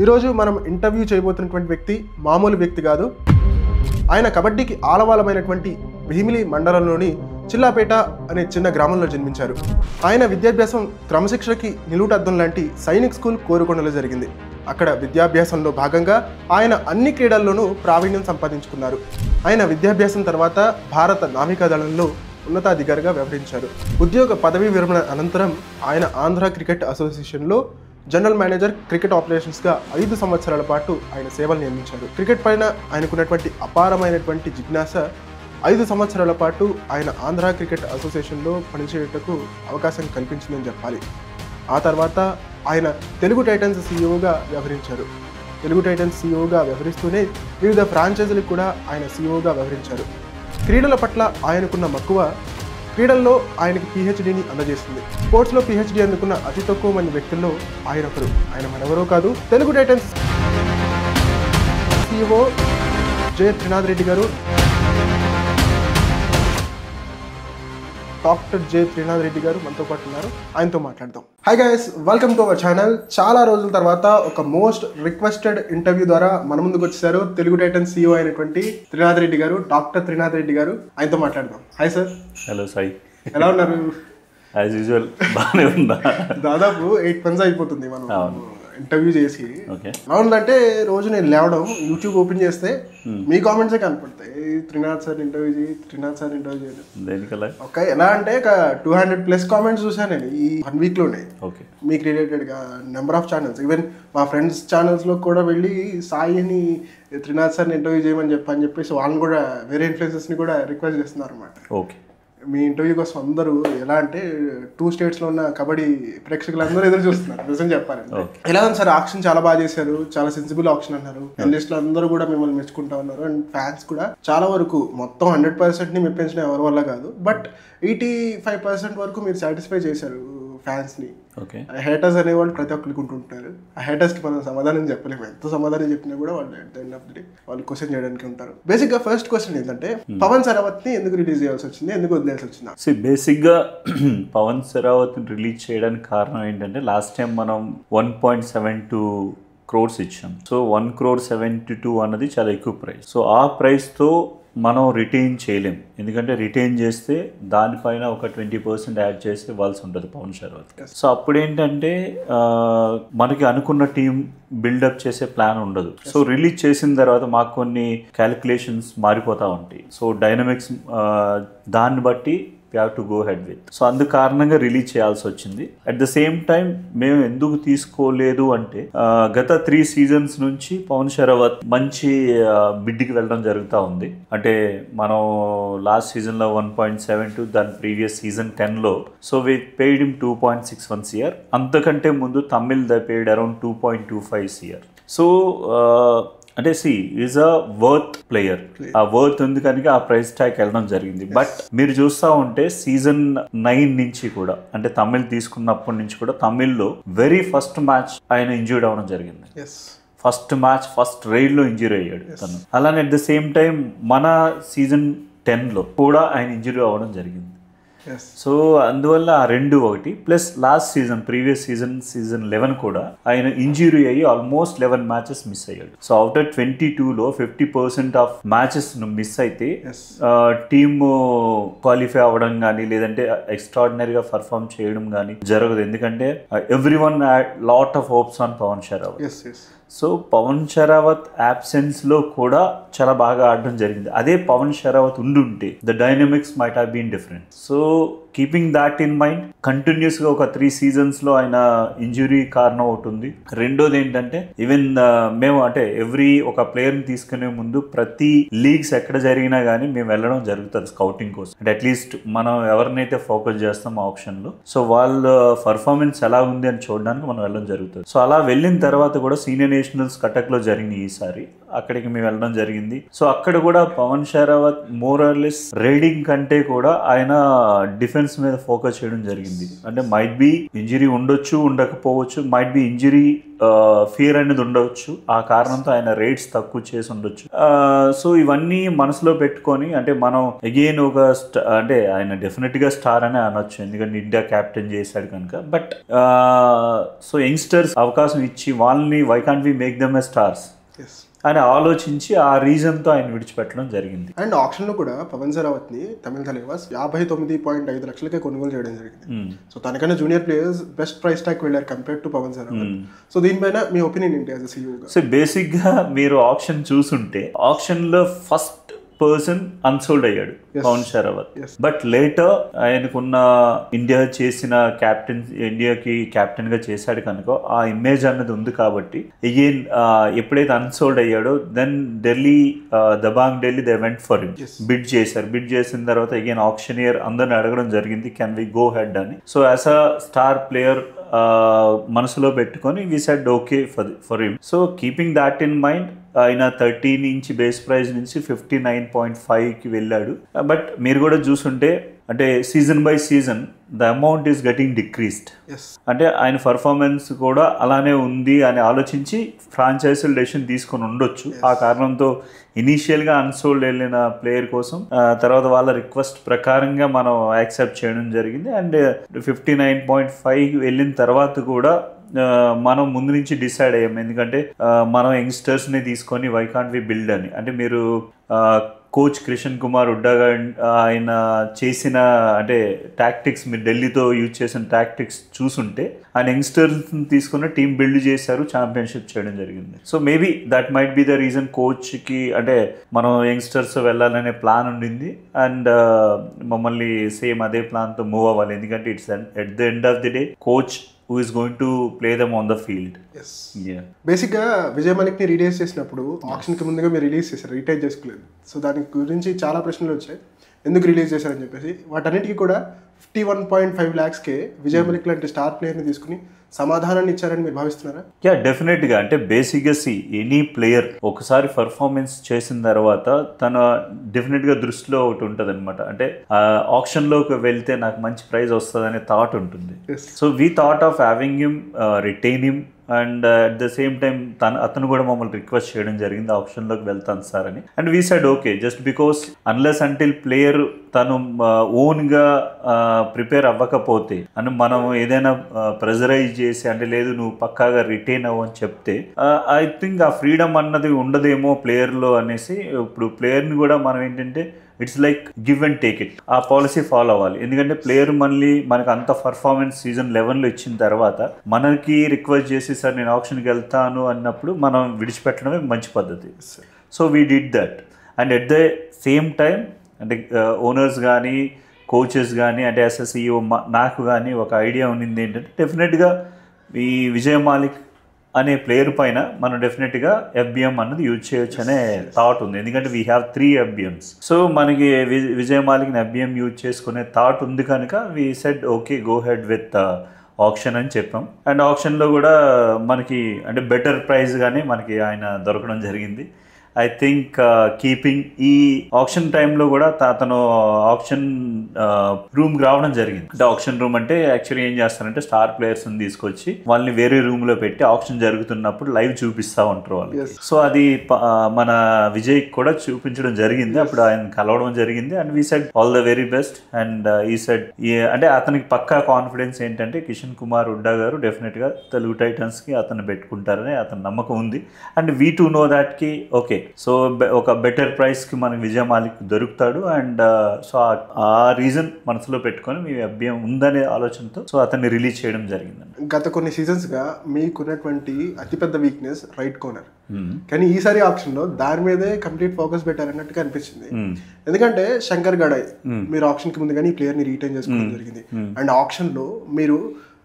ఈరోజు మనం ఇంటర్వ్యూ చేయబోతున్నటువంటి వ్యక్తి మామూలు వ్యక్తి కాదు. ఆయన కబడ్డీకి ఆలవాలమైనటువంటి భీమిలి మండలంలోని చిల్లాపేట అనే చిన్న గ్రామంలో జన్మించారు. ఆయన విద్యాభ్యాసం క్రమశిక్షణకి నిలువుటద్దం లాంటి సైనిక్ స్కూల్ కోరుకొండలో జరిగింది. అక్కడ విద్యాభ్యాసంలో భాగంగా ఆయన అన్ని క్రీడల్లోనూ ప్రావీణ్యం సంపాదించుకున్నారు. ఆయన విద్యాభ్యాసం తర్వాత భారత నావికాదళంలో ఉన్నతాధికారిగా వ్యవహరించారు. ఉద్యోగ పదవీ విరమణ అనంతరం ఆయన ఆంధ్ర క్రికెట్ అసోసియేషన్లో జనరల్ మేనేజర్ క్రికెట్ ఆపరేషన్స్గా 5 సంవత్సరాల పాటు ఆయన సేవలు అందించారు. క్రికెట్ పైన ఆయనకున్నటువంటి అపారమైనటువంటి జిజ్ఞాస 5 సంవత్సరాల పాటు ఆయన ఆంధ్ర క్రికెట్ అసోసియేషన్లో పనిచేయటకు అవకాశం కల్పించిందని చెప్పాలి. ఆ తర్వాత ఆయన తెలుగు టైటన్స్ సీఈఓగా వ్యవహరించారు. తెలుగు టైటన్స్ సీఈఓగా వ్యవహరిస్తూనే వివిధ ఫ్రాంచైజీలకు కూడా ఆయన సీఈఓగా వ్యవహరించారు. క్రీడల పట్ల ఆయనకున్న మక్కువ క్రీడల్లో ఆయనకి పిహెచ్డీని అందజేసింది. స్పోర్ట్స్లో పిహెచ్డీ అందుకున్న అతి తక్కువ మంది వ్యక్తుల్లో ఆయన ఒకరు. ఆయన మరెవరో కాదు, Telugu titans CEO J Trinath Reddy garu. Doctor J Trinath Reddy గారు మనతో పాటు ఉన్నారు. ఆయనతో మాట్లాడదాం. Hi guys, welcome to our channel. చాలా రోజుల తర్వాత ఒక మోస్ట్ రిక్వెస్టెడ్ ఇంటర్వ్యూ ద్వారా మన ముందుకు వచ్చేసారు తెలుగు టైటన్స్ సీఈఓ అయినటువంటి త్రినాథ్ రెడ్డి గారు, డాక్టర్ త్రినాథ్ రెడ్డి గారు. ఆయనతో మాట్లాడదాం. Hi sir. హలో సాయి, ఎలా ఉన్నారు? యాజ్ యూజువల్ బాగానే ఉన్నా. దాదాపు 8 months అయిపోతుంది మనం ఇంటర్వ్యూ చేసి. ఎలా ఉందంటే రోజు నేను లేవడం, యూట్యూబ్ ఓపెన్ చేస్తే మీ కామెంట్సే కనపడతాయి. త్రినాథ్ సార్ ఇంటర్వ్యూ చేయి, త్రినాథ్ సార్ ఇంటర్వ్యూ చేయడం. ఓకే, ఎలా అంటే 200+ కామెంట్స్ చూసాను నేను ఈ 1 weekలోనే. ఓకే, మీకు రిలేటెడ్గా నెంబర్ ఆఫ్ ఛానల్స్, ఈవెన్ మా ఫ్రెండ్స్ ఛానల్స్లో కూడా వెళ్ళి సాయిని త్రినాథ్ సార్ని ఇంటర్వ్యూ చేయమని చెప్పేసి వాళ్ళని కూడా వేరే ఇన్ఫ్లుయెన్సర్స్ని కూడా రిక్వెస్ట్ చేస్తున్నారు అన్నమాట. ఓకే, మీ ఇంటర్వ్యూ కోసం అందరూ ఎలా అంటే 2 states ఉన్న కబడ్డీ ప్రేక్షకులందరూ ఎదురు చూస్తున్నారు. నిజం చెప్పాలంటే ఎలా ఉంది సార్? ఆక్షన్ చాలా బాగా చేశారు, చాలా సెన్సిబుల్ ఆక్షన్ అన్నారు. జర్నలిస్టులు అందరూ కూడా మిమ్మల్ని మెచ్చుకుంటా ఉన్నారు. అండ్ ఫ్యాన్స్ కూడా చాలా వరకు, మొత్తం 100%ని మెప్పించడం ఎవరి వల్ల కాదు, బట్ 85% వరకు మీరు సాటిస్ఫై చేశారు ఫ్యాన్స్ని. ఓకే, హేటర్స్ అనేవాళ్ళు ప్రతి ఒక్కరికి ఉంటుంటారు. ఆ హేటర్స్కి మనం సమాధానం చెప్పలేము. ఎంత సమాధానం చెప్పినా కూడా వాళ్ళు at the end of the day వాళ్ళు క్వశ్చన్ చేయడానికి ఉంటారు. బేసిక్గా ఫస్ట్ క్వశ్చన్ ఏంటంటే, పవన్ శరావత్ని ఎందుకు రిలీజ్ చేయాల్సి వచ్చింది, ఎందుకు వదిలేయాల్సి వచ్చింది? బేసిక్గా పవన్ శరావత్ని రిలీజ్ చేయడానికి కారణం ఏంటంటే, లాస్ట్ టైం మనం 1.72 crores ఇచ్చాం. సో 1.72 crore అన్నది చాలా ఎక్కువ ప్రైస్. సో ఆ ప్రైస్తో మనం రిటైన్ చేయలేం. ఎందుకంటే రిటైన్ చేస్తే దానిపైన ఒక 20% యాడ్ చేసి ఇవ్వాల్సి ఉంటుంది పవన్ శరావత్. సో అప్పుడు ఏంటంటే మనకి అనుకున్న టీం బిల్డప్ చేసే ప్లాన్ ఉండదు. సో రిలీజ్ చేసిన తర్వాత మాకు కొన్ని క్యాలిక్యులేషన్స్ మారిపోతూ ఉంటాయి. సో డైనమిక్స్ దాన్ని బట్టి we have to go ahead with. So అందు కారణంగా రిలీజ్ చేయాల్సి వచ్చింది. అట్ ద సేమ్ టైం మేము ఎందుకు తీసుకోలేదు అంటే, గత 3 seasons నుంచి పవన్ శరావత్ మంచి బిడ్కి వెళ్ళడం జరుగుతూ ఉంది. అంటే మనం లాస్ట్ సీజన్లో 1.72, దాని ప్రీవియస్ season 10లో so we paid him 2.61 crore. అంతకంటే ముందు Tamil the paid around 2.25 crore. So అంటే ఈజ్ అ వర్త్ ప్లేయర్. ఆ వర్త్ ఉంది కనుక ఆ ప్రైస్ ట్యాగ్ వెళ్ళడం జరిగింది. బట్ మీరు చూస్తూ ఉంటే సీజన్ 9 నుంచి కూడా, అంటే తమిళ్ తీసుకున్నప్పటి నుంచి కూడా తమిళ్లో వెరీ ఫస్ట్ మ్యాచ్ ఆయన ఇంజూర్డ్ అవ్వడం జరిగింది. ఫస్ట్ మ్యాచ్ ఫస్ట్ రైడ్లో ఇంజూరీ అయ్యాడు తను. అలానే అట్ ద సేమ్ టైం మన సీజన్ 10లో కూడా ఆయన ఇంజూరీ అవ్వడం జరిగింది. సో అందువల్ల ఆ 2 ఒకటి, plus last season previous season 11 కూడా ఆయన ఇంజురీ అయ్యి ఆల్మోస్ట్ 11 matches మిస్ అయ్యాడు. సో అవుటర్ 22లో 50% ఆఫ్ మ్యాచెస్ మిస్ అయితే టీమ్ క్వాలిఫై అవ్వడం కానీ లేదంటే ఎక్స్ట్రాడినరీగా పర్ఫార్మ్ చేయడం కానీ జరగదు. ఎందుకంటే everyone lot of hopes on Pavan Sehrawat. So Pavan Sehrawat యాబ్సెన్స్లో కూడా చాలా బాగా ఆడడం జరిగింది. అదే పవన్ శరావత్ ఉండుంటే the dynamics might have been different. So keeping that in mind, కంటిన్యూస్గా ఒక 3 seasonsలో ఆయన ఇంజురీ కారణం అవుతుంది. రెండోది ఏంటంటే, ఈవెన్ మేము అంటే ఒక ప్లేయర్ని తీసుకునే ముందు ప్రతి లీగ్స్ ఎక్కడ జరిగినా కానీ మేము వెళ్ళడం జరుగుతుంది స్కౌటింగ్ కోసం. అంటే అట్లీస్ట్ మనం ఎవరినైతే ఫోకస్ చేస్తాం ఆప్షన్లో, సో వాళ్ళ పర్ఫార్మెన్స్ ఎలా ఉంది అని చూడడానికి మనం వెళ్ళడం జరుగుతుంది. సో అలా వెళ్ళిన తర్వాత కూడా సీనియర్ నేషనల్స్ కటక్లో జరిగినాయి ఈసారి, అక్కడికి మేము వెళ్ళడం జరిగింది. సో అక్కడ కూడా Pawan Sehrawat more or less riding కంటే కూడా ఆయన డిఫెన్స్ డిఫెన్స్ మీద ఫోకస్ చేయడం జరిగింది. అంటే మైట్ బి ఇంజరీ ఉండొచ్చు, ఉండకపోవచ్చు, మైట్ బి ఇంజరీ ఫియర్ అనేది ఉండవచ్చు, ఆ కారణంతో ఆయన రేట్స్ తక్కువ చేసి ఉండొచ్చు. సో ఇవన్నీ మనసులో పెట్టుకొని అంటే మనం అగైన్ ఒక అంటే ఆయన డెఫినెట్ గా స్టార్ అనే అనొచ్చు, ఎందుకంటే ఇండియా క్యాప్టెన్ చేశాడు కనుక. బట్ సో యంగ్స్టర్స్ అవకాశం ఇచ్చి వాళ్ళని why can't we make them a stars అని ఆలోచించి ఆ రీజన్ తో ఆయన విడిచిపెట్టడం జరిగింది. అండ్ ఆప్షన్ లో కూడా పవన్ సెరావత్ ని తమిళ తలైవాస్ 59.5 లక్షలకే కొనుగోలు చేయడం జరిగింది. సో తనకన్నా junior players best price tag వెళ్ళారు compare to Pawan Sehrawat. So దీనిపైన మీ ఒపీనియన్ ఏంటి యాజ్ ఎ CEO గా? సో బేసిక్ గా మీరు ఆప్షన్ చూసుంటే ఆప్షన్ లో ఫస్ట్ పర్సన్ అన్సోల్డ్ అయ్యాడు పవన్ షరావత్. బట్ లేటర్ ఆయనకున్న ఇండియా చేసిన ఇండియాకి కెప్టెన్ గా చేశాడు కనుక ఆ ఇమేజ్ అన్నది ఉంది కాబట్టి అగైన్ ఎప్పుడైతే అన్సోల్డ్ అయ్యాడో then Delhi Dabang Delhi they went for him. Bid చేశారు. బిడ్ చేసిన తర్వాత అగైన్ ఆప్షనియర్ అందరిని అడగడం జరిగింది కెన్ వి గో హెడ్ అని. So as a star player మనసులో పెట్టుకొని we said okay for him. So keeping that in mind ఆయన 13 ఇంచ్ బేస్ ప్రైస్ నుంచి 59.5కి వెళ్ళాడు. బట్ మీరు కూడా చూసుంటే అంటే season by season the amount is getting decreased. అంటే ఆయన పర్ఫార్మెన్స్ కూడా అలానే ఉంది అని ఆలోచించి ఫ్రాంచైజీలు డెసిషన్ తీసుకొని ఉండొచ్చు. ఆ కారణంతో ఇనీషియల్ గా అన్సోల్డ్ వెళ్ళిన ప్లేయర్ కోసం తర్వాత వాళ్ళ రిక్వెస్ట్ ప్రకారంగా మనం యాక్సెప్ట్ చేయడం జరిగింది. అండ్ 59.5 వెళ్ళిన తర్వాత కూడా మనం ముందు నుంచి డిసైడ్ అయ్యాం, ఎందుకంటే మనం యంగ్స్టర్స్ ని తీసుకొని వై కాంట్ వి బిల్డ్ అని. అంటే మీరు కోచ్ కిషన్ కుమార్ ఉడ్డా ఆయన చేసిన అంటే టాక్టిక్స్, మీరు ఢిల్లీతో యూజ్ చేసిన టాక్టిక్స్ చూసుంటే ఆయన యంగ్స్టర్స్ తీసుకున్న టీం బిల్డ్ చేశారు, ఛాంపియన్షిప్ చేయడం జరిగింది. So maybe that might be the reason కోచ్కి అంటే మనం యంగ్స్టర్స్ వెళ్ళాలనే ప్లాన్ ఉండింది అండ్ మమ్మల్ని సేమ్ అదే ప్లాన్తో మూవ్ అవ్వాలి, ఎందుకంటే it's at the end of the day coach who is going to play them on the field. Yes. Yeah. Basic గా విజయ్ మాలిక్ ని రిలీజ్ చేసినప్పుడు ఆప్షన్ కి ముందుగా మీరు రిలీజ్ చేశారు, రిటైర్ చేసుకోలేదు. సో దాని గురించి చాలా ప్రశ్నలు వచ్చాయి, ఎందుకు రిలీజ్ చేశారని చెప్పేసి. వాటన్నిటికీ కూడా 51.5 lakhsకే విజయ్ మాలిక్ లాంటి స్టార్ ప్లేయర్ ని తీసుకుని సమాధానాన్ని ఇచ్చారని మీరు భావిస్తున్నారా? యా, డెఫినెట్ గా. అంటే బేసిక్ గా ఎనీ ప్లేయర్ ఒకసారి పర్ఫార్మెన్స్ చేసిన తర్వాత తన డెఫినెట్ గా దృష్టిలో ఒకటి ఉంటుంది అనమాట, అంటే ఆప్షన్ లోకి వెళ్తే నాకు మంచి ప్రైజ్ వస్తుంది అనే థాట్ ఉంటుంది. So we thought of having him, retain him and at the same time అతను కూడా మమ్మల్ని రిక్వెస్ట్ చేయడం జరిగింది ఆప్షన్లోకి వెళ్తాను సార్ అని. And we said okay, just because unless until player తను ఓన్గా ప్రిపేర్ అవ్వకపోతే అని మనం ఏదైనా ప్రెజరైజ్ చేసి అంటే లేదు నువ్వు పక్కాగా రిటైన్ అవ్వు అని చెప్తే ఐ థింక్ ఆ ఫ్రీడమ్ అన్నది ఉండదేమో ప్లేయర్లో అనేసి. ఇప్పుడు ప్లేయర్ని కూడా మనం ఏంటంటే it's like give and take it, ఆ పాలసీ ఫాలో అవ్వాలి. ఎందుకంటే ప్లేయర్ మళ్ళీ మనకు అంత పర్ఫార్మెన్స్ సీజన్ 11లో ఇచ్చిన తర్వాత మనకి రిక్వెస్ట్ చేసి సార్ నేను ఆప్షన్కి వెళ్తాను అన్నప్పుడు మనం విడిచిపెట్టడమే మంచి పద్ధతి. So we did that. And at the same time అంటే ఓనర్స్ కానీ కోచెస్ కానీ అంటే SSEO నాకు కానీ ఒక ఐడియా ఉన్నింది ఏంటంటే డెఫినెట్గా ఈ విజయ్ మాలిక్ అనే ప్లేయర్ పైన మనం డెఫినెట్గా FBM అన్నది యూజ్ చేయొచ్చు అనే థాట్ ఉంది, ఎందుకంటే వీ హ్యావ్ 3 FBMs. సో మనకి విజయ్ మాలిక్ని FBM యూజ్ చేసుకునే థాట్ ఉంది కనుక we said okay go head with option అని చెప్పాం. అండ్ ఆప్షన్లో కూడా మనకి అంటే బెటర్ ప్రైస్ కానీ మనకి ఆయన దొరకడం జరిగింది. ఐ థింక్ కీపింగ్ ఈ ఆప్షన్ టైంలో కూడా అతను ఆప్షన్ రూమ్కి రావడం జరిగింది. అంటే ఆప్షన్ రూమ్ అంటే యాక్చువల్లీ ఏం చేస్తారంటే స్టార్ ప్లేయర్స్ని తీసుకొచ్చి వాళ్ళని వేరే రూమ్లో పెట్టి ఆప్షన్ జరుగుతున్నప్పుడు లైవ్ చూపిస్తూ ఉంటారు వాళ్ళు. సో అది మన విజయ్ కూడా చూపించడం జరిగింది, అప్పుడు ఆయన కలవడం జరిగింది. And we said all the very best. And ఈ సెడ్ అంటే అతనికి పక్కా కాన్ఫిడెన్స్ ఏంటంటే కిషన్ కుమార్ ఉడ్డా గారు డెఫినెట్గా తెలుగు టైటన్స్కి అతను పెట్టుకుంటారని అతని నమ్మకం ఉంది. అండ్ వీ టు నో దాట్కి ఓకే సో ఒక బెటర్ ప్రైస్కి మనకి విజయ్ మాలిక్ దొరుకుతాడు. అండ్ సో ఆ రీజన్ మనసులో పెట్టుకొని మీ FBM ఉందనే ఆలోచనతో సో అతన్ని రిలీజ్ చేయడం జరిగిందండి. గత కొన్ని సీజన్స్గా మీకున్నటువంటి అతిపెద్ద వీక్నెస్ రైట్ కార్నర్, కానీ ఈసారి ఆప్షన్లో దాని మీదే కంప్లీట్ ఫోకస్ పెట్టారన్నట్టుగా అనిపించింది. ఎందుకంటే శంకర్ గడాయ్ మీరు ఆప్షన్కి ముందు కానీ ఈ ప్లేయర్ని రీటైన్ చేసుకోవడం జరిగింది. అండ్ ఆప్షన్లో మీరు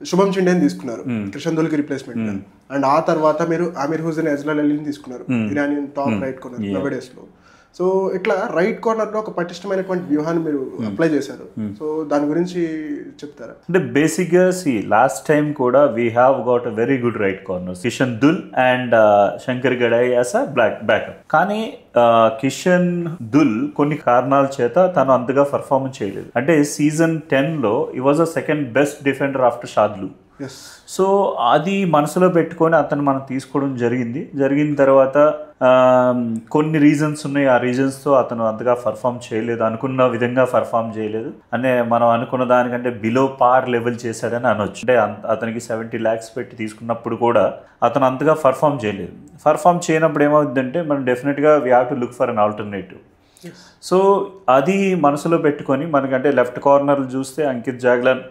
శుభం చిండేని తీసుకున్నారు క్రిషన్ దుల్కి రిప్లేస్మెంట్. అండ్ ఆ తర్వాత మీరు ఆమిర్ హుసేన్, అజ్లాల్ అలీని తీసుకున్నారు, ఇరానియన్ టాప్ రైట్ కార్నర్ నవడేస్ లో. సో ఇట్లా రైట్ కార్నర్లో ఒక పటిష్టమైనటువంటి వ్యూహాన్ని మీరు అప్లై చేశారు. సో దాని గురించి చెప్తారా? అంటే బేసిక్గా లాస్ట్ టైం కూడా we have got a very good right corner, Kishan Dhull and Shankar Gadai as a backup. కానీ కిషన్ దుల్ కొన్ని కారణాల చేత తను అంతగా పర్ఫార్మెన్స్ చేయలేదు. అంటే సీజన్ 10లో he was a second best defender after షాద్లు. సో అది మనసులో పెట్టుకొని అతను మనం తీసుకోవడం జరిగిన తర్వాత కొన్ని రీజన్స్ ఉన్నాయి. ఆ రీజన్స్తో అతను అంతగా పర్ఫామ్ చేయలేదు, అనుకున్న విధంగా పర్ఫామ్ చేయలేదు అనే మనం అనుకున్న దానికంటే బిలో పార్ లెవెల్ చేశాడని అనొచ్చు. అంటే అతనికి 70 lakhs పెట్టి తీసుకున్నప్పుడు కూడా అతను అంతగా పర్ఫామ్ చేయలేదు. పర్ఫామ్ చేయనప్పుడు ఏమవుతుందంటే మనం డెఫినెట్గా we have to look for an alternative. So అది మనసులో పెట్టుకొని మనకంటే లెఫ్ట్ కార్నర్లు చూస్తే అంకిత్ జాగ్లాన్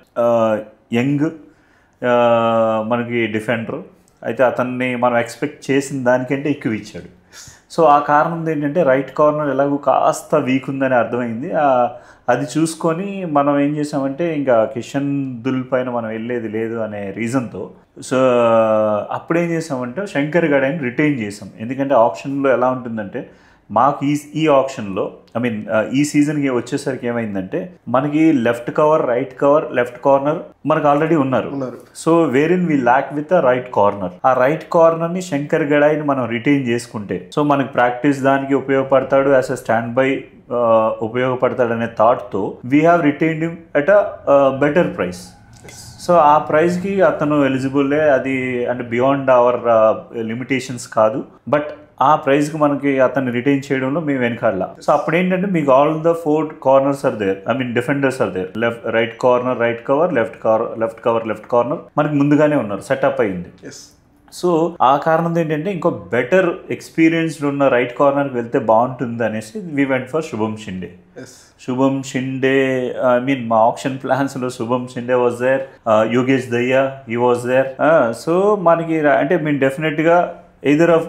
యంగ్ మనకి డిఫెండర్ అయితే అతన్ని మనం ఎక్స్పెక్ట్ చేసిన దానికంటే ఎక్కువ ఇచ్చాడు. సో ఆ కారణం ఏంటంటే రైట్ కార్నర్ ఎలాగో కాస్త వీక్ ఉందని అర్థమైంది. అది చూసుకొని మనం ఏం చేసామంటే ఇంకా కిషన్ దుల్ పైన మనం వెళ్ళేది లేదు అనే రీజన్తో సో అప్పుడేం చేసామంటే శంకర్ గడాయ్ని రిటైన్ చేసాం. ఎందుకంటే ఆప్షన్లో ఎలా ఉంటుందంటే మాకు ఈ ఆప్షన్లో ఈ సీజన్కి వచ్చేసరికి ఏమైందంటే మనకి left cover, right cover, left corner మనకు ఆల్రెడీ ఉన్నారు. So wherein we lack with a right corner. ఆ రైట్ కార్నర్ని శంకర్ గడాయ్ని మనం రిటైన్ చేసుకుంటే సో మనకి ప్రాక్టీస్ దానికి ఉపయోగపడతాడు, యాజ్ అ స్టాండ్ బై ఉపయోగపడతాడనే థాట్తో we have retained him at a better price. So ఆ ప్రైస్కి అతను ఎలిజిబుల్లే, అది అంటే బియాండ్ అవర్ లిమిటేషన్స్ కాదు. బట్ ఆ ప్రైస్కి మనకి అతన్ని రిటైన్ చేయడంలో మేము వెనకాడలా. సో అప్పుడు ఏంటంటే మీకు all the 4 corners are there, defenders are there. Right corner, right cover, left cover, left corner మనకి ముందుగానే ఉన్నారు, సెటప్ అయింది. సో ఆ కారణం ఏంటంటే ఇంకో బెటర్ ఎక్స్పీరియన్స్డ్ ఉన్న రైట్ కార్నర్కి వెళ్తే బాగుంటుంది అనేసి వి వెంట్ ఫర్ శుభం షిండే. శుభం షిండే మా ఆప్షన్ ప్లాన్స్లో Shubham Shinde was there, Yogesh Dahiya he was there. So మనకి అంటే డెఫినెట్గా ఎయిదర్ ఆఫ్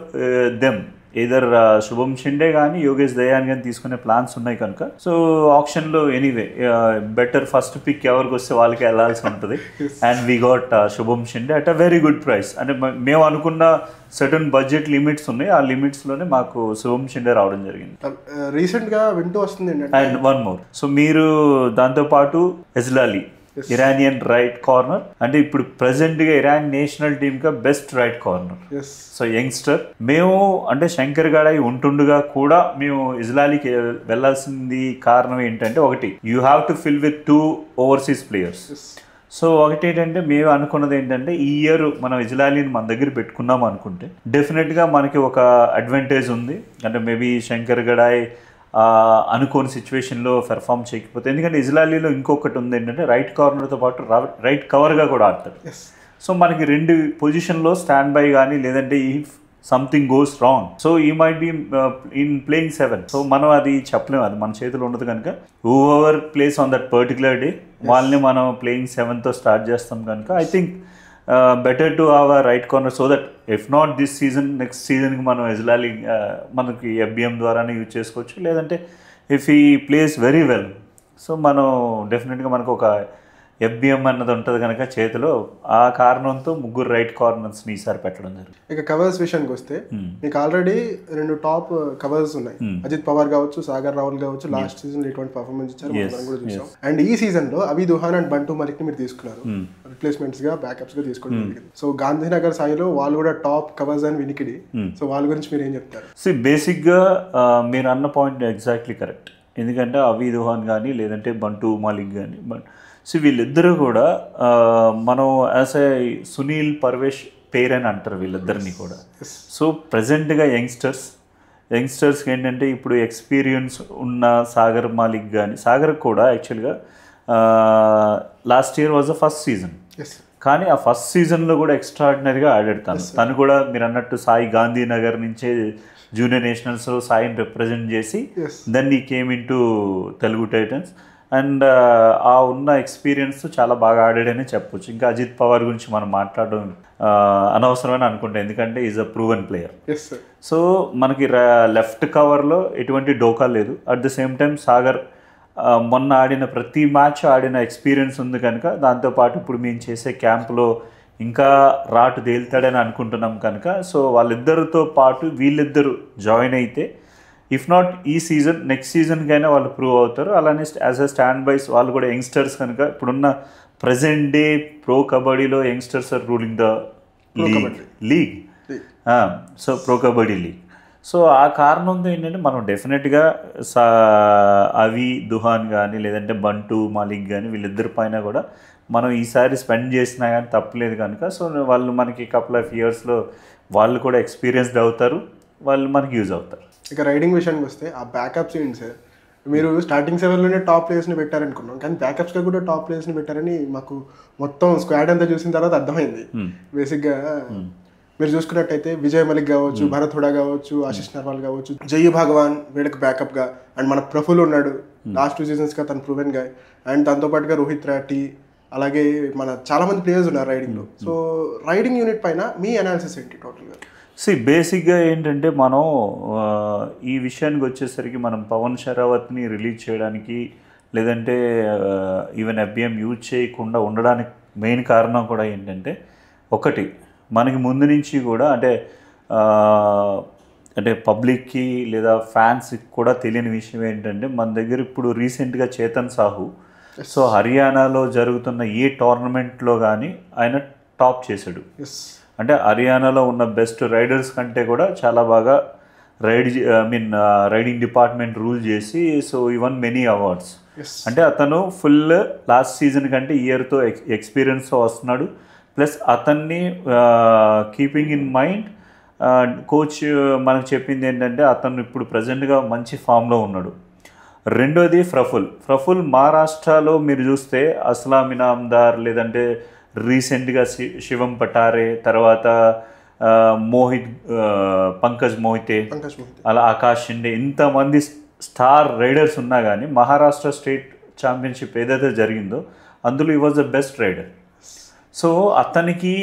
దెమ్, ఎయిదర్ శుభం షిండే కానీ యోగేష్ దయాన్ కానీ తీసుకునే ప్లాన్స్ ఉన్నాయి కనుక సో ఆప్షన్లో ఎనీవే బెటర్ ఫస్ట్ పిక్ ఎవరికి వస్తే వాళ్ళకి వెళ్ళాల్సి ఉంటుంది. అండ్ వీ గాట్ శుభం Shinde at a very good price. అంటే మేము అనుకున్న సర్టన్ బడ్జెట్ లిమిట్స్ ఉన్నాయి, ఆ లిమిట్స్లోనే మాకు శుభం షిండే రావడం జరిగింది. రీసెంట్గా వింటూ వస్తుంది అండ్ వన్ మోర్, సో మీరు దాంతోపాటు ఎజ్లాలి ఇరానియన్ రైట్ కార్నర్, అంటే ఇప్పుడు ప్రెసెంట్గా ఇరాన్ నేషనల్ టీమ్గా best right corner. So youngster మేము అంటే శంకర్ గడాయ్ ఉంటుండగా కూడా మేము ఇజ్లాలీకి వెళ్ళాల్సింది కారణం ఏంటంటే ఒకటి you have to fill with 2 overseas players. So ఒకటి ఏంటంటే మేము అనుకున్నది ఏంటంటే ఈ ఇయర్ మనం ఇజ్లాలీని మన దగ్గర పెట్టుకున్నాం అనుకుంటే డెఫినెట్గా మనకి ఒక అడ్వాంటేజ్ ఉంది. అంటే మేబీ శంకర్ గడాయ్ అనుకోని సిచ్యువేషన్లో పెర్ఫామ్ చేయకపోతే, ఎందుకంటే ఇజ్లాలీలో ఇంకొకటి ఉంది ఏంటంటే రైట్ కార్నర్తో పాటు రైట్ కవర్గా కూడా ఆడతారు. సో మనకి 2 పొజిషన్లో స్టాండ్ బై కానీ లేదంటే if something goes wrong so he might be in playing 7. సో మనం అది చెప్పలేము, అది మన చేతిలో ఉండదు కనుక whoever plays on that particular day వాళ్ళని మనం ప్లేయింగ్ 7తో స్టార్ట్ చేస్తాం కనుక I think better to have a right corner so that if not this season next season మనం ఎజ్లాలి మనకి FBM ద్వారానే యూజ్ చేసుకోవచ్చు. లేదంటే ఇఫ్ ఈ ప్లేస్ వెరీ వెల్ సో మనం డెఫినెట్గా మనకు ఒక FBM అన్నది ఉంటుంది కనుక చేతిలో, ఆ కారణంతో 3 రైట్ కార్నర్స్ని ఈసారి పెట్టడం జరిగింది. ఇక కవర్స్ విషయానికి వస్తే మీకు ఆల్రెడీ 2 టాప్ కవర్స్ ఉన్నాయి. అజిత్ పవార్ కావచ్చు, సాగర్ రావుల్ కావచ్చు, లాస్ట్ సీజన్ ఎటువంటి పర్ఫార్మెన్స్ ఇచ్చారు మనం కూడా చూసాం. అండ్ ఈ సీజన్ లో అవి దుహాన్ అండ్ బంటు మలిక్ ని మీరు తీసుకున్నారు, రిప్లేస్మెంట్స్ గా, బ్యాకప్స్ గా తీసుకోవడం జరిగింది. సో గాంధీనగర్ స్థాయిలో వాళ్ళు కూడా టాప్ కవర్స్ అని వినికిడి. సో వాళ్ళ గురించి మీరు ఏం చెప్తారు? బేసిక్గా మీరు అన్న పాయింట్ ఎగ్జాక్ట్లీ కరెక్ట్. ఎందుకంటే అవి దుహాన్ కానీ లేదంటే బంటు మలిక్ కానీ సో వీళ్ళిద్దరూ కూడా మనం యాజ్ ఏ సునీల్ పర్వేష్ పేర్ అని అంటారు వీళ్ళిద్దరిని కూడా. సో ప్రజెంట్గా యంగ్స్టర్స్కి ఏంటంటే ఇప్పుడు ఎక్స్పీరియన్స్ ఉన్న సాగర్ మాలిక్ కానీ, సాగర్ కూడా యాక్చువల్గా last year was the first season, కానీ ఆ ఫస్ట్ సీజన్లో కూడా ఎక్స్ట్రాడినరీగా ఆడాడు తను కూడా. మీరు అన్నట్టు సాయి గాంధీనగర్ నుంచే జూనియర్ నేషనల్స్లో సాయిని రిప్రజెంట్ చేసి దెన్ ఈ came in to Telugu Titans. And ఆ ఉన్న ఎక్స్పీరియన్స్ చాలా బాగా ఆడాడని చెప్పొచ్చు. ఇంకా అజిత్ పవార్ గురించి మనం మాట్లాడడం అనవసరమని అనుకుంటాం, ఎందుకంటే is a proven player. So మనకి లెఫ్ట్ కవర్లో ఎటువంటి డోకా లేదు. At the same time Sagar మొన్న ఆడిన ప్రతి మ్యాచ్ ఆడిన ఎక్స్పీరియన్స్ ఉంది కనుక, దాంతోపాటు ఇప్పుడు మేము చేసే క్యాంప్లో ఇంకా రాటు తేలుతాడని అనుకుంటున్నాం కనుక సో వాళ్ళిద్దరితో పాటు వీళ్ళిద్దరూ జాయిన్ అయితే ఇఫ్ నాట్ ఈ సీజన్ నెక్స్ట్ సీజన్కైనా వాళ్ళు ప్రూవ్ అవుతారు. అలానే యాజ్ అ స్టాండ్ బైస్ వాళ్ళు కూడా యంగ్స్టర్స్ కనుక ఇప్పుడున్న ప్రజెంట్ డే ప్రో కబడ్డీలో youngsters are ruling the league. So pro kabaddi league. So ఆ కారణంతో ఏంటంటే మనం డెఫినెట్గా అవి దుహాన్ కానీ లేదంటే బంటు మాలిక్ కానీ వీళ్ళిద్దరి పైన కూడా మనం ఈసారి స్పెండ్ చేసినా కానీ తప్పలేదు కనుక సో వాళ్ళు మనకి కపుల్ ఆఫ్ ఇయర్స్లో వాళ్ళు కూడా ఎక్స్పీరియన్స్డ్ అవుతారు, వాళ్ళు మనకి యూజ్ అవుతారు. ఇక రైడింగ్ విషయానికి వస్తే ఆ బ్యాకప్స్ ఏంటి సార్? మీరు స్టార్టింగ్ 7లోనే టాప్ ప్లేయర్స్ని పెట్టారనుకున్నాం, కానీ బ్యాకప్స్గా కూడా టాప్ ప్లేయర్స్ని పెట్టారని మాకు మొత్తం స్క్వాడ్ అంతా చూసిన తర్వాత అర్థమైంది. బేసిక్గా మీరు చూసుకున్నట్టయితే విజయ్ మలిక్ కావచ్చు, భరత్ హుడా కావచ్చు, ఆశిష్ నర్వాల్ కావచ్చు, జయు భగవాన్ వీళ్ళకి బ్యాకప్గా, అండ్ మన ప్రఫుల్ ఉన్నాడు లాస్ట్ 2 సీజన్స్గా తను ప్రూవెన్ గా, అండ్ దాంతోపాటుగా రోహిత్ రాఠీ, అలాగే మన చాలామంది ప్లేయర్స్ ఉన్నారు రైడింగ్లో. సో రైడింగ్ యూనిట్ పైన మీ అనాలిసిస్ ఏంటి టోటల్గా? బేసిక్గా ఏంటంటే మనం ఈ విషయానికి వచ్చేసరికి మనం పవన్ షరావత్ని రిలీజ్ చేయడానికి లేదంటే ఈవెన్ FBM యూజ్ చేయకుండా ఉండడానికి మెయిన్ కారణం కూడా ఏంటంటే ఒకటి మనకి ముందు నుంచి కూడా అంటే పబ్లిక్కి లేదా ఫ్యాన్స్కి కూడా తెలియని విషయం ఏంటంటే మన దగ్గర ఇప్పుడు రీసెంట్గా చేతన్ సాహు సో హర్యానాలో జరుగుతున్న ఏ టోర్నమెంట్లో కానీ ఆయన టాప్ చేశాడు. అంటే హర్యానాలో ఉన్న బెస్ట్ రైడర్స్ కంటే కూడా చాలా బాగా రైడింగ్ డిపార్ట్మెంట్ రూల్ చేసి సో ఈవెన్ మెనీ అవార్డ్స్. అంటే అతను ఫుల్ లాస్ట్ సీజన్ కంటే ఇయర్తో ఎక్స్పీరియన్స్తో వస్తున్నాడు. ప్లస్ అతన్ని కీపింగ్ ఇన్ మైండ్ కోచ్ మనకు చెప్పింది ఏంటంటే అతను ఇప్పుడు ప్రజెంట్గా మంచి ఫామ్లో ఉన్నాడు. రెండోది ప్రఫుల్ మహారాష్ట్రలో మీరు చూస్తే అస్లాం ఇనామ్దార్ లేదంటే రీసెంట్గా శివం పటారే, తర్వాత పంకజ్ మోహితే, అలా ఆకాష్ షిండే, ఇంతమంది స్టార్ రైడర్స్ ఉన్నా కానీ మహారాష్ట్ర స్టేట్ ఛాంపియన్షిప్ ఏదైతే జరిగిందో అందులో ఈ was the best rider. So అతనికి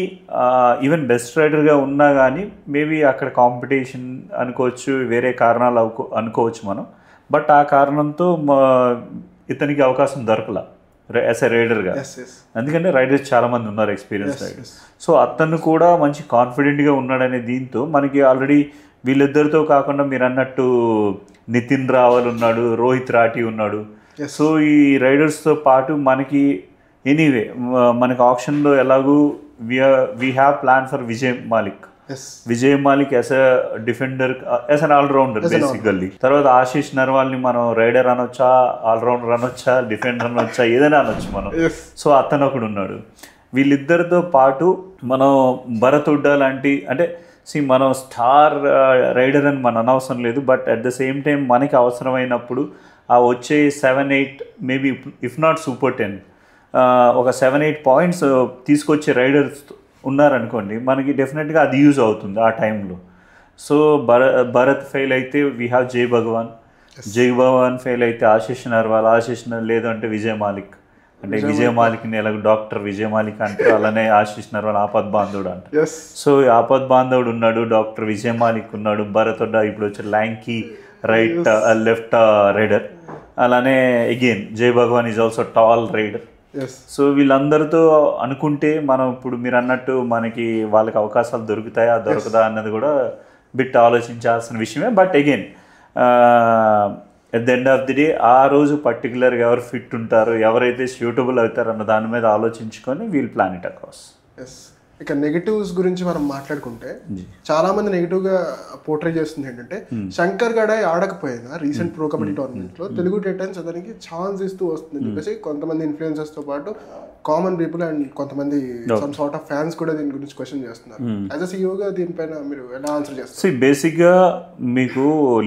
ఈవెన్ బెస్ట్ రైడర్గా ఉన్నా కానీ మేబీ అక్కడ కాంపిటీషన్ అనుకోవచ్చు, వేరే కారణాలు అనుకోవచ్చు మనం. బట్ ఆ కారణంతో ఇతనికి అవకాశం దొరకలా యాజ్ ఎ రైడర్గా, ఎందుకంటే రైడర్స్ చాలామంది ఉన్నారు ఎక్స్పీరియన్స్ రైడర్స్. సో అతను కూడా మంచి కాన్ఫిడెంట్గా ఉన్నాడనే దీంతో మనకి ఆల్రెడీ వీళ్ళిద్దరితో కాకుండా మీరు అన్నట్టు నితిన్ రావల్ ఉన్నాడు, రోహిత్ రాఠీ ఉన్నాడు. సో ఈ రైడర్స్తో పాటు మనకి ఎనీవే మనకి ఆప్షన్లో ఎలాగూ we have plan for Vijay Malik as a defender, as an all-rounder basically. తర్వాత ఆశీష్ నర్వాల్ని మనం రైడర్ అనొచ్చా, ఆల్రౌండర్ అనొచ్చా, డిఫెండర్ అనొచ్చా, ఏదైనా అనొచ్చు మనం. సో అతను ఒకడు ఉన్నాడు. వీళ్ళిద్దరితో పాటు మనం భరత్ హుడా లాంటి అంటే మనం స్టార్ రైడర్ అని మన అనవసరం లేదు. But at the same time మనకి అవసరమైనప్పుడు ఆ వచ్చే 7-8 మేబీ ఇఫ్ నాట్ సూపర్ 10 ఒక 7-8 పాయింట్స్ తీసుకొచ్చే రైడర్స్ ఉన్నారనుకోండి, మనకి డెఫినెట్గా అది యూజ్ అవుతుంది ఆ టైంలో. సో భరత్ ఫెయిల్ అయితే వీ హ్యావ్ జై భగవాన్ ఫెయిల్ అయితే ఆశిష్ నర్వాల్, లేదంటే విజయ్ మాలిక్. అంటే విజయ్ మాలిక్ని ఎలాగో డాక్టర్ విజయ్ మాలిక్ అంటారు, అలానే ఆశిష్ నర్వాల్ ఆపద్ బాంధవుడు అంటారు. సో ఆపద్ బాంధవుడు ఉన్నాడు, డాక్టర్ విజయ్ మాలిక్ ఉన్నాడు, భరత్ హుడా ఇప్పుడు వచ్చే ల్యాంకీ రైట్ లెఫ్ట్ రైడర్, అలానే again Jai Bhagwan is also tall raider. So వీళ్ళందరితో అనుకుంటే మనం ఇప్పుడు మీరు అన్నట్టు మనకి వాళ్ళకి అవకాశాలు దొరుకుతాయా దొరకదా అన్నది కూడా బిట్ ఆలోచించాల్సిన విషయమే. But again at the end of the day ఆ రోజు పర్టికులర్గా ఎవరు ఫిట్ ఉంటారు, ఎవరైతే సూటబుల్ అవుతారు అన్న దాని మీద ఆలోచించుకొని వీల్ ప్లాన్ ఇట్ అక్రాస్. ఇక నెగిటివ్స్ గురించి మనం మాట్లాడుకుంటే చాలా మంది నెగిటివ్ గా పోర్ట్రే చేస్తుంది ఏంటంటే శంకర్ గడాయ్ ఆడకపోయినా రీసెంట్ ప్రో కబడ్డీ టోర్నమెంట్ లో తెలుగు టైటన్స్ అతనికి ఛాన్స్ ఇస్తూ వస్తుంది అని చెప్పేసి కొంతమంది ఇన్ఫ్లుయెన్సర్స్ తో పాటు కామన్ పీపుల్ అండ్ కొంతమంది సమ్ సార్ట్ ఆఫ్ ఫ్యాన్స్ కూడా దీని గురించి క్వశ్చన్ చేస్తున్నారు. యాజ్ అ సీఈఓగా దీనిపైన మీరు ఎలా ఆన్సర్ చేస్తారు? బేసిక్గా మీకు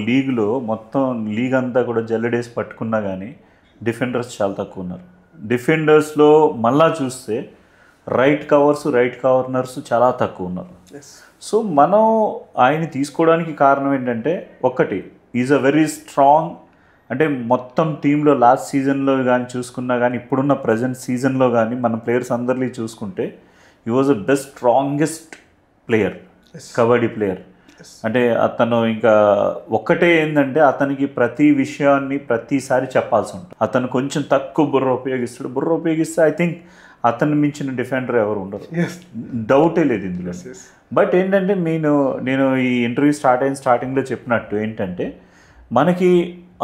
లీగ్లో మొత్తం లీగ్ అంతా కూడా జల్లెడేసి పట్టుకున్నా కానీ డిఫెండర్స్ చాలా తక్కువ ఉన్నారు. డిఫెండర్స్లో మళ్ళా చూస్తే రైట్ కార్నర్స్ చాలా తక్కువ ఉన్నారు. సో మనం ఆయన తీసుకోవడానికి కారణం ఏంటంటే ఒకటి ఈజ్ అ వెరీ స్ట్రాంగ్, అంటే మొత్తం టీంలో లాస్ట్ సీజన్లో కానీ చూసుకున్నా కానీ ఇప్పుడున్న ప్రజెంట్ సీజన్లో కానీ మన ప్లేయర్స్ అందరినీ చూసుకుంటే he was the best strongest player, kabaddi player. అంటే అతను ఇంకా ఒక్కటే ఏంటంటే అతనికి ప్రతి విషయాన్ని ప్రతిసారి చెప్పాల్సి ఉంటుంది. అతను కొంచెం తక్కువ బుర్ర ఉపయోగిస్తే ఐ థింక్ అతను మించిన డిఫెండర్ ఎవరు ఉండరు, డౌటే లేదు ఇందులో. బట్ ఏంటంటే నేను ఈ ఇంటర్వ్యూ స్టార్టింగ్లో చెప్పినట్టు ఏంటంటే మనకి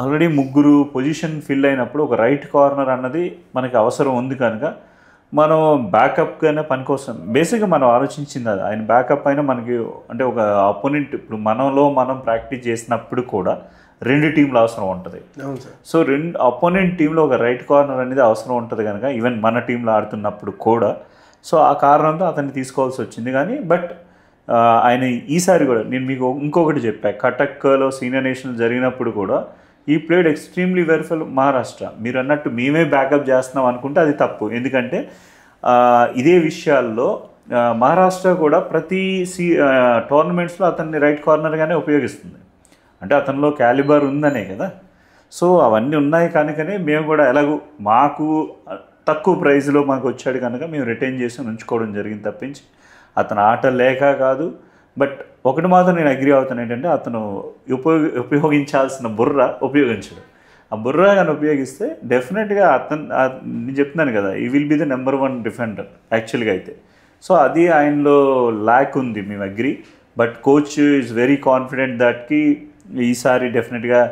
ఆల్రెడీ ముగ్గురు పొజిషన్ ఫిల్ అయినప్పుడు ఒక రైట్ కార్నర్ అన్నది మనకి అవసరం ఉంది కనుక మనం బ్యాకప్గానే పనికోసం బేసిక్గా మనం ఆలోచించింది అది. ఆయన బ్యాకప్ అయినా మనకి అంటే ఒక అపోనెంట్ ఇప్పుడు మనం ప్రాక్టీస్ చేసినప్పుడు కూడా 2 టీంలు అవసరం ఉంటుంది. సో అపోనెంట్ టీంలో ఒక రైట్ కార్నర్ అనేది అవసరం ఉంటుంది కనుక ఈవెన్ మన టీంలో ఆడుతున్నప్పుడు కూడా సో ఆ కారణంతో అతన్ని తీసుకోవాల్సి వచ్చింది. కానీ బట్ ఆయన ఈసారి కూడా నేను మీకు ఇంకొకటి చెప్పాను, కటక్లో సీనియర్ నేషనల్ జరిగినప్పుడు కూడా ఈ played extremely well for Maharashtra. మీరు అన్నట్టు మేమే బ్యాకప్ చేస్తున్నాం అనుకుంటే అది తప్పు. ఎందుకంటే ఇదే విషయాల్లో మహారాష్ట్ర కూడా ప్రతి టోర్నమెంట్స్లో అతన్ని రైట్ కార్నర్గానే ఉపయోగిస్తుంది. అంటే అతనిలో క్యాలిబర్ ఉందనే కదా. సో అవన్నీ ఉన్నాయి కనుకనే మేము కూడా ఎలాగూ మాకు తక్కువ ప్రైజ్లో మాకు వచ్చాడు కనుక మేము రిటైన్ చేసి ఉంచుకోవడం జరిగింది తప్పించి అతను ఆట లేక కాదు. బట్ ఒకటి మాత్రం నేను అగ్రీ అవుతాను ఏంటంటే అతను ఉపయోగించాల్సిన బుర్ర ఉపయోగించడు. ఆ బుర్ర కానీ ఉపయోగిస్తే డెఫినెట్గా నేను చెప్తున్నాను కదా, he will be the number 1 defender యాక్చువల్గా అయితే. సో అది ఆయనలో ల్యాక్ ఉంది, మేము agree. But coach is very confident దట్కి ఈసారి డెఫినెట్గా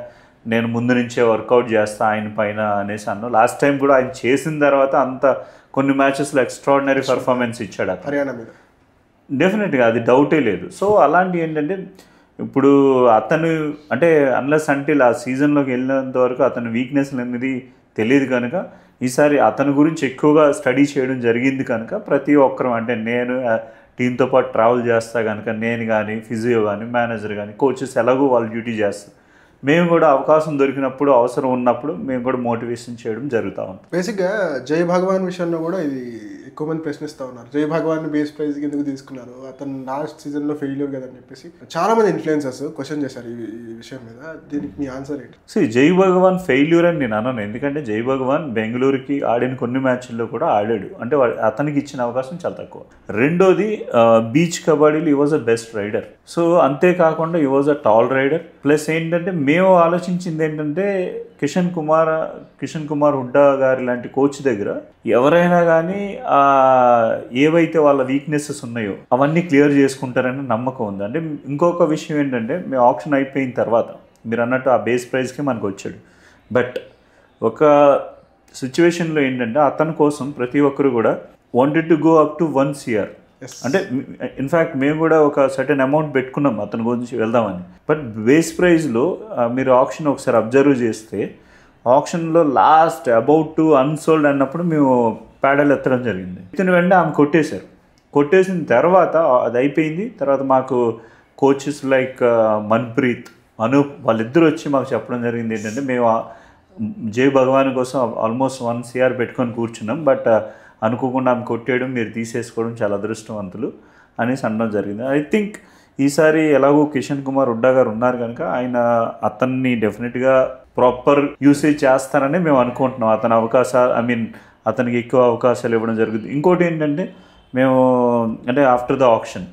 నేను ముందు నుంచే వర్కౌట్ చేస్తా ఆయన పైన అనేసి అన్నాను. లాస్ట్ టైం కూడా ఆయన చేసిన తర్వాత అంత కొన్ని మ్యాచెస్లో ఎక్స్ట్రాడినరీ పర్ఫార్మెన్స్ ఇచ్చాడు అతను, హర్యానా మీద డెఫినెట్గా, అది డౌటే లేదు. సో అలాంటి ఏంటంటే ఇప్పుడు అతను అంటే అన్లెస్ అంటిల్ ఆ సీజన్లోకి వెళ్ళినంత వరకు అతని వీక్నెస్ అనేది తెలియదు కనుక ఈసారి అతని గురించి ఎక్కువగా స్టడీ చేయడం జరిగింది కనుక ప్రతి ఒక్కరు అంటే నేను టీంతో పాటు ట్రావెల్ చేస్తా కనుక నేను కానీ ఫిజియో కానీ మేనేజర్ కానీ కోచెస్ ఎలాగో వాళ్ళు డ్యూటీ చేస్తారు. మేము కూడా అవకాశం దొరికినప్పుడు అవసరం ఉన్నప్పుడు మేము కూడా మోటివేషన్ చేయడం జరుగుతూ ఉంటుంది. బేసిక్గా జై భగవాన్ విషయంలో కూడా ఇది ఎక్కువ మంది ప్రశ్నిస్తూ ఉన్నారు. జై భగవాన్ బేస్ ప్రైజ్ ఎందుకు తీసుకున్నారు, అతను లాస్ట్ సీజన్లో ఫెయిల్యూర్ కదా అని చెప్పేసి చాలా మంది ఇన్ఫ్లుయెన్సర్స్ క్వశ్చన్ చేశారు ఈ విషయం మీద. దీనికి మీ ఆన్సర్ ఏంటి? సో జై భగవాన్ ఫెయిల్యూర్ అని నేను అన్నాను, ఎందుకంటే జై భగవాన్ బెంగళూరుకి ఆడిన కొన్ని మ్యాచ్ల్లో కూడా ఆడాడు. అంటే అతనికి ఇచ్చిన అవకాశం చాలా తక్కువ. రెండోది బీచ్ కబడ్డీలో ఈ was a best rider. So అంతేకాకుండా ఈ was a tall rider. Plus ఏంటంటే మేము ఆలోచించింది ఏంటంటే కిషన్ కుమార్ హుడ్డా గారి లాంటి కోచ్ దగ్గర ఎవరైనా కానీ ఏవైతే వాళ్ళ వీక్నెసెస్ ఉన్నాయో అవన్నీ క్లియర్ చేసుకుంటారని నమ్మకం ఉంది. అంటే ఇంకొక విషయం ఏంటంటే మేము ఆప్షన్ అయిపోయిన తర్వాత మీరు అన్నట్టు ఆ బేస్ ప్రైస్కి మనకు వచ్చాడు. బట్ ఒక సిచ్యువేషన్లో ఏంటంటే అతని కోసం ప్రతి ఒక్కరు కూడా wanted to go up to 1 CR. అంటే ఇన్ఫ్యాక్ట్ మేము కూడా ఒక సర్టెన్ అమౌంట్ పెట్టుకున్నాం అతని గురించి వెళ్దామని. బట్ బేస్ ప్రైజ్లో మీరు ఆప్షన్ ఒకసారి అబ్జర్వ్ చేస్తే ఆప్షన్లో లాస్ట్ అబౌట్ టు అన్సోల్డ్ అన్నప్పుడు మేము ప్యాడల్ ఎత్తడం జరిగింది. ఇతని వెంట ఆమె కొట్టేసిన తర్వాత అది అయిపోయింది. తర్వాత మాకు కోచెస్ లైక్ మన్ప్రీత్, అనూప్ వాళ్ళిద్దరూ వచ్చి మాకు చెప్పడం జరిగింది ఏంటంటే మేము జై భగవాన్ కోసం ఆల్మోస్ట్ 1 CR పెట్టుకొని కూర్చున్నాం. బట్ అనుకోకుండా ఆమె కొట్టేయడం మీరు తీసేసుకోవడం చాలా అదృష్టవంతులు అనేసి అనడం జరిగింది. ఐ థింక్ ఈసారి ఎలాగో కిషన్ కుమార్ హుడ్డా గారు ఉన్నారు కనుక అతన్ని డెఫినెట్గా ప్రాపర్ యూసేజ్ చేస్తారని మేము అనుకుంటున్నాం. అతనికి ఎక్కువ అవకాశాలు ఇవ్వడం జరుగుతుంది. ఇంకోటి ఏంటంటే మేము అంటే after the option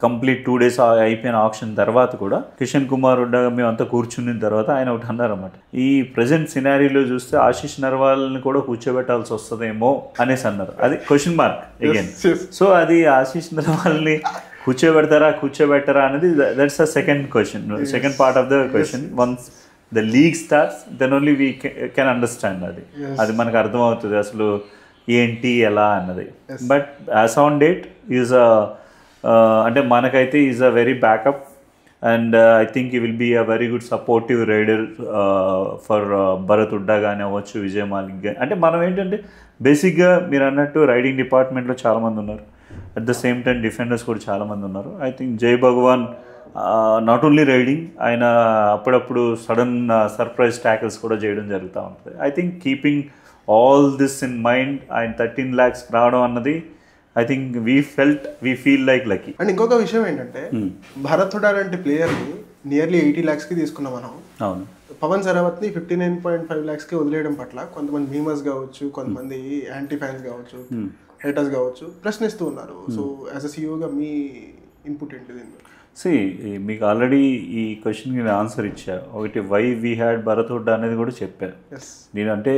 complete 2 days అయిపోయిన ఆప్షన్ తర్వాత కూడా కిషన్ కుమార్ హుడ్డా మేము అంతా కూర్చున్న తర్వాత ఆయన ఒకటి అన్నారన్నమాట, ఈ ప్రజెంట్ సినారీలో చూస్తే ఆశీష్ నర్వాల్ని కూడా కూర్చోబెట్టాల్సి వస్తుందేమో అనేసి అన్నారు. అది క్వశ్చన్ మార్క్ అగైన్. సో అది ఆశీష్ నర్వాల్ని కూర్చోబెట్టరా అనేది that's the second part of the question. Once the league starts then only we can understand. అది మనకు అర్థమవుతుంది అసలు ఏంటి ఎలా అన్నది. But as on date is అంటే మనకైతే is a very backup and I think ఈ will be a very good supportive raider for Bharat Hooda కానీ అవ్వచ్చు, విజయ్ మాలిక్ కానీ. అంటే మనం ఏంటంటే బేసిక్గా మీరు అన్నట్టు రైడింగ్ డిపార్ట్మెంట్లో చాలామంది ఉన్నారు, at the same time defenders కూడా చాలామంది ఉన్నారు. I think Jai Bhagavan not only riding, ఆయన అప్పుడప్పుడు సడన్ సర్ప్రైజ్ ట్యాకిల్స్ కూడా చేయడం జరుగుతూ ఉంటుంది. I think keeping all this in mind ఆయన 13 lakhs రావడం అన్నది I think we feel like lucky. And ఇంకొక విషయం ఏంటంటే భరత్ హుడ్డా లాంటి ప్లేయర్ని నియర్లీ 80 lakhsకి తీసుకున్నాం మనం. అవును. పవన్ సరావత్ని 59.5 lakhsకి వదిలేయడం పట్ల కొంతమంది మీమర్స్ కావచ్చు, కొంతమంది యాంటీ ఫ్యాన్స్ కావచ్చు, హేటర్స్ కావచ్చు ప్రశ్నిస్తూ ఉన్నారు. సో యాజ్ అ సీఈఓగా మీ ఇన్పుట్ ఏంటి దీన్ని? మీకు ఆల్రెడీ ఈ క్వశ్చన్కి నేను ఆన్సర్ ఇచ్చా. ఒకటి why we had Bharat Hooda అనేది కూడా చెప్పాను నేను. అంటే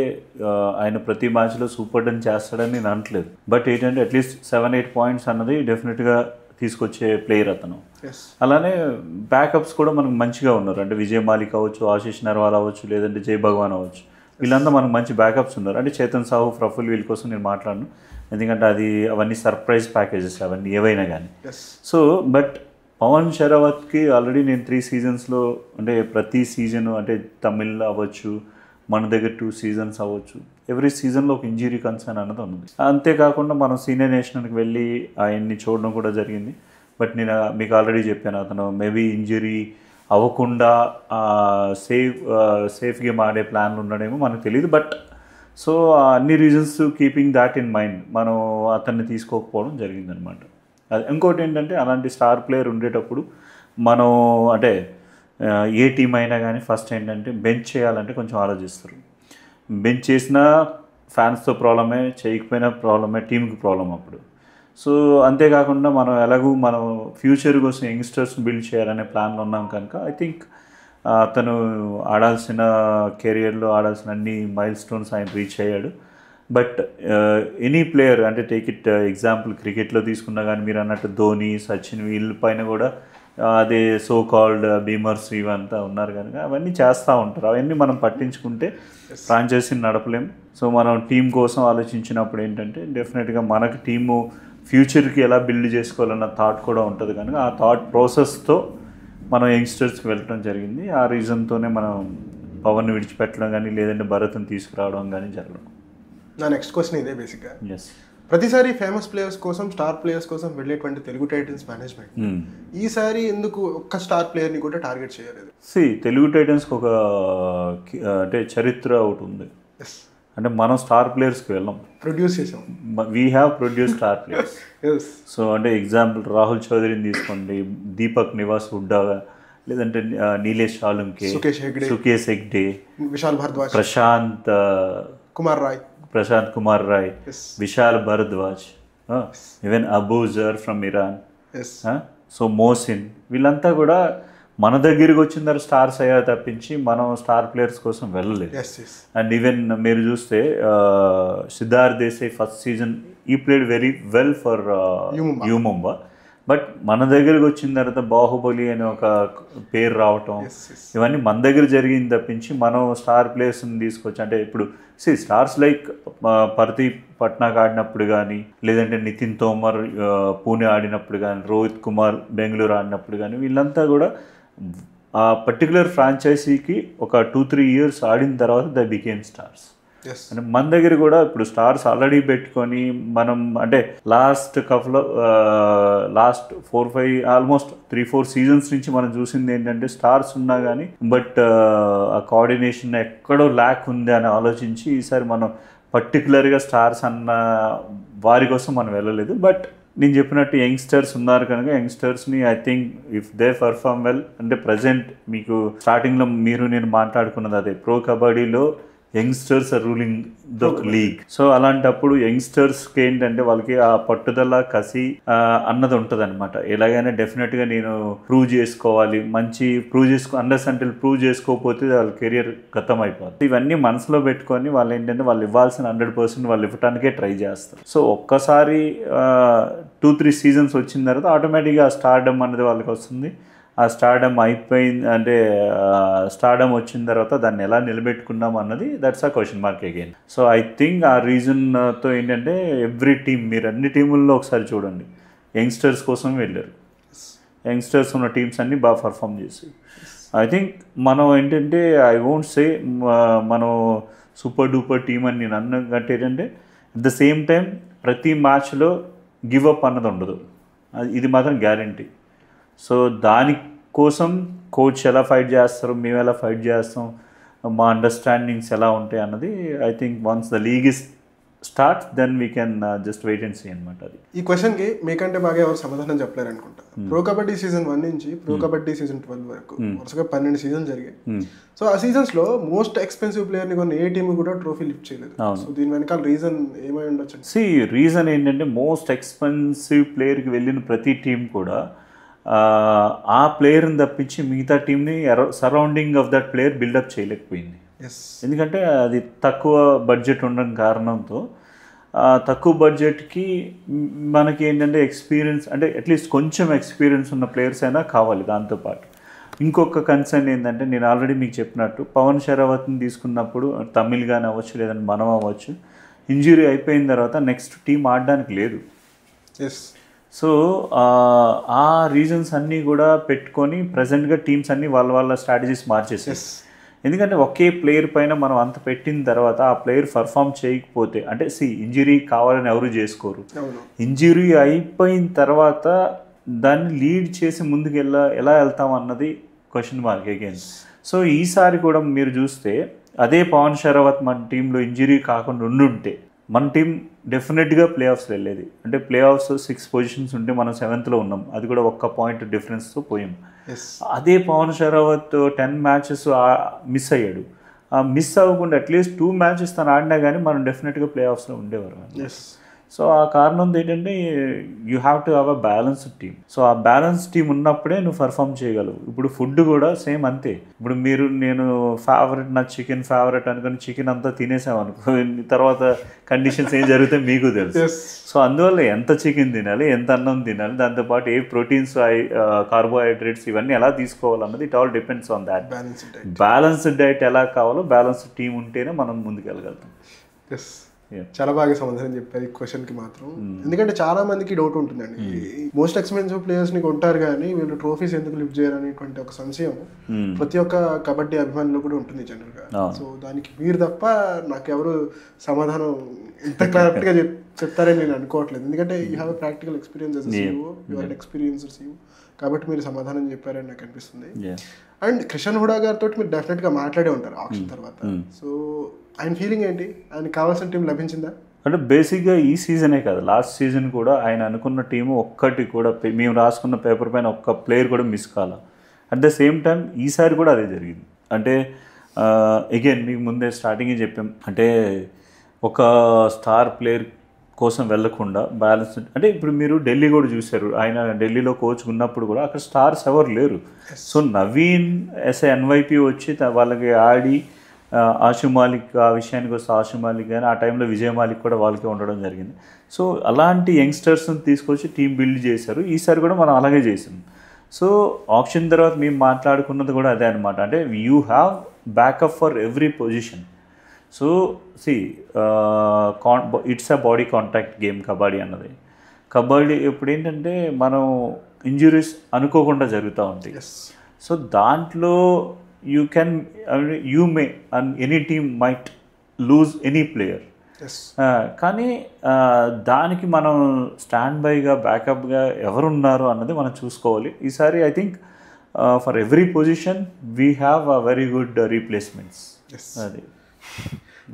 ఆయన ప్రతి మ్యాచ్లో సూపర్ డన్ చేస్తాడని నేను అనట్లేదు. బట్ ఏంటంటే అట్లీస్ట్ 7-8 points అన్నది డెఫినెట్గా తీసుకొచ్చే ప్లేయర్ అతను. Yes. అలానే బ్యాకప్స్ కూడా మనకు మంచిగా ఉన్నారు. అంటే విజయ్ మాలిక్ అవ్వచ్చు, ఆశీష్ నర్వాల్ అవ్వచ్చు, లేదంటే జై భగవాన్ అవ్వచ్చు. వీళ్ళంతా మనకు మంచి బ్యాకప్స్ ఉన్నారు. అంటే చేతన్ సాహు, ప్రఫుల్ వీళ్ళ కోసం నేను మాట్లాడను, ఎందుకంటే అవన్నీ సర్ప్రైజ్ ప్యాకేజెస్ అవన్నీ ఏవైనా కానీ. సో బట్ పవన్ షరావత్కి ఆల్రెడీ నేను 3 సీజన్స్లో, అంటే ప్రతి సీజను, అంటే తమిళ్ అవ్వచ్చు, మన దగ్గర 2 సీజన్స్ అవ్వచ్చు, ఎవ్రీ సీజన్లో ఒక ఇంజరీ కన్సర్న్ అన్నది ఉంది. అంతేకాకుండా మనం సీనియర్ నేషనల్కి వెళ్ళి ఆయన్ని చూడడం కూడా జరిగింది. బట్ నేను మీకు ఆల్రెడీ చెప్పాను, అతను మేబీ ఇంజరీ అవ్వకుండా సేఫ్ గేమ్ ఆడే ప్లాన్లు ఉన్నాడేమో మనకు తెలియదు. బట్ సో అన్ని reasons keeping that in mind మనం అతన్ని తీసుకోకపోవడం జరిగిందనమాట. అది ఇంకోటి ఏంటంటే, అలాంటి స్టార్ ప్లేయర్ ఉండేటప్పుడు మనం అంటే ఏ టీం అయినా కానీ ఫస్ట్ ఏంటంటే బెంచ్ చేయాలంటే కొంచెం ఆలోచిస్తారు. బెంచ్ చేసినా ఫ్యాన్స్తో ప్రాబ్లమే, చేయకపోయినా ప్రాబ్లమే, టీంకి ప్రాబ్లం అప్పుడు. సో అంతేకాకుండా మనం ఎలాగూ మనం ఫ్యూచర్ కోసం యంగ్స్టర్స్ని బిల్డ్ చేయాలనే ప్లాన్లో ఉన్నాం కనుక ఐ థింక్ అతను ఆడాల్సిన కెరియర్లో ఆడాల్సిన అన్ని మైల్ స్టోన్స్ ఆయన రీచ్ అయ్యాడు. బట్ ఎనీ ప్లేయర్, అంటే టేక్ ఇట్ ఎగ్జాంపుల్ క్రికెట్లో తీసుకున్నా కానీ మీరు అన్నట్టు ధోని, సచిన్ వీళ్ళ పైన కూడా అదే సో కాల్డ్ బీమర్స్ ఇవంతా ఉన్నారు కనుక అవన్నీ చేస్తూ ఉంటారు. అవన్నీ మనం పట్టించుకుంటే ఫ్రాంచైజీని నడపలేం. సో మనం టీం కోసం ఆలోచించినప్పుడు ఏంటంటే డెఫినెట్గా మనకు టీము ఫ్యూచర్కి ఎలా బిల్డ్ చేసుకోవాలన్న థాట్ కూడా ఉంటుంది కనుక ఆ థాట్ ప్రాసెస్తో మనం యంగ్స్టర్స్కి వెళ్ళడం జరిగింది. ఆ రీజన్తోనే మనం పవన్ని విడిచిపెట్టడం కానీ, లేదంటే భరత్ని తీసుకురావడం కానీ జరగడం. నా నెక్స్ట్ క్వశ్చన్ ఇదే బేసిక్గా. ఎస్, ప్రతిసారి ఫేమస్ ప్లేయర్స్ కోసం, స్టార్ ప్లేయర్స్ కోసం వెళ్ళేటువంటి తెలుగు టైటన్స్ మేనేజ్మెంట్ ఈసారి ఎందుకు ఒక్క స్టార్ ప్లేయర్ని కూడా టార్గెట్ చేయలేదు? తెలుగు టైటన్స్కి ఒక అంటే చరిత్ర ఒకటి ఉంది. అంటే మనం స్టార్ ప్లేయర్స్కి వెళ్ళాం, ప్రొడ్యూస్ చేసాం. We have produce star players. So అంటే ఎగ్జాంపుల్ రాహుల్ చౌదరిని తీసుకోండి, దీపక్ నివాస్ హుడ్డా, లేదంటే Nilesh Salunke, Sukesh Hegde, Vishal Bharadwaj, Prashant Kumar Rai, Vishal Bharadwaj, even Abozar from Iran, so Mohsen, వీళ్ళంతా కూడా మన దగ్గరికి వచ్చిన తర్వాత స్టార్స్ అయ్యా తప్పించి మనం స్టార్ ప్లేయర్స్ కోసం వెళ్ళలేదు. అండ్ ఈవెన్ మీరు చూస్తే సిద్ధార్థ్ దేశాయ్ ఫస్ట్ సీజన్ ఈ played very well for you Mumba. But మన దగ్గరికి వచ్చిన తర్వాత బాహుబలి అనే ఒక పేరు రావటం, ఇవన్నీ మన దగ్గర జరిగింది తప్పించి మనం స్టార్ ప్లేయర్స్ని తీసుకొచ్చి, అంటే ఇప్పుడు స్టార్స్ లైక్ పర్దీప్ పట్నాక్ ఆడినప్పుడు కానీ, లేదంటే నితిన్ తోమర్ పూణే ఆడినప్పుడు కానీ, రోహిత్ కుమార్ బెంగళూరు ఆడినప్పుడు కానీ, వీళ్ళంతా కూడా ఆ పర్టికులర్ ఫ్రాంచైజీకి ఒక 2-3 years ఆడిన తర్వాత దే బికేమ్ స్టార్స్. అంటే మన దగ్గర కూడా ఇప్పుడు స్టార్స్ ఆల్రెడీ పెట్టుకొని మనం, అంటే లాస్ట్ 4-5 ఆల్మోస్ట్ 3-4 సీజన్స్ నుంచి మనం చూసింది ఏంటంటే స్టార్స్ ఉన్నా కానీ బట్ ఆ కోఆర్డినేషన్ ఎక్కడో ల్యాక్ ఉంది అని ఆలోచించి ఈసారి మనం పర్టికులర్గా స్టార్స్ అన్న వారి కోసం మనం వెళ్ళలేదు. బట్ నేను చెప్పినట్టు యంగ్స్టర్స్ ఉన్నారు కనుక యంగ్స్టర్స్ని I think if they perform well, అంటే ప్రజెంట్ మీకు స్టార్టింగ్లో మీరు నేను మాట్లాడుకున్నది అదే, ప్రో కబడ్డీలో youngsters are ruling the league. So అలాంటప్పుడు యంగ్స్టర్స్కి ఏంటంటే వాళ్ళకి ఆ పట్టుదల, కసి అన్నది ఉంటుంది అనమాట. ఎలాగైనా డెఫినెట్గా నేను ప్రూవ్ చేసుకోవాలి, మంచి అండర్స్ అంటే ప్రూవ్ చేసుకోకపోతే వాళ్ళ కెరియర్ గతం అయిపోతుంది. ఇవన్నీ మనసులో పెట్టుకొని వాళ్ళు ఏంటంటే వాళ్ళు ఇవ్వాల్సిన 100% వాళ్ళు ఇవ్వటానికే ట్రై చేస్తారు. సో ఒక్కసారి 2-3 seasons వచ్చిన తర్వాత ఆటోమేటిక్గా స్టార్డమ్ అనేది వాళ్ళకి వస్తుంది. ఆ స్టార్డమ్ అయిపోయింది అంటే స్టార్డమ్ వచ్చిన తర్వాత దాన్ని ఎలా నిలబెట్టుకున్నాం అన్నది దట్స్ ఆ question mark again. So I think ఆ రీజన్తో ఏంటంటే ఎవ్రీ టీమ్, మీరు అన్ని టీముల్లో ఒకసారి చూడండి, యంగ్స్టర్స్ కోసం వెళ్ళారు. యంగ్స్టర్స్ ఉన్న టీమ్స్ అన్నీ బాగా పర్ఫామ్ చేసి ఐ థింక్ మనం ఏంటంటే ఐ వోంట్ సే మనం సూపర్ డూపర్ టీమ్ అని నేను అన్నట్టు ఏంటంటే అట్ ద సేమ్ టైం ప్రతి మ్యాచ్లో గివ్ అప్ అన్నది ఉండదు, ఇది మాత్రం గ్యారంటీ. సో దానికోసం కోచ్ ఎలా ఫైట్ చేస్తారు, మేము ఎలా ఫైట్ చేస్తాం, మా అండర్స్టాండింగ్స్ ఎలా ఉంటాయి అన్నది I think once the league is start then we can just wait and see అనమాట. అది ఈ క్వశ్చన్కి మీకంటే బాగా ఎవరు సమాధానం చెప్పలేరు అనుకుంటా. ప్రో కబడ్డీ సీజన్ 1 నుంచి ప్రో కబడ్డీ సీజన్ 12 వరకు వరుసగా 12 seasons జరిగాయి. సో ఆ సీజన్స్లో మోస్ట్ ఎక్స్పెన్సివ్ ప్లేయర్ని కొన్ని ఏ టీమ్ కూడా ట్రోఫీ లిఫ్ట్ చేయలేదు. సో దీని వెనకాల రీజన్ ఏమై ఉండొచ్చు? రీజన్ ఏంటంటే మోస్ట్ ఎక్స్పెన్సివ్ ప్లేయర్కి వెళ్ళిన ప్రతి టీం కూడా ఆ ప్లేయర్ని తప్పించి మిగతా టీంని surrounding of that player buildup చేయలేకపోయింది. ఎందుకంటే అది తక్కువ బడ్జెట్ ఉండని కారణంతో తక్కువ బడ్జెట్కి మనకి ఏంటంటే ఎక్స్పీరియన్స్ అంటే అట్లీస్ట్ కొంచెం ఎక్స్పీరియన్స్ ఉన్న ప్లేయర్స్ అయినా కావాలి. దాంతోపాటు ఇంకొక కన్సర్న్ ఏంటంటే నేను ఆల్రెడీ మీకు చెప్పినట్టు పవన్ షరావత్ని తీసుకున్నప్పుడు తమిళ్ కానీ అవ్వచ్చు లేదంటే మనం అవ్వచ్చు, ఇంజురీ అయిపోయిన తర్వాత నెక్స్ట్ టీం ఆడడానికి లేదు. సో ఆ రీజన్స్ అన్నీ కూడా పెట్టుకొని ప్రజెంట్గా టీమ్స్ అన్నీ వాళ్ళ స్ట్రాటజీస్ మార్చేసాయి. ఎందుకంటే ఒకే ప్లేయర్ పైన మనం అంత పెట్టిన తర్వాత ఆ ప్లేయర్ పర్ఫామ్ చేయకపోతే అంటే ఇంజురీ కావాలని ఎవరు చేసుకోరు. ఇంజురీ అయిపోయిన తర్వాత దాన్ని లీడ్ చేసి ముందుకు ఎలా వెళ్తాం అన్నది క్వశ్చన్ మార్క్ అగైన్. సో ఈసారి కూడా మీరు చూస్తే అదే పవన్ షరావత్ మన టీంలో ఇంజురీ కాకుండా ఉండుంటే మన టీం డెఫినెట్గా ప్లే ఆఫ్స్ వెళ్ళేది. అంటే ప్లే ఆఫ్స్ 6 పొజిషన్స్ ఉంటే మనం 7th ఉన్నాం, అది కూడా 1 పాయింట్ డిఫరెన్స్తో పోయాం. అదే పవన్ షరావత్ 10 మ్యాచెస్ మిస్ అయ్యాడు. మిస్ అవ్వకుండా అట్లీస్ట్ 2 మ్యాచెస్ తను ఆడినా కానీ మనం డెఫినెట్గా ప్లే ఆఫ్స్లో ఉండేవారు. సో ఆ కారణం ఏంటంటే you have to have a balanced team. So ఆ బ్యాలెన్స్డ్ టీమ్ ఉన్నప్పుడే నువ్వు పర్ఫామ్ చేయగలవు. ఇప్పుడు ఫుడ్ కూడా సేమ్ అంతే. ఇప్పుడు నేను ఫేవరెట్ నా చికెన్ ఫేవరెట్ అనుకుని చికెన్ అంతా తినేసాం అనుకో, తర్వాత కండిషన్స్ ఏం జరిగితే మీకు తెలుసు. సో అందువల్ల ఎంత చికెన్ తినాలి, ఎంత అన్నం తినాలి, దాంతోపాటు ఏ ప్రోటీన్స్ కార్బోహైడ్రేట్స్ ఇవన్నీ ఎలా తీసుకోవాలన్నది it all depends on that. Balanced diet ఎలా కావాలో బ్యాలెన్స్డ్ టీమ్ ఉంటేనే మనం ముందుకెళ్ళగలుగుతాం. చాలా బాగా సమాధానం చెప్పారు ఈ క్వశ్చన్కి మాత్రం. ఎందుకంటే చాలా మందికి డౌట్ ఉంటుందండి, మోస్ట్ ఎక్స్పెన్సివ్ ప్లేయర్స్ని కొంటారు కానీ వీళ్ళు ట్రోఫీస్ ఎందుకు లిఫ్ట్ చేయరు అనేటువంటి ఒక సంశయం ప్రతి ఒక్క కబడ్డీ అభిమానులు కూడా ఉంటుంది జనరల్గా. సో దానికి మీరు తప్ప నాకెవరు సమాధానం ఇంత కరెక్ట్గా చెప్తారని నేను అనుకోవట్లేదు. ఎందుకంటే you have a practical experience as a CEO, you are an experienced CEO, కాబట్టి మీరు సమాధానం చెప్పారని నాకు అనిపిస్తుంది. అండ్ క్రిషన్ హుడా గారితో మీరు డెఫినెట్గా మాట్లాడే ఉంటారు ఆప్షన్ తర్వాత. సో ఆయన ఫీలింగ్ ఏంటి, ఆయనకి కావాల్సిన టీం లభించిందా? అంటే బేసిక్గా ఈ సీజనే కాదు, లాస్ట్ సీజన్ కూడా ఆయన అనుకున్న టీము ఒక్కటి కూడా మేము రాసుకున్న పేపర్ పైన ఒక్క ప్లేయర్ కూడా మిస్ కాల. అట్ ద సేమ్ టైం ఈసారి కూడా అదే జరిగింది. అంటే అగైన్ మీకు ముందే స్టార్టింగే చెప్పాం, అంటే ఒక స్టార్ ప్లేయర్ కోసం వెళ్ళకుండా బ్యాలెన్స్. అంటే ఇప్పుడు మీరు ఢిల్లీ కూడా చూశారు, ఆయన ఢిల్లీలో కోచ్ ఉన్నప్పుడు కూడా అక్కడ స్టార్స్ ఎవరు లేరు. సో నవీన్ ఎస్ఏ NYP వచ్చి వాళ్ళకి ఆడి ఆషు మాలిక్ ఆ విషయానికి వస్తే ఆషు మాలిక్ కానీ ఆ టైంలో విజయ్ మాలిక్ కూడా వాళ్ళకే ఉండడం జరిగింది. సో అలాంటి యంగ్స్టర్స్ని తీసుకొచ్చి టీం బిల్డ్ చేశారు. ఈసారి కూడా మనం అలాగే చేసాం. సో ఆప్షన్ తర్వాత మేము మాట్లాడుకున్నది కూడా అదే అనమాట. అంటే you have backup for every position. So it's a body contact game kabaddi అన్నది. కబడ్డీ ఇప్పుడు ఏంటంటే మనం ఇంజురీస్ అనుకోకుండా జరుగుతూ ఉంటాయి. సో దాంట్లో you may and any team might lose any player. కానీ దానికి మనం స్టాండ్ బైగా బ్యాకప్గా ఎవరున్నారు అన్నది మనం చూసుకోవాలి. ఈసారి I think for every position we have a very good replacements. అది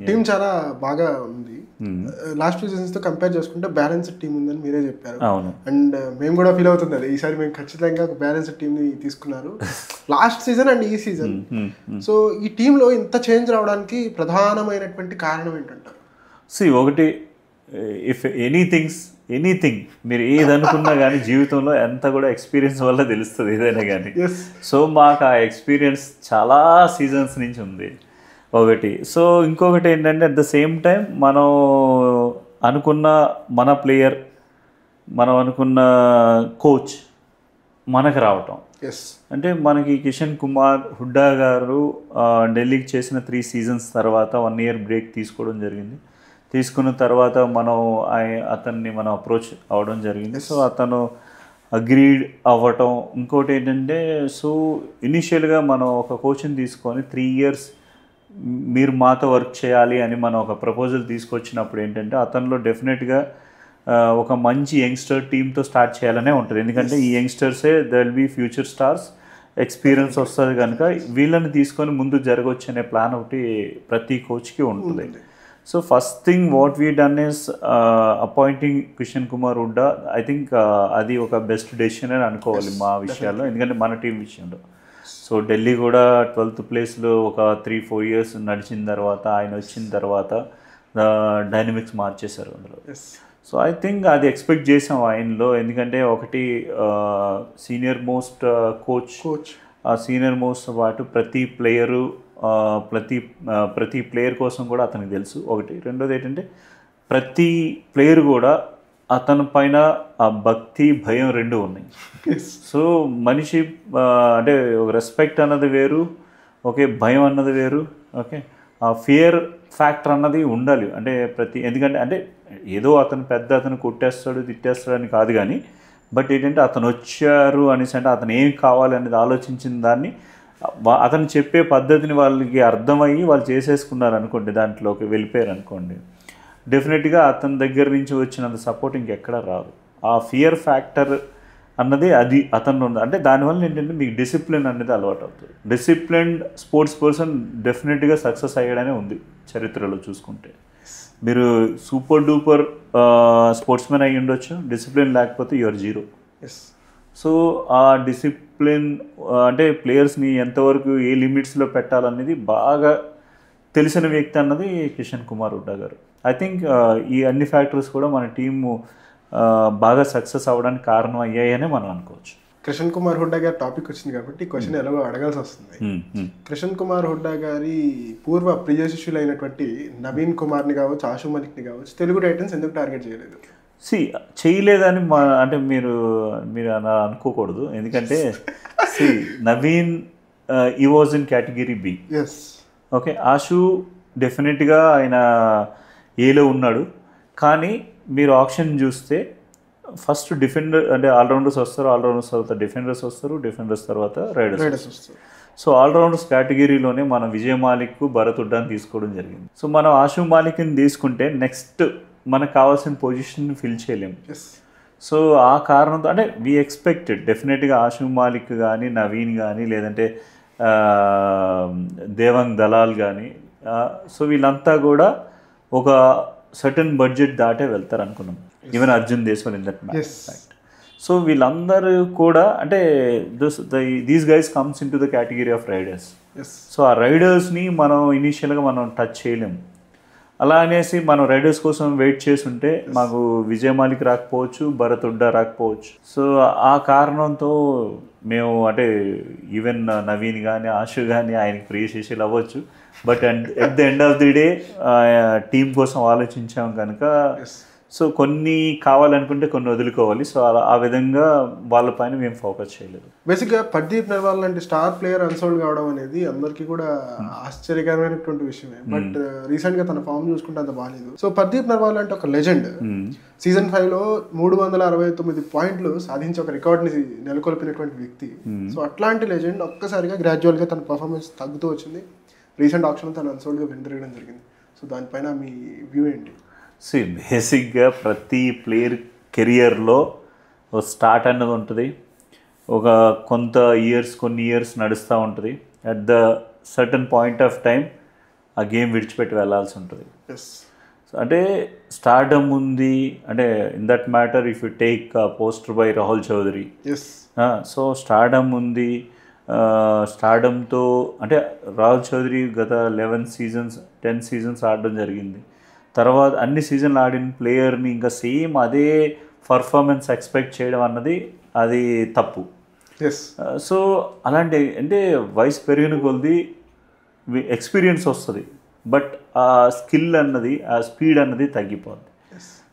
టీం చాలా బాగా ఉంది. లాస్ట్ సీజన్స్తో కంపేర్ చేసుకుంటే బ్యాలెన్స్డ్ టీం ఉందని మీరే చెప్పారు. అండ్ మేము కూడా ఫీల్ అవుతుంది అది. ఈసారి మేము ఖచ్చితంగా ఒక బ్యాలెన్స్డ్ టీంని తీసుకున్నారు లాస్ట్ సీజన్ అండ్ ఈ సీజన్. సో ఈ టీంలో ఇంత చేంజ్ రావడానికి ప్రధానమైనటువంటి కారణం ఏంటంటారు? ఒకటి ఇఫ్ ఎనీథింగ్ మీరు ఏదనుకున్నా కానీ జీవితంలో ఎంత కూడా ఎక్స్పీరియన్స్ వల్ల తెలుస్తుంది ఏదైనా కానీ. సో మాకు ఆ ఎక్స్పీరియన్స్ చాలా సీజన్స్ నుంచి ఉంది ఒకటి. సో ఇంకొకటి ఏంటంటే అట్ ద సేమ్ టైం మనం అనుకున్న మన ప్లేయర్, మనం అనుకున్న కోచ్ మనకు రావటం. అంటే మనకి కిషన్ కుమార్ హుడ్డా గారు ఢిల్లీకి చేసిన 3 seasons తర్వాత 1 year బ్రేక్ తీసుకోవడం జరిగింది. తీసుకున్న తర్వాత అతన్ని మనం అప్రోచ్ అవ్వడం జరిగింది. సో అతను అగ్రీడ్ అవ్వటం. ఇంకోటి ఏంటంటే సో ఇనిషియల్గా మనం ఒక కోచ్ని తీసుకొని 3 years మీరు మాతో వర్క్ చేయాలి అని మనం ఒక ప్రపోజల్ తీసుకొచ్చినప్పుడు ఏంటంటే అతనిలో డెఫినెట్గా ఒక మంచి యంగ్స్టర్ టీంతో స్టార్ట్ చేయాలనే ఉంటుంది. ఎందుకంటే ఈ యంగ్స్టర్సే they will be future stars, experience వస్తుంది కనుక వీళ్ళని తీసుకొని ముందు జరగవచ్చు అనే ప్లాన్ ఒకటి ప్రతి కోచ్కి ఉంటుంది. So first thing what we done is appointing Kishan Kumar Hooda. I think అది ఒక బెస్ట్ డెసిషన్ అని అనుకోవాలి మా విషయాల్లో, ఎందుకంటే మన టీం విషయంలో. సో ఢిల్లీ కూడా 12th ప్లేస్లో ఒక 3-4 years నడిచిన తర్వాత ఆయన వచ్చిన తర్వాత డైనమిక్స్ మార్చేశారు అందులో. సో ఐ థింక్ అది ఎక్స్పెక్ట్ చేసాం ఆయనలో. ఎందుకంటే ఒకటి సీనియర్ మోస్ట్ కోచ్, ఆ సీనియర్ మోస్ట్ పాటు ప్రతి ప్లేయరు ప్రతి ప్లేయర్ కోసం కూడా అతనికి తెలుసు ఒకటి. రెండోది ఏంటంటే ప్రతి ప్లేయర్ కూడా అతని పైన ఆ భక్తి భయం రెండు ఉన్నాయి. సో మనిషి అంటే ఒక రెస్పెక్ట్ అన్నది వేరు, ఓకే, భయం అన్నది వేరు, ఓకే. ఆ ఫియర్ ఫ్యాక్టర్ అన్నది ఉండాలి. అంటే ఎందుకంటే అంటే ఏదో అతను కొట్టేస్తాడు తిట్టేస్తాడు అని కాదు, కానీ బట్ ఏంటంటే అతను వచ్చారు అనేసి అంటే అతను ఏం కావాలి అనేది ఆలోచించిన దాన్ని అతను చెప్పే పద్ధతిని వాళ్ళకి అర్థమయ్యి వాళ్ళు చేసేసుకున్నారు అనుకోండి, దాంట్లోకి వెళ్ళిపోయారు అనుకోండి, డెఫినెట్గా అతని దగ్గర నుంచి వచ్చినంత సపోర్ట్ ఇంకెక్కడా రాదు. ఆ ఫియర్ ఫ్యాక్టర్ అన్నది అది అతను ఉంది. అంటే దానివల్ల ఏంటంటే మీకు డిసిప్లిన్ అనేది అలవాటు అవుతుంది. డిసిప్లిన్డ్ స్పోర్ట్స్ పర్సన్ డెఫినెట్గా సక్సెస్ అయ్యడనే ఉంది చరిత్రలో చూసుకుంటే. మీరు సూపర్ డూపర్ స్పోర్ట్స్మెన్ అయ్యి ఉండొచ్చు, డిసిప్లిన్ లేకపోతే యువర్ జీరో. సో ఆ డిసిప్లిన్ అంటే ప్లేయర్స్ని ఎంతవరకు ఏ లిమిట్స్లో పెట్టాలనేది బాగా తెలిసిన వ్యక్తి అన్నది కిషన్ కుమార్ హుడ్డా గారు. ఐ థింక్ ఈ అన్ని ఫ్యాక్టర్స్ కూడా మన టీము బాగా సక్సెస్ అవ్వడానికి కారణం అయ్యాయనే మనం అనుకోవచ్చు. కిషన్ కుమార్ హుడ్డా గారి టాపిక్ వచ్చింది కాబట్టి క్వశ్చన్ ఎలాగో అడగాల్సి వస్తుంది. కిషన్ కుమార్ హుడ్డా గారి పూర్వ ప్రియ శిష్యులు అయినటువంటి నవీన్ కుమార్ని కావచ్చు, ఆశు మలిక్ని కావచ్చు, తెలుగు టైటన్స్ ఎందుకు టార్గెట్ చేయలేదు? చేయలేదని అంటే మీరు అలా అనుకోకూడదు. ఎందుకంటే Naveen he was in category B, okay. Ashu డెఫినెట్గా ఆయన ఏలో ఉన్నాడు, కానీ మీరు ఆప్షన్ చూస్తే ఫస్ట్ డిఫెండర్ అంటే ఆల్రౌండర్స్ వస్తారు, ఆల్రౌండర్స్ తర్వాత డిఫెండర్స్ వస్తారు, డిఫెండర్స్ తర్వాత రైడర్స్ వస్తారు. సో ఆల్రౌండర్స్ కేటగిరీలోనే మనం విజయ్ మాలిక్, భరత్ హుడ్డాని తీసుకోవడం జరిగింది. సో మనం ఆశు మాలిక్ని తీసుకుంటే నెక్స్ట్ మనకు కావాల్సిన పొజిషన్ ఫిల్ చేయలేము. సో ఆ కారణంతో అంటే వీ ఎక్స్పెక్టెడ్ డెఫినెట్గా ఆశు మాలిక్ కానీ, నవీన్ కానీ, లేదంటే దేవాంగ్ దలాల్ కానీ, సో వీళ్ళంతా కూడా ఒక సర్టన్ బడ్జెట్ దాటే వెళ్తారు అనుకున్నాం. Even Arjun Deswal in that match. So వీళ్ళందరూ కూడా అంటే these guys comes in to the category of riders. So ఆ రైడర్స్ని మనం ఇనీషియల్గా మనం టచ్ చేయలేము. అలా అనేసి మనం రైడర్స్ కోసం వెయిట్ చేసి ఉంటే మాకు విజయ్ మాలిక్ రాకపోవచ్చు, భరత్ హుడ్డా రాకపోవచ్చు. సో ఆ కారణంతో మేము అంటే ఈవెన్ నవీన్ కానీ, ఆశు కానీ ఆయనకి ప్రియ శిష్యులు అవ్వచ్చు, but at the end of the day team కోసం ఆలోచించాం కనుక సో కొన్ని కావాలనుకుంటే కొన్ని వదులుకోవాలి. సో ఆ విధంగా వాళ్ళపైన మేము ఫోకస్ చేయలేదు. బేసిక్గా పర్దీప్ నర్వాల్ లాంటి స్టార్ ప్లేయర్ అన్సోల్డ్ కావడం అనేది అందరికీ కూడా ఆశ్చర్యకరమైనటువంటి విషయమే. బట్ రీసెంట్గా తన ఫామ్ చూసుకుంటే అంత బాగాలేదు. సో పర్దీప్ నర్వాల్ అంటే ఒక లెజెండ్. సీజన్ 5లో 369 పాయింట్లు సాధించి ఒక రికార్డ్ని నెలకొల్పినటువంటి వ్యక్తి. సో అట్లాంటి లెజెండ్ ఒక్కసారిగా గ్రాడ్యువల్గా తన పర్ఫార్మెన్స్ తగ్గుతూ వచ్చింది. రీసెంట్ ఆప్షన్ తను అన్సోల్డ్గా వెనుతిరగడం జరిగింది. సో దానిపైన మీ వ్యూ ఏంటి? బేసిక్గా ప్రతి ప్లేయర్ కెరియర్లో ఒక స్టార్ట్ అన్నది ఉంటుంది, ఒక కొన్ని ఇయర్స్ నడుస్తూ ఉంటుంది. At the certain point of time ఆ గేమ్ విడిచిపెట్టి వెళ్ళాల్సి ఉంటుంది. అంటే స్టార్డమ్ ఉంది అంటే in that matter if you take poster by Rahul Chaudhary. So stardom ఉంది. స్టార్డమ్తో అంటే రాహుల్ చౌదరి గత 10 సీజన్స్ ఆడడం జరిగింది. తర్వాత అన్ని సీజన్లు ఆడిన ప్లేయర్ని ఇంకా సేమ్ అదే పర్ఫార్మెన్స్ ఎక్స్పెక్ట్ చేయడం అన్నది అది తప్పు. సో అలాంటి అంటే వయసు పెరిగిన కొద్ది ఎక్స్పీరియన్స్ వస్తుంది, బట్ ఆ స్కిల్ అన్నది ఆ స్పీడ్ అన్నది తగ్గిపోద్ది.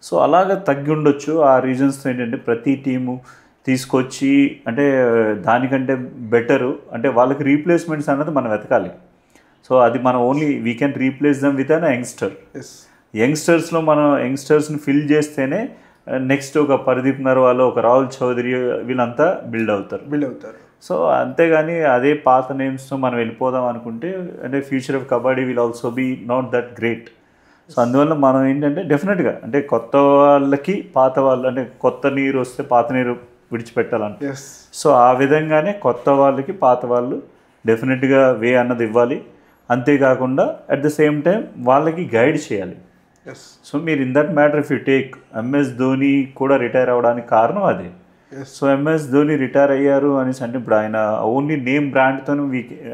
సో అలాగ తగ్గి ఉండొచ్చు. ఆ రీజన్స్తో ఏంటంటే ప్రతి టీము తీసుకొచ్చి అంటే దానికంటే బెటరు అంటే వాళ్ళకి రీప్లేస్మెంట్స్ అన్నది మనం వెతకాలి. సో అది మనం only we can replace them with an youngster. యంగ్స్టర్స్లో మనం యంగ్స్టర్స్ని ఫిల్ చేస్తేనే నెక్స్ట్ ఒక పర్దీప్ నర్వాల్, ఒక రాహుల్ చౌదరి వీళ్ళంతా బిల్డ్ అవుతారు. సో అంతేగాని అదే పాత నేమ్స్తో మనం వెళ్ళిపోదాం అనుకుంటే అంటే future of kabaddi will also be not that great. So అందువల్ల మనం ఏంటంటే డెఫినెట్గా అంటే కొత్త వాళ్ళకి పాత వాళ్ళు అంటే కొత్త నీరు వస్తే పాత నీరు విడిచిపెట్టాలంటే సో ఆ విధంగానే కొత్త వాళ్ళకి పాత వాళ్ళు డెఫినెట్గా వే అన్నది ఇవ్వాలి. అంతేకాకుండా అట్ ద సేమ్ టైం వాళ్ళకి గైడ్ చేయాలి. సో మీరు in that matter if you take MS Dhoni కూడా రిటైర్ అవ్వడానికి కారణం అదే. సో ఎంఎస్ ధోని రిటైర్ అయ్యారు అనేసి అంటే ఇప్పుడు ఆయన ఓన్లీ నేమ్ బ్రాండ్తో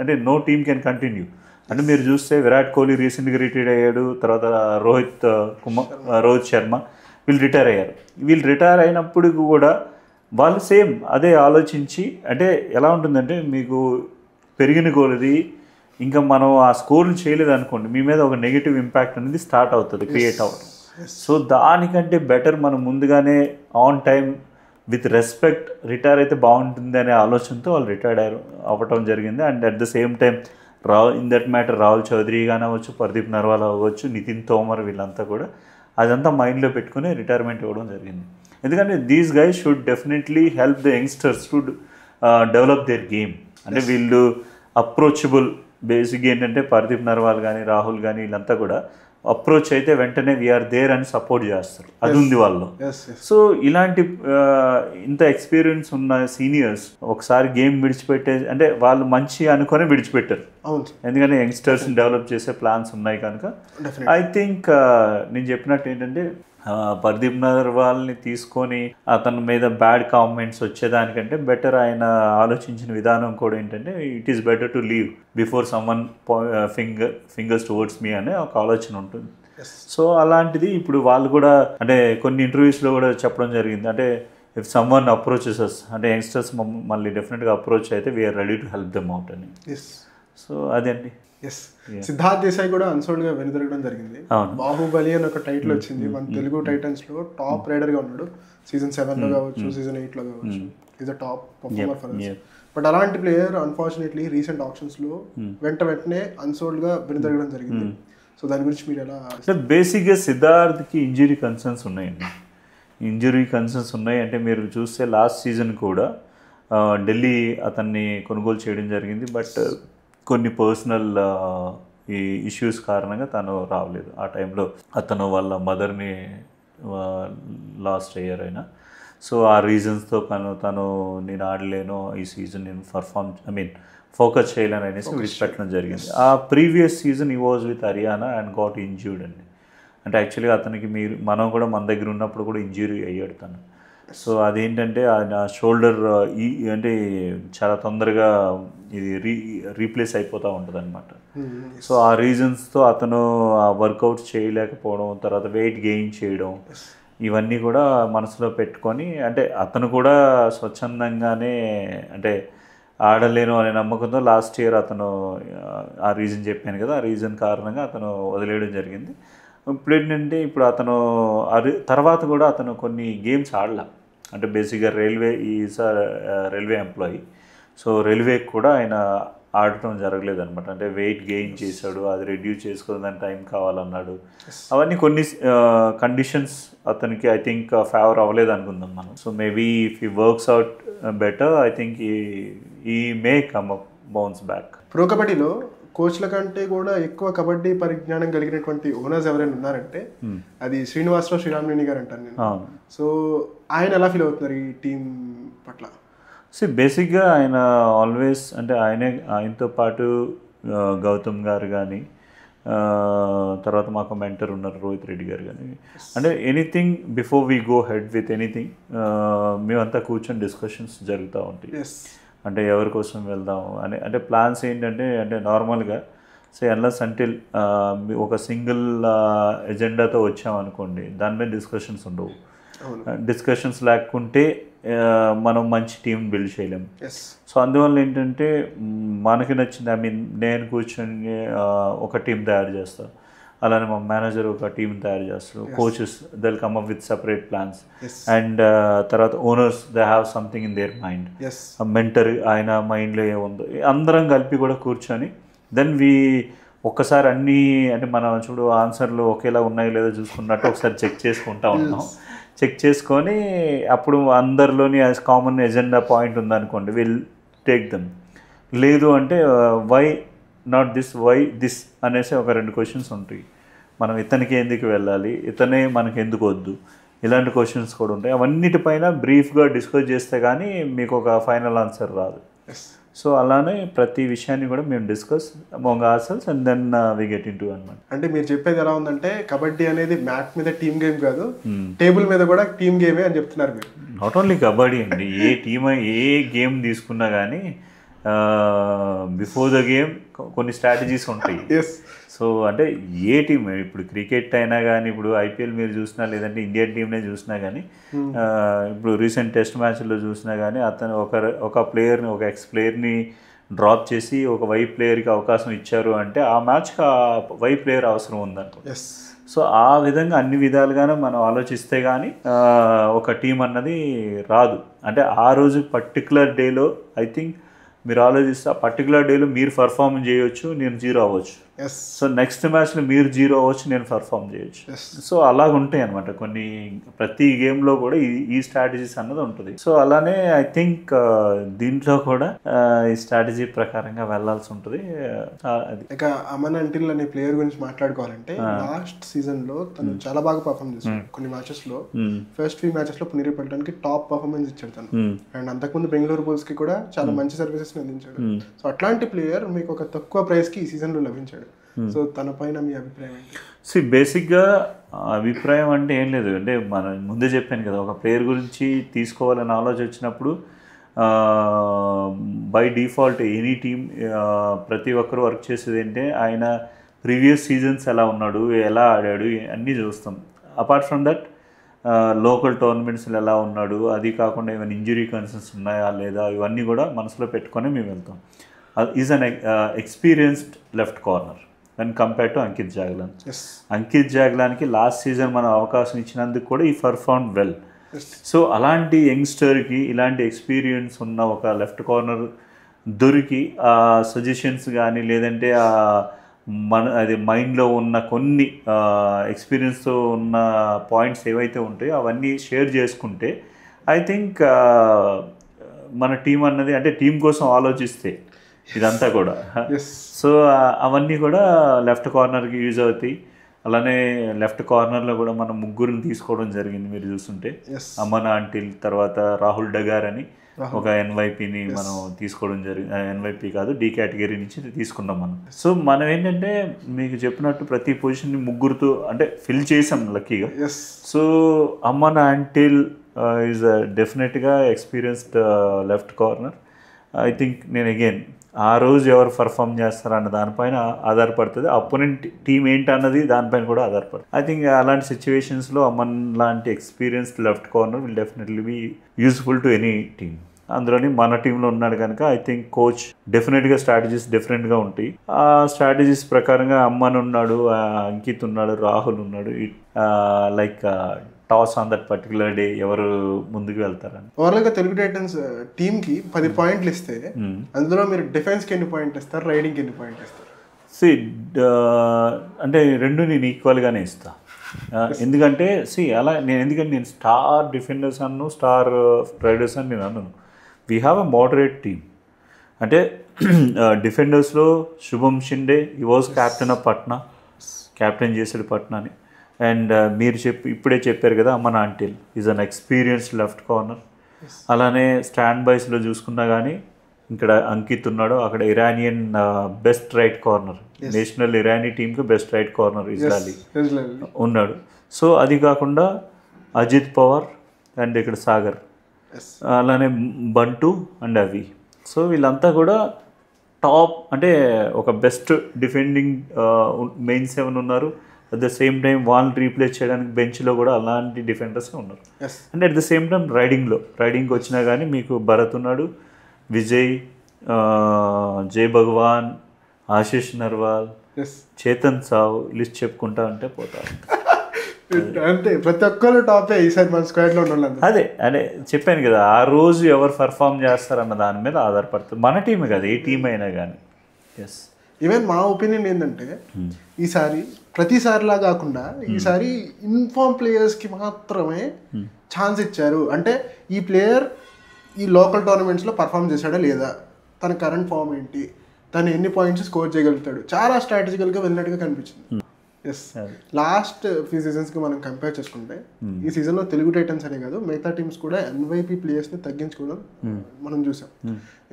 అంటే నో టీమ్ కెన్ కంటిన్యూ. అంటే మీరు చూస్తే విరాట్ కోహ్లీ రీసెంట్గా రిటైర్ అయ్యాడు, తర్వాత రోహిత్ శర్మ వీళ్ళు రిటైర్ అయ్యారు. వీళ్ళు రిటైర్ అయినప్పుడు కూడా వాళ్ళు సేమ్ అదే ఆలోచించి అంటే ఎలా ఉంటుందంటే మీకు పెరిగిన కొలది ఇంకా మనం ఆ స్కోర్లు చేయలేదు అనుకోండి మీ మీద ఒక నెగిటివ్ ఇంపాక్ట్ అనేది స్టార్ట్ అవుతుంది, క్రియేట్ అవ్వడం. సో దానికంటే బెటర్ మనం ముందుగానే on time with respect retire అయితే బాగుంటుంది అనే ఆలోచనతో వాళ్ళు రిటైర్డ్ అవ్వటం జరిగింది. And at the same time in that matter Rahul Chaudhary కానీ అవ్వచ్చు, ప్రదీప్ నర్వాల్ అవ్వచ్చు, నితిన్ తోమర్ వీళ్ళంతా కూడా అదంతా మైండ్లో పెట్టుకుని రిటైర్మెంట్ ఇవ్వడం జరిగింది. ఎందుకంటే these guys should definitely help the youngsters to develop their game. అంటే వీళ్ళు అప్రోచబుల్, బేసిక్గా ఏంటంటే ప్రదీప్ నర్వాల్ కానీ రాహుల్ కానీ వీళ్ళంతా కూడా అప్రోచ్ అయితే వెంటనే వీఆర్ దేర్ అని సపోర్ట్ చేస్తారు, అది ఉంది వాళ్ళు. సో ఇలాంటి ఇంత ఎక్స్పీరియన్స్ ఉన్న సీనియర్స్ ఒకసారి గేమ్ విడిచిపెట్టే అంటే వాళ్ళు మంచి అనుకొని విడిచిపెట్టారు, ఎందుకంటే యంగ్స్టర్స్ని డెవలప్ చేసే ప్లాన్స్ ఉన్నాయి కనుక. ఐ థింక్ నేను చెప్పినట్టు ఏంటంటే ప్రదీప్ నర్వాల్ని తీసుకొని అతని మీద బ్యాడ్ కామెంట్స్ వచ్చేదానికంటే బెటర్ ఆయన ఆలోచించిన విధానం కూడా ఏంటంటే it is better to leave before someone fingers towards me అనే ఒక ఆలోచన ఉంటుంది. సో అలాంటిది ఇప్పుడు వాళ్ళు కూడా అంటే కొన్ని ఇంటర్వ్యూస్లో కూడా చెప్పడం జరిగింది, అంటే ఇఫ్ సమ్వన్ అప్రోచెస్ అస్ అంటే యంగ్స్టర్స్ మళ్ళీ డెఫినెట్గా అప్రోచ్ అయితే we are ready to help them out అని. సో అదే అండి. సిద్ధార్థ్ దేశాయ్ కూడా అన్సోల్డ్ గా వెనుదిరగడం జరిగింది. బాహుబలి అని ఒక టైటిల్ వచ్చింది, మన తెలుగు టైటన్స్ లో టాప్ రైడర్ గా ఉన్నాడు. సీజన్ 7 లో కావచ్చు, సీజన్ 8 లో కావచ్చు, is a top performer for us. But అలాంటి ప్లేయర్ అన్ఫార్చునేట్లీ రీసెంట్ ఆప్షన్స్ లో వెంటనే అన్సోల్డ్ గా వెనుదిరగడం జరిగింది. సో దాని గురించి మీరు ఎలా? బేసిక్గా సిద్ధార్థ్కి ఇంజరీ కన్సర్న్స్ ఉన్నాయండి. ఇంజరీ కన్సర్న్స్ ఉన్నాయి అంటే మీరు చూస్తే లాస్ట్ సీజన్ కూడా ఢిల్లీ అతన్ని కొనుగోలు చేయడం జరిగింది. బట్ కొన్ని పర్సనల్ ఈ ఇష్యూస్ కారణంగా తను రావలేదు. ఆ టైంలో అతను వాళ్ళ మదర్ని లాస్ట్ అయ్యారు ఆయన. సో ఆ రీజన్స్తో తను నేను ఆడలేను ఈ సీజన్, నేను ఫోకస్ చేయలేను అనేసి విడిచిపెట్టడం జరిగింది. ఆ ప్రీవియస్ సీజన్ ఈ was with Haryana and got injured అండి. అంటే యాక్చువల్గా అతనికి మనం కూడా మన దగ్గర ఉన్నప్పుడు కూడా ఇంజ్యూరీ అయ్యాడు తను. సో అదేంటంటే ఆ షోల్డర్ అంటే చాలా తొందరగా ఇది రీప్లేస్ అయిపోతూ ఉంటుంది అనమాట. సో ఆ రీజన్స్తో అతను ఆ వర్కౌట్ చేయలేకపోవడం, తర్వాత వెయిట్ గెయిన్ చేయడం, ఇవన్నీ కూడా మనసులో పెట్టుకొని అంటే అతను కూడా స్వచ్ఛందంగానే అంటే ఆడలేను అనే నమ్మకంతో లాస్ట్ ఇయర్ అతను ఆ రీజన్ చెప్పాను కదా, ఆ రీజన్ కారణంగా అతను వదిలేయడం జరిగింది. ఇప్పుడు ఏంటంటే ఇప్పుడు అతను తర్వాత కూడా అతను కొన్ని గేమ్స్ ఆడలా. అంటే బేసిక్గా రైల్వే ఎంప్లాయీ. సో రైల్వేకి కూడా ఆయన ఆడటం జరగలేదు అనమాట. అంటే వెయిట్ గెయిన్ చేశాడు, అది రెడ్యూస్ చేసుకోవడానికి టైం కావాలన్నాడు. అవన్నీ కొన్ని కండిషన్స్ అతనికి ఐ థింక్ ఫేవర్ అవ్వలేదు అనుకుందాం మనం. So maybe if he works out better I think he may come up bounce back. Pro కబడ్డీలో కోచ్ల కంటే కూడా ఎక్కువ కబడ్డీ పరిజ్ఞానం కలిగినటువంటి ఓనర్స్ ఎవరైనా ఉన్నారంటే అది శ్రీనివాసరావు శ్రీరామనేని గారు అంటాను నేను. సో ఆయన ఎలా ఫీల్ అవుతున్నారు ఈ టీం పట్ల? బేసిక్గా ఆయన ఆల్వేస్ అంటే ఆయనతో పాటు గౌతమ్ గారు కానీ తర్వాత మాకు మెంటర్ ఉన్నారు రోహిత్ రెడ్డి గారు కానీ, అంటే anything before we go head with anything మేమంతా కూర్చొని డిస్కషన్స్ జరుగుతూ ఉంటాయి. అంటే ఎవరి కోసం వెళ్దాం అని అంటే ప్లాన్స్ ఏంటంటే అంటే నార్మల్గా అన్లెస్ అంటిల్ ఒక సింగిల్ ఎజెండాతో వచ్చామనుకోండి దాని మీద డిస్కషన్స్ ఉండవు. డిస్కషన్స్ లేకుంటే మనం మంచి టీం బిల్డ్ చేయలేము. సో అందువల్ల ఏంటంటే మనకి నచ్చింది నేను కూర్చొని ఒక టీం తయారు చేస్తాను, అలానే మా మేనేజర్ ఒక టీం తయారు చేస్తారు, coaches they will come up with separate plans, and తర్వాత owners they have something in their mind, mentor ఆయన మైండ్లో ఏముందో అందరం కలిపి కూడా కూర్చొని దెన్ ఒక్కసారి అన్నీ అంటే మనం చూడు ఆన్సర్లు ఒకేలా ఉన్నాయో లేదో చూసుకున్నట్టు ఒకసారి చెక్ చేసుకుంటా ఉన్నాం. చెక్ చేసుకొని అప్పుడు అందరిలోని కామన్ ఎజెండా పాయింట్ ఉందనుకోండి విల్ టేక్ దెమ్. లేదు అంటే why not this, why this అనేసి ఒక 2 క్వశ్చన్స్ ఉంటాయి. మనం ఇతనికి ఎందుకు వెళ్ళాలి, ఇతనే మనకి ఎందుకు వద్దు, ఇలాంటి క్వశ్చన్స్ కూడా ఉంటాయి. అవన్నిటిపైన బ్రీఫ్గా డిస్కస్ చేస్తే కానీ మీకు ఒక ఫైనల్ ఆన్సర్ రాదు. సో అలానే ప్రతి విషయాన్ని కూడా మేము discuss among ourselves and then we get into అనమాట. అంటే మీరు చెప్పేది ఎలా ఉందంటే కబడ్డీ అనేది మ్యాట్ మీద టీమ్ గేమ్ కాదు, టేబుల్ మీద కూడా టీమ్ గేమే అని చెప్తున్నారు మీరు. నాట్ ఓన్లీ కబడ్డీ అండి, ఏ గేమ్ తీసుకున్నా కానీ బిఫోర్ ద గేమ్ కొన్ని స్ట్రాటజీస్ ఉంటాయి. సో అంటే ఏ టీమ్ ఇప్పుడు క్రికెట్ అయినా కానీ ఇప్పుడు ఐపీఎల్ మీరు చూసినా లేదంటే ఇండియన్ టీమ్నే చూసినా కానీ ఇప్పుడు రీసెంట్ టెస్ట్ మ్యాచ్లో చూసినా కానీ అతను ఒక ప్లేయర్ని ఒక ఎక్స్ ప్లేయర్ని డ్రాప్ చేసి ఒక వై ప్లేయర్కి అవకాశం ఇచ్చారు అంటే ఆ మ్యాచ్కి ఆ వై ప్లేయర్ అవసరం ఉందనుకో. సో ఆ విధంగా అన్ని విధాలుగానే మనం ఆలోచిస్తే కానీ ఒక టీం అన్నది రాదు. అంటే ఆ రోజు పర్టికులర్ డేలో ఐ థింక్ మీరు ఆలోచిస్తే ఆ పర్టికులర్ డేలో మీరు పర్ఫార్మ్ చేయొచ్చు, నేను 0 అవ్వచ్చు. సో నెక్స్ట్ మ్యాచ్లో మీరు 0 అవ్వచ్చు, నేను పర్ఫామ్ చేయొచ్చు. సో అలాగ ఉంటాయి అనమాట కొన్ని, ప్రతి గేమ్లో కూడా ఈ స్ట్రాటజీస్ అన్నది ఉంటుంది. సో అలానే ఐ థింక్ దీంట్లో కూడా ఈ స్ట్రాటజీ ప్రకారంగా వెళ్లాల్సి ఉంటుంది. ఇక అమన్ అంటిల్ అనే ప్లేయర్ గురించి మాట్లాడుకోవాలంటే లాస్ట్ సీజన్ లో తను చాలా బాగా పర్ఫామ్ చేశాడు. కొన్ని మ్యాచెస్ లో ఫస్ట్ 3 మ్యాచెస్ లో పునేరి పట్టడానికి టాప్ పర్ఫార్మెన్స్ ఇచ్చాడు తను. అండ్ అంతకుముందు బెంగళూరు బుల్స్ కి కూడా చాలా మంచి సర్వీసెస్ అందించాడు. సో అట్లాంటి ప్లేయర్ మీకు ఒక తక్కువ ప్రైస్ కి ఈ సీజన్ లో లభించాడు. సో తన పైన మీ అభిప్రాయం ఏంటి? బేసిక్గా అభిప్రాయం అంటే ఏం లేదు. అంటే మనం ముందే చెప్పాను కదా, ఒక ప్లేయర్ గురించి తీసుకోవాలని ఆలోచన వచ్చినప్పుడు బై డిఫాల్ట్ ఎనీ టీమ్ ప్రతి ఒక్కరు వర్క్ చేసేది ఏంటంటే ఆయన ప్రీవియస్ సీజన్స్ ఎలా ఉన్నాడు, ఎలా ఆడాడు అన్నీ చూస్తాం. అపార్ట్ ఫ్రమ్ దట్ లోకల్ టోర్నమెంట్స్లో ఎలా ఉన్నాడు, అది కాకుండా ఏమైనా ఇంజరీ కన్సర్న్స్ ఉన్నాయా లేదా, ఇవన్నీ కూడా మనసులో పెట్టుకొని మేము వెళ్తాం. Is an experienced left corner when compared to Ankit Jaglan. Ankit జాగ్లాన్కి లాస్ట్ సీజన్ మనం అవకాశం ఇచ్చినందుకు కూడా ఈ పర్ఫార్మ్ వెల్. సో అలాంటి యంగ్స్టర్కి ఇలాంటి ఎక్స్పీరియన్స్ ఉన్న ఒక లెఫ్ట్ కార్నర్ దొరికి ఆ సజెషన్స్ కానీ లేదంటే అది మైండ్లో ఉన్న కొన్ని ఎక్స్పీరియన్స్తో ఉన్న పాయింట్స్ ఏవైతే ఉంటాయో అవన్నీ షేర్ చేసుకుంటే ఐ థింక్ మన టీం అన్నది, అంటే టీం కోసం ఆలోచిస్తే ఇదంతా కూడా, సో అవన్నీ కూడా లెఫ్ట్ కార్నర్కి యూజ్ అవుతాయి. అలానే లెఫ్ట్ కార్నర్లో కూడా మనం ముగ్గురిని తీసుకోవడం జరిగింది. మీరు చూస్తుంటే అమన్ అంటిల్, తర్వాత రాహుల్ డగార్ అని ఒక ఎన్వైపీని మనం తీసుకోవడం జరిగింది. ఎన్వైపీ కాదు, డి కేటగిరీ నుంచి తీసుకున్నాం మనం. సో మనం ఏంటంటే మీకు చెప్పినట్టు ప్రతి పొజిషన్ని ముగ్గురుతో అంటే ఫిల్ చేసాం లక్కీగా. సో అమన్ అంటిల్ ఈజ్ డెఫినెట్గా experienced left corner. I think నేను అగైన్ ఆ రోజు ఎవరు పర్ఫామ్ చేస్తారన్న దానిపైన ఆధారపడుతుంది, అపోనెంట్ టీం ఏంటన్నది దానిపైన కూడా ఆధారపడుతుంది. ఐ థింక్ అలాంటి సిచ్యువేషన్స్లో అమన్ లాంటి experienced left corner will definitely be useful to any team. అందులోని మన టీంలో ఉన్నాడు కనుక ఐ థింక్ కోచ్ డెఫినెట్గా స్ట్రాటజీస్ డిఫరెంట్గా ఉంటాయి. ఆ స్ట్రాటజీస్ ప్రకారంగా అమ్మన్ ఉన్నాడు, అంకిత్ ఉన్నాడు, రాహుల్ ఉన్నాడు. Like toss on that particular day ఎవరు ముందుకు వెళ్తారని. ఓవరాల్గా తెలుగు టైటన్స్ టీమ్కి 10 పాయింట్లు ఇస్తే అందులో మీరు డిఫెన్స్కి ఎన్ని పాయింట్లు ఇస్తారు, రైడింగ్కి ఎన్ని పాయింట్లు ఇస్తారు? అంటే రెండు నేను ఈక్వల్గానే ఇస్తాను. ఎందుకంటే నేను స్టార్ డిఫెండర్స్ అన్ను స్టార్ రైడర్స్ అని నేను అన్నాను. We have a moderate team. అంటే డిఫెండర్స్లో శుభం షిండే, ఈ was captain of Patna, captain చేసాడు పట్నాని. అండ్ మీరు ఇప్పుడే చెప్పారు కదా Aman until is an experienced left corner. అలానే స్టాండ్ బైస్లో చూసుకున్నా కానీ ఇక్కడ అంకిత్ ఉన్నాడు, అక్కడ Iranian best right corner, national Irani టీంకి బెస్ట్ రైట్ కార్నర్ ఇజ్రాయలీ ఉన్నాడు. సో అది కాకుండా అజిత్ పవార్ అండ్ ఇక్కడ సాగర్, అలానే బంటు అండ్ అవి. సో వీళ్ళంతా కూడా టాప్, అంటే ఒక బెస్ట్ డిఫెండింగ్ మెయిన్ 7 ఉన్నారు. అట్ ద సేమ్ టైం వాళ్ళని రీప్లేస్ చేయడానికి బెంచ్లో కూడా అలాంటి డిఫెండర్స్ ఉన్నారు. అంటే అట్ ద సేమ్ టైం రైడింగ్కి వచ్చినా కానీ మీకు భరత్ ఉన్నాడు, విజయ్, జై భగవాన్, ఆశిష్ నర్వాల్, చేతన్ సావ్, లిస్ట్ చెప్పుకుంటా అంటే పోతారు. అంటే ప్రతి ఒక్కరు టాపే ఈసారి మన స్క్వాడ్లో ఉండాలి. అదే చెప్పాను కదా, ఆ రోజు ఎవరు పర్ఫామ్ చేస్తారన్న దాని మీద ఆధారపడుతుంది. మన టీమే కదా, ఏ టీం అయినా కానీ. ఎస్, ఈవెన్ మా ఒపీనియన్ ఏంటంటే ఈసారి ప్రతిసారిలా కాకుండా ఈసారి ఇన్ఫార్మ్ ప్లేయర్స్కి మాత్రమే ఛాన్స్ ఇచ్చారు. అంటే ఈ ప్లేయర్ ఈ లోకల్ టోర్నమెంట్స్లో పర్ఫామ్ చేశాడా లేదా, తన కరెంట్ ఫామ్ ఏంటి, తను ఎన్ని పాయింట్స్ స్కోర్ చేయగలుగుతాడు, చాలా స్ట్రాటజికల్గా వెళ్ళినట్టుగా కనిపించింది. ఎస్, లాస్ట్ ఫ్యూ సీజన్స్కి మనం కంపేర్ చేసుకుంటే ఈ సీజన్లో తెలుగు టైటన్స్ అనే కాదు మిగతా టీమ్స్ కూడా ఎన్వైపీ ప్లేయర్స్ని తగ్గించుకోవడం మనం చూసాం.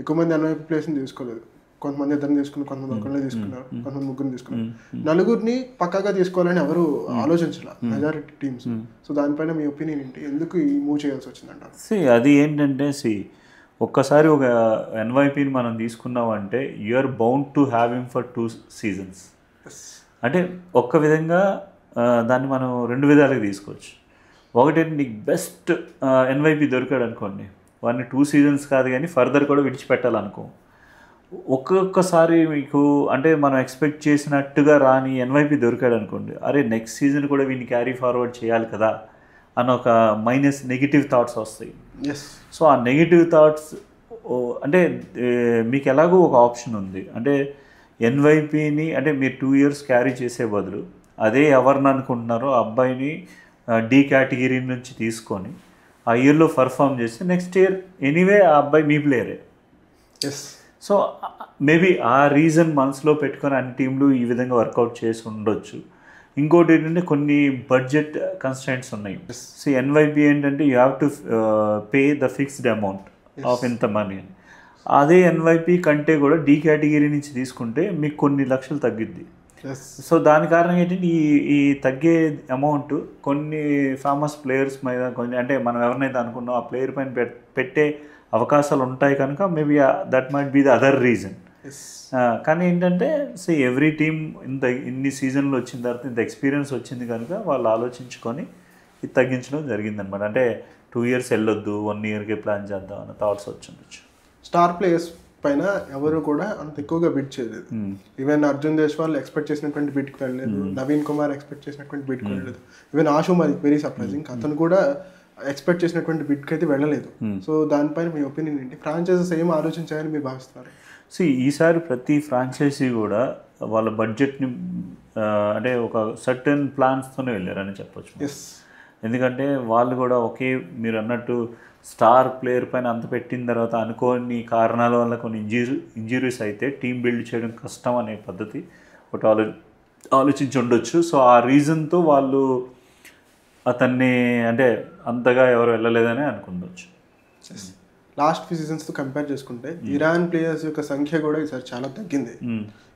ఎక్కువ మంది ఎన్వైపీ ప్లేయర్స్ని తీసుకోలేదు. కొంతమంది ఇద్దరిని తీసుకున్నారు, కొంతమంది ఒకరిని తీసుకున్నారు, కొంతమంది ముగ్గురిని తీసుకున్నారు. నలుగురిని పక్కాగా తీసుకోవాలని ఎవరు ఆలోచించాల మెజారిటీ టీమ్స్. సో దానిపైన మీ ఒపీనియన్ ఏంటి, ఎందుకు ఈ మూవ్ చేయాల్సి వచ్చిందంట? అది ఏంటంటే ఒక్కసారి ఒక ఎన్వైపీని మనం తీసుకున్నామంటే you're bound to have him for 2 seasons. అంటే ఒక్క విధంగా దాన్ని మనం 2 విధాలుగా తీసుకోవచ్చు. ఒకటి నీకు బెస్ట్ ఎన్వైపీ దొరికాడు అనుకోండి, వాడిని 2 seasons కాదు కానీ ఫర్దర్ కూడా విడిచిపెట్టాలనుకో. ఒక్కొక్కసారి మీకు అంటే మనం ఎక్స్పెక్ట్ చేసినట్టుగా రాని ఎన్వైపి దొరికాడు అనుకోండి, అరే నెక్స్ట్ సీజన్ కూడా వీడిని క్యారీ ఫార్వర్డ్ చేయాలి కదా అని ఒక నెగిటివ్ థాట్స్ వస్తాయి. సో ఆ నెగిటివ్ థాట్స్ అంటే మీకు ఎలాగో ఒక ఆప్షన్ ఉంది, అంటే ఎన్వైపిని అంటే మీరు 2 years క్యారీ చేసే బదులు అదే ఎవరిని అనుకుంటున్నారో ఆ అబ్బాయిని డి కేటగిరీ నుంచి తీసుకొని ఆ ఇయర్లో పర్ఫామ్ చేస్తే నెక్స్ట్ ఇయర్ ఎనీవే ఆ అబ్బాయి మీ ప్లేయరే. సో మేబీ ఆ రీజన్ మనసులో పెట్టుకొని అన్ని టీంలు ఈ విధంగా వర్కౌట్ చేసి ఉండొచ్చు. ఇంకోటి ఏంటంటే కొన్ని బడ్జెట్ కన్స్టెంట్స్ ఉన్నాయి. సో ఎన్వైపి ఏంటంటే you have to pay the fixed amount of ఇంత మనీ అని. అదే ఎన్వైపి కంటే కూడా డి కేటగిరీ నుంచి తీసుకుంటే మీకు కొన్ని లక్షలు తగ్గిద్ది. సో దాని కారణం ఏంటంటే ఈ తగ్గే అమౌంట్ కొన్ని ఫేమస్ ప్లేయర్స్ మీద కొన్ని అంటే మనం ఎవరినైతే అనుకున్నాం ఆ ప్లేయర్ పైన పెట్టే అవకాశాలు ఉంటాయి కనుక maybe that might be the other reason. కానీ ఏంటంటే ఎవ్రీ టీమ్ ఇన్ని సీజన్లు వచ్చిన తర్వాత ఇంత ఎక్స్పీరియన్స్ వచ్చింది కనుక వాళ్ళు ఆలోచించుకొని ఇది తగ్గించడం జరిగిందనమాట. అంటే 2 years వెళ్ళొద్దు, 1 yearకే ప్లాన్ చేద్దాం అన్న థాట్స్ వచ్చిండొచ్చు. స్టార్ ప్లేయర్స్ పైన ఎవరు కూడా అంత ఎక్కువగా బిడ్ చేయలేదు. ఈవెన్ అర్జున్ దేశ్వాల్ ఎక్స్పెక్ట్ చేసినటువంటి బిడ్కి వెళ్ళలేదు, నవీన్ కుమార్ ఎక్స్పెక్ట్ చేసినటువంటి బిడ్కి వెళ్ళలేదు, ఈవెన్ ఆషు మరి వెరీ సర్ప్రైజింగ్ అతను కూడా ఎక్స్పెక్ట్ చేసినటువంటి బిడ్కి అయితే వెళ్ళలేదు. సో దానిపైన మీ ఒపీనియన్ ఏంటి? ఫ్రాంచైజెస్ ఏం ఆలోచించాయని మీరు భావిస్తున్నారు? ఈసారి ప్రతి ఫ్రాంచైజీ కూడా వాళ్ళ బడ్జెట్ని అంటే ఒక సర్టెన్ ప్లాన్స్తోనే వెళ్ళారని చెప్పొచ్చు. ఎందుకంటే వాళ్ళు కూడా మీరు అన్నట్టు స్టార్ ప్లేయర్ పైన అంత పెట్టిన తర్వాత అనుకోని కారణాల వల్ల కొన్ని ఇంజురీస్ అయితే టీం బిల్డ్ చేయడం కష్టం అనే పద్ధతి ఒకటి ఆలోచించి ఉండొచ్చు. సో ఆ రీజన్తో వాళ్ళు అతన్ని అంటే అంతగా ఎవరు వెళ్ళలేదని అనుకుండొచ్చు. లాస్ట్ ఫ్యూ సీజన్స్తో కంపేర్ చేసుకుంటే ఇరాన్ ప్లేయర్స్ యొక్క సంఖ్య కూడా ఈసారి చాలా తగ్గింది.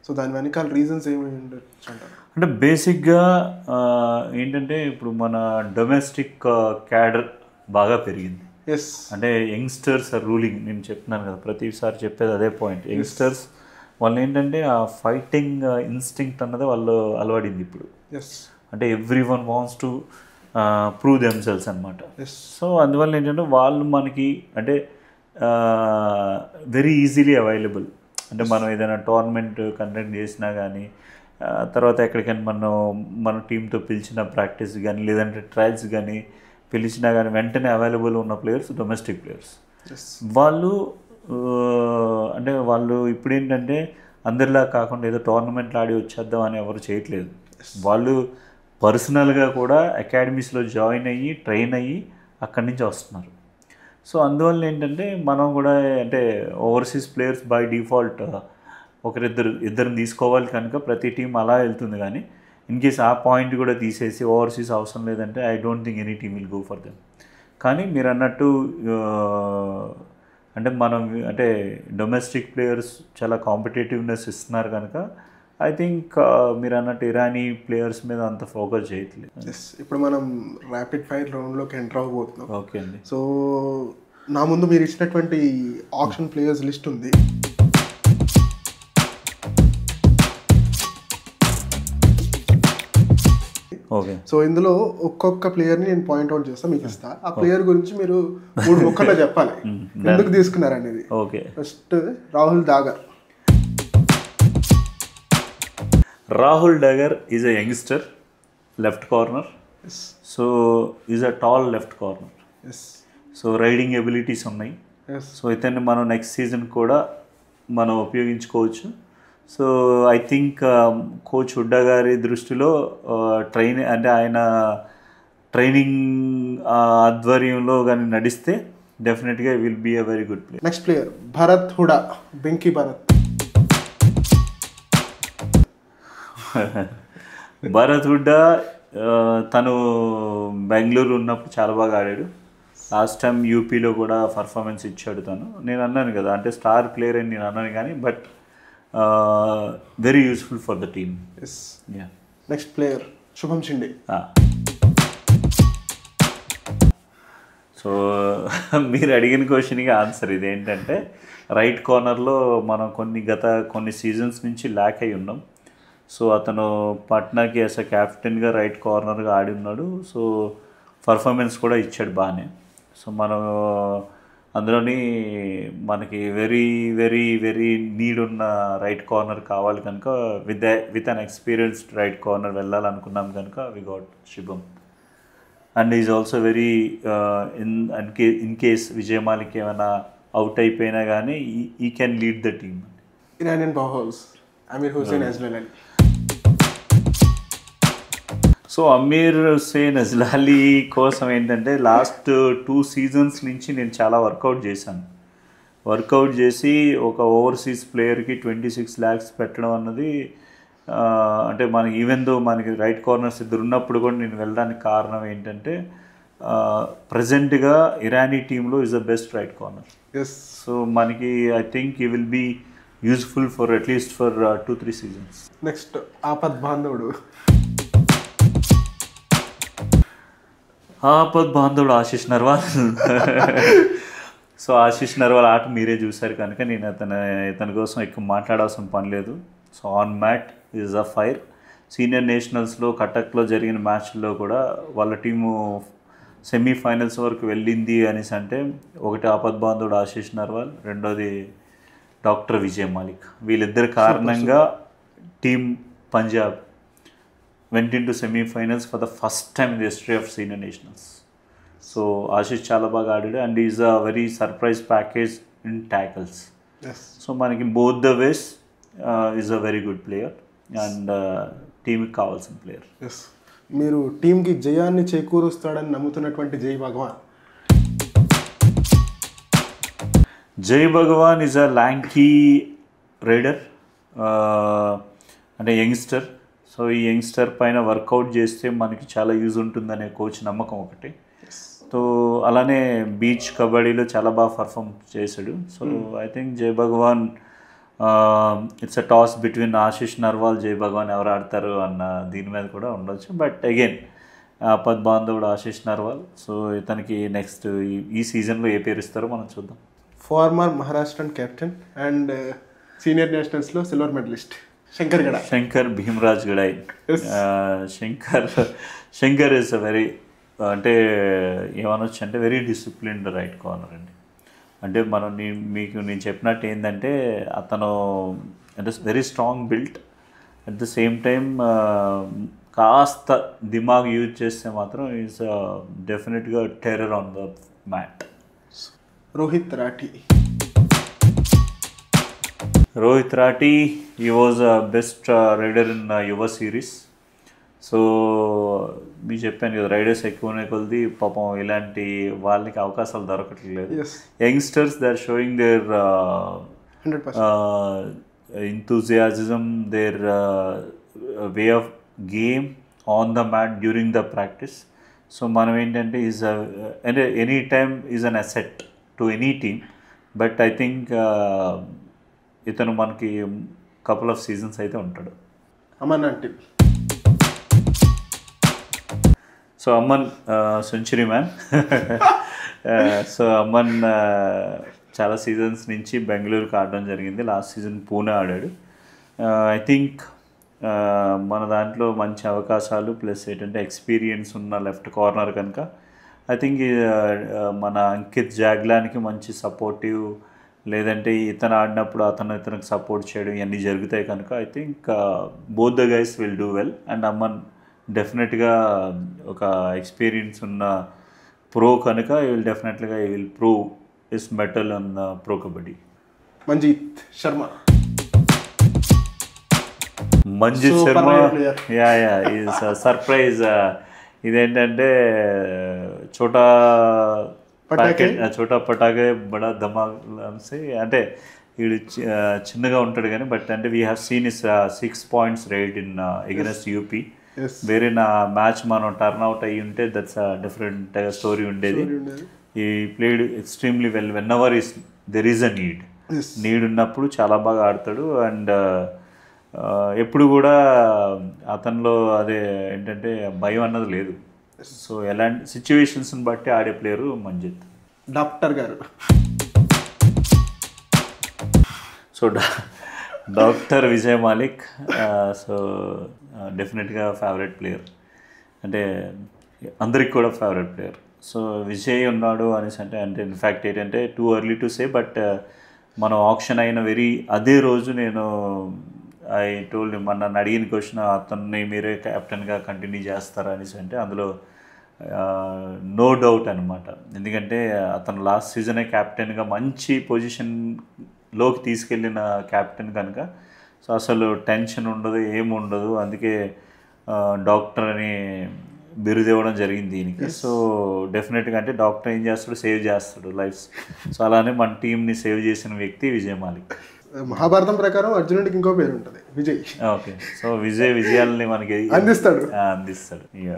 సో దాని వెనకాల రీజన్స్ ఏమి ఉండొచ్చు అంటారు? అంటే బేసిక్గా ఏంటంటే ఇప్పుడు మన డొమెస్టిక్ క్యాడర్ బాగా పెరిగింది. అంటే యంగ్స్టర్స్ ఆర్ రూలింగ్. నేను చెప్తున్నాను కదా, ప్రతిసారి చెప్పేది అదే పాయింట్. యంగ్స్టర్స్ వాళ్ళు ఏంటంటే ఆ ఫైటింగ్ ఇన్స్టింక్ట్ అన్నది వాళ్ళు అలవాడింది ఇప్పుడు. అంటే ఎవ్రీ1 వాంట్స్ టు ప్రూవ్ దెమ్సెల్స్ అనమాట. సో అందువల్ల ఏంటంటే వాళ్ళు మనకి అంటే వెరీ ఈజీలీ అవైలబుల్. అంటే మనం ఏదైనా టోర్నమెంట్ కండక్ట్ చేసినా కానీ తర్వాత ఎక్కడికైనా మన టీంతో పిలిచిన ప్రాక్టీస్ కానీ లేదంటే ట్రయల్స్ కానీ పిలిచినా కానీ వెంటనే అవైలబుల్ ఉన్న ప్లేయర్స్ డొమెస్టిక్ ప్లేయర్స్. వాళ్ళు అంటే వాళ్ళు ఇప్పుడు ఏంటంటే అందరిలా కాకుండా ఏదో టోర్నమెంట్లు ఆడి వచ్చేద్దాం అని ఎవరు చేయట్లేదు. వాళ్ళు పర్సనల్గా కూడా అకాడమీస్లో జాయిన్ అయ్యి ట్రైన్ అయ్యి అక్కడి నుంచి వస్తున్నారు. సో అందువల్ల ఏంటంటే మనం కూడా అంటే ఓవర్సీస్ ప్లేయర్స్ బై డిఫాల్ట్ ఇద్దరిని తీసుకోవాలి కనుక ప్రతి టీం అలా వెళ్తుంది. కానీ ఇన్ కేస్ ఆ పాయింట్ కూడా తీసేసి ఓవర్సీస్ అవసరం లేదంటే I don't think any team will go for them. కానీ మీరు అన్నట్టు అంటే మనం అంటే డొమెస్టిక్ ప్లేయర్స్ చాలా కాంపిటేటివ్నెస్ ఇస్తున్నారు కనుక ఐ థింక్ మీరు అన్నట్టు ఇరానీ ప్లేయర్స్ మీద అంత ఫోకస్ చేయట్లేదు. ఇప్పుడు మనం ర్యాపిడ్ ఫైర్ రౌండ్లోకి ఎంటర్ అవ్వబోతున్నాం. ఓకే అండి. సో నా ముందు మీరు ఇచ్చినటువంటి ఆప్షన్ ప్లేయర్స్ లిస్ట్ ఉంది. ఓకే. సో ఇందులో ఒక్కొక్క ప్లేయర్ని నేను పాయింట్అవుట్ చేస్తాను, మీకు ఇస్తా. ఆ ప్లేయర్ గురించి మీరు 3 ముక్కల్లో చెప్పాలి ఎందుకు తీసుకున్నారు అనేది. Okay. First Rahul dagger. Rahul Dagar is a youngster, left corner. So is a tall left corner. So riding abilities ఉన్నాయి. సో ఇతన్ని మనం నెక్స్ట్ సీజన్ కూడా మనం ఉపయోగించుకోవచ్చు. So I think coach Hooda గారి దృష్టిలో అంటే ఆయన ట్రైనింగ్ ఆధ్వర్యంలో కానీ నడిస్తే డెఫినెట్గా will be a very good player. Next player Bharat Hooda, Venky Bharat. Bharat Hooda తను బెంగళూరు ఉన్నప్పుడు చాలా బాగా ఆడాడు. లాస్ట్ టైం యూపీలో కూడా పర్ఫార్మెన్స్ ఇచ్చాడు తను. నేను అన్నాను కదా అంటే స్టార్ ప్లేయర్ అని నేను అన్నాను కానీ but very useful for the team. Next player శుభం షిండే. సో మీరు అడిగిన క్వశ్చన్కి ఆన్సర్ ఇదేంటంటే రైట్ కార్నర్లో మనం కొన్ని సీజన్స్ నుంచి ల్యాక్ అయి ఉన్నాం. సో అతను పట్నాకి యాజ్ అ క్యాప్టెన్గా రైట్ కార్నర్గా ఆడి ఉన్నాడు. సో పర్ఫార్మెన్స్ కూడా ఇచ్చాడు బాగానే. సో మనం అందులోని మనకి వెరీ వెరీ వెరీ నీడ్ ఉన్న రైట్ కార్నర్ కావాలి కనుక with an experienced right corner వెళ్ళాలనుకున్నాం కనుక we got Shubham. And is also very in case Vijay Malik ఏమైనా అవుట్ అయిపోయినా కానీ he can lead the team. Iranian powerhouse Amir Hussain Ajlali. So Amir Hussain Ajlali కోసం ఏంటంటే last 2 seasons నుంచి నేను చాలా వర్కౌట్ చేశాను. వర్కౌట్ చేసి ఒక ఓవర్సీస్ ప్లేయర్కి 26 lakhs పెట్టడం అన్నది అంటే మనకి ఈవెన్ దో మనకి రైట్ కార్నర్స్ ఇద్దరు ఉన్నప్పుడు కూడా నేను వెళ్ళడానికి కారణం ఏంటంటే ప్రజెంట్గా ఇరానీ టీంలో is the best right corner. So మనకి ఐ థింక్ ఈ will be useful for at least for 2-3 seasons. Next ఆపద్ బాంధవుడు ఆశిష్ నర్వాల్. సో ఆశిష్ నర్వాల్ ఆట మీరే చూశారు కనుక నేను ఇతని కోసం ఎక్కువ మాట్లాడాల్సిన పని లేదు. So on mat is a fire. Senior నేషనల్స్లో కటక్లో జరిగిన మ్యాచ్ల్లో కూడా వాళ్ళ టీము సెమీఫైనల్స్ వరకు వెళ్ళింది అనేసి అంటే ఒకటి ఆపద్ బాంధవుడు ఆశిష్ నర్వాల్, రెండోది డాక్టర్ విజయ్ మాలిక్. వీళ్ళిద్దరి కారణంగా team Punjab went into semi-finals for the first time in the history of senior nationals. So Ashish చాలా బాగా ఆడాడు and is a very surprise package in tackles. So మనకి both the ways is a very good player and టీమ్కి కావాల్సిన player. మీరు టీంకి జయాన్ని చేకూరుస్తాడని నమ్ముతున్నటువంటి జై భగవాన్. జై భగవాన్ ఈజ్ అ ల్యాంకీ రైడర్, అంటే యంగ్స్టర్. సో ఈ యంగ్స్టర్ పైన వర్కౌట్ చేస్తే మనకి చాలా యూజ్ ఉంటుందనే కోచ్ నమ్మకం ఒకటి. సో అలానే బీచ్ కబడ్డీలో చాలా బాగా పర్ఫామ్ చేశాడు. So I think Jai Bhagwan it's a toss between Ashish Narwal, Jai Bhagwan ఎవరు ఆడతారు అన్న దీని మీద కూడా ఉండొచ్చు. బట్ అగైన్ ఆపద్ బాంధవుడు ఆశిష్ నర్వాల్. సో ఇతనికి నెక్స్ట్ ఈ సీజన్లో ఏ పేరు ఇస్తారో మనం చూద్దాం. Former Maharashtrian captain and senior నేషనల్స్లో silver medallist Shankar Bhimraj Gadai. Shankar is a very అంటే ఏమనొచ్చు అంటే వెరీ డిసిప్లిన్డ్ రైట్ కార్నర్ అండి. అంటే మనం మీకు నేను చెప్పినట్టు ఏంటంటే అతను అంటే very strong built, at the same time కాస్త దిమాగ్ యూజ్ చేస్తే మాత్రం ఈజ్ డెఫినెట్గా terror on the mat. Rohit Rathi, he was a best rider in Yuva series. So మీకు చెప్పాను కదా రైడర్స్ ఎక్కువ ఉన్నాయి కొద్ది పాపం ఇలాంటి వాళ్ళకి అవకాశాలు దొరకట్లేదు. Youngsters they are showing their enthusiasm, their way of game on the mat during the practice. So మనం ఏంటంటే ఈజ్ అంటే any time is an asset to any team. But I think ఇతను మనకి కపుల్ ఆఫ్ సీజన్స్ అయితే ఉంటాడు. అమన్ అంటే so Aman century man. So Aman చాలా seasons నుంచి బెంగళూరుకి ఆడడం జరిగింది. లాస్ట్ సీజన్ పూణే ఆడాడు. ఐ థింక్ మన దాంట్లో మంచి అవకాశాలు ప్లస్ ఏంటంటే ఎక్స్పీరియన్స్ ఉన్న లెఫ్ట్ కార్నర్ కనుక ఐ థింక్ మన అంకిత్ జాగ్లానికి మంచి సపోర్టివ్, లేదంటే ఇతను ఆడినప్పుడు ఇతనికి సపోర్ట్ చేయడం ఇవన్నీ జరుగుతాయి కనుక I think both the guys will do well. And Aman డెఫినెట్గా ఒక ఎక్స్పీరియన్స్ ఉన్న ప్రో కనుక ఈ విల్ డెఫినెట్గా ఈ will prove is metal on pro kabaddi. Manjit Sharma is surprise. ఇదేంటంటే చోటా పటాకే బడా ధమాల్ అంటే వీడు చిన్నగా ఉంటాడు కానీ బట్ అంటే we have seen is 6 points raid in against UP. వేరే నా మ్యాచ్ మనం టర్న్ అవుట్ అయ్యి ఉంటే దట్స్ డిఫరెంట్ స్టోరీ ఉండేది. ఈ played extremely well when ever is there is a need ఉన్నప్పుడు చాలా బాగా ఆడతాడు. అండ్ ఎప్పుడు కూడా అతనిలో అదే ఏంటంటే భయం అన్నది లేదు. సో ఎలాంటి సిచ్యువేషన్స్ని బట్టి ఆడే ప్లేయరు మంజిత్. డాక్టర్ గారు so doctor Vijay Malik. So డెఫినెట్గా ఫేవరెట్ ప్లేయర్, అంటే అందరికి కూడా ఫేవరెట్ ప్లేయర్. సో విజయ్ ఉన్నాడు అనేసి అంటే ఇన్ఫ్యాక్ట్ ఏంటంటే too early to say, but మనం ఆప్షన్ అయిన అదే రోజు నేను ఐ టోల్డ్ మన నన్ను అడిగిన క్వశ్చన్ అతన్ని మీరే కెప్టెన్గా కంటిన్యూ చేస్తారా అనేసి అంటే అందులో నో డౌట్ అనమాట. ఎందుకంటే అతను లాస్ట్ సీజనే క్యాప్టెన్గా మంచి పొజిషన్లోకి తీసుకెళ్ళిన క్యాప్టెన్ కనుక సో అసలు టెన్షన్ ఉండదు, ఏముండదు. అందుకే డాక్టర్ అని బిరుదు ఇవ్వడం జరిగింది దీనికి. సో డెఫినెట్గా అంటే డాక్టర్ ఏం చేస్తాడు, సేవ్ చేస్తాడు లైఫ్స్. సో అలానే మన టీంని సేవ్ చేసిన వ్యక్తి విజయ్ మాలిక్. మహాభారతం ప్రకారం అర్జునుడికి ఇంకో పేరు ఉంటుంది విజయ్. ఓకే, సో విజయాల్ని మనకి అందిస్తాడు.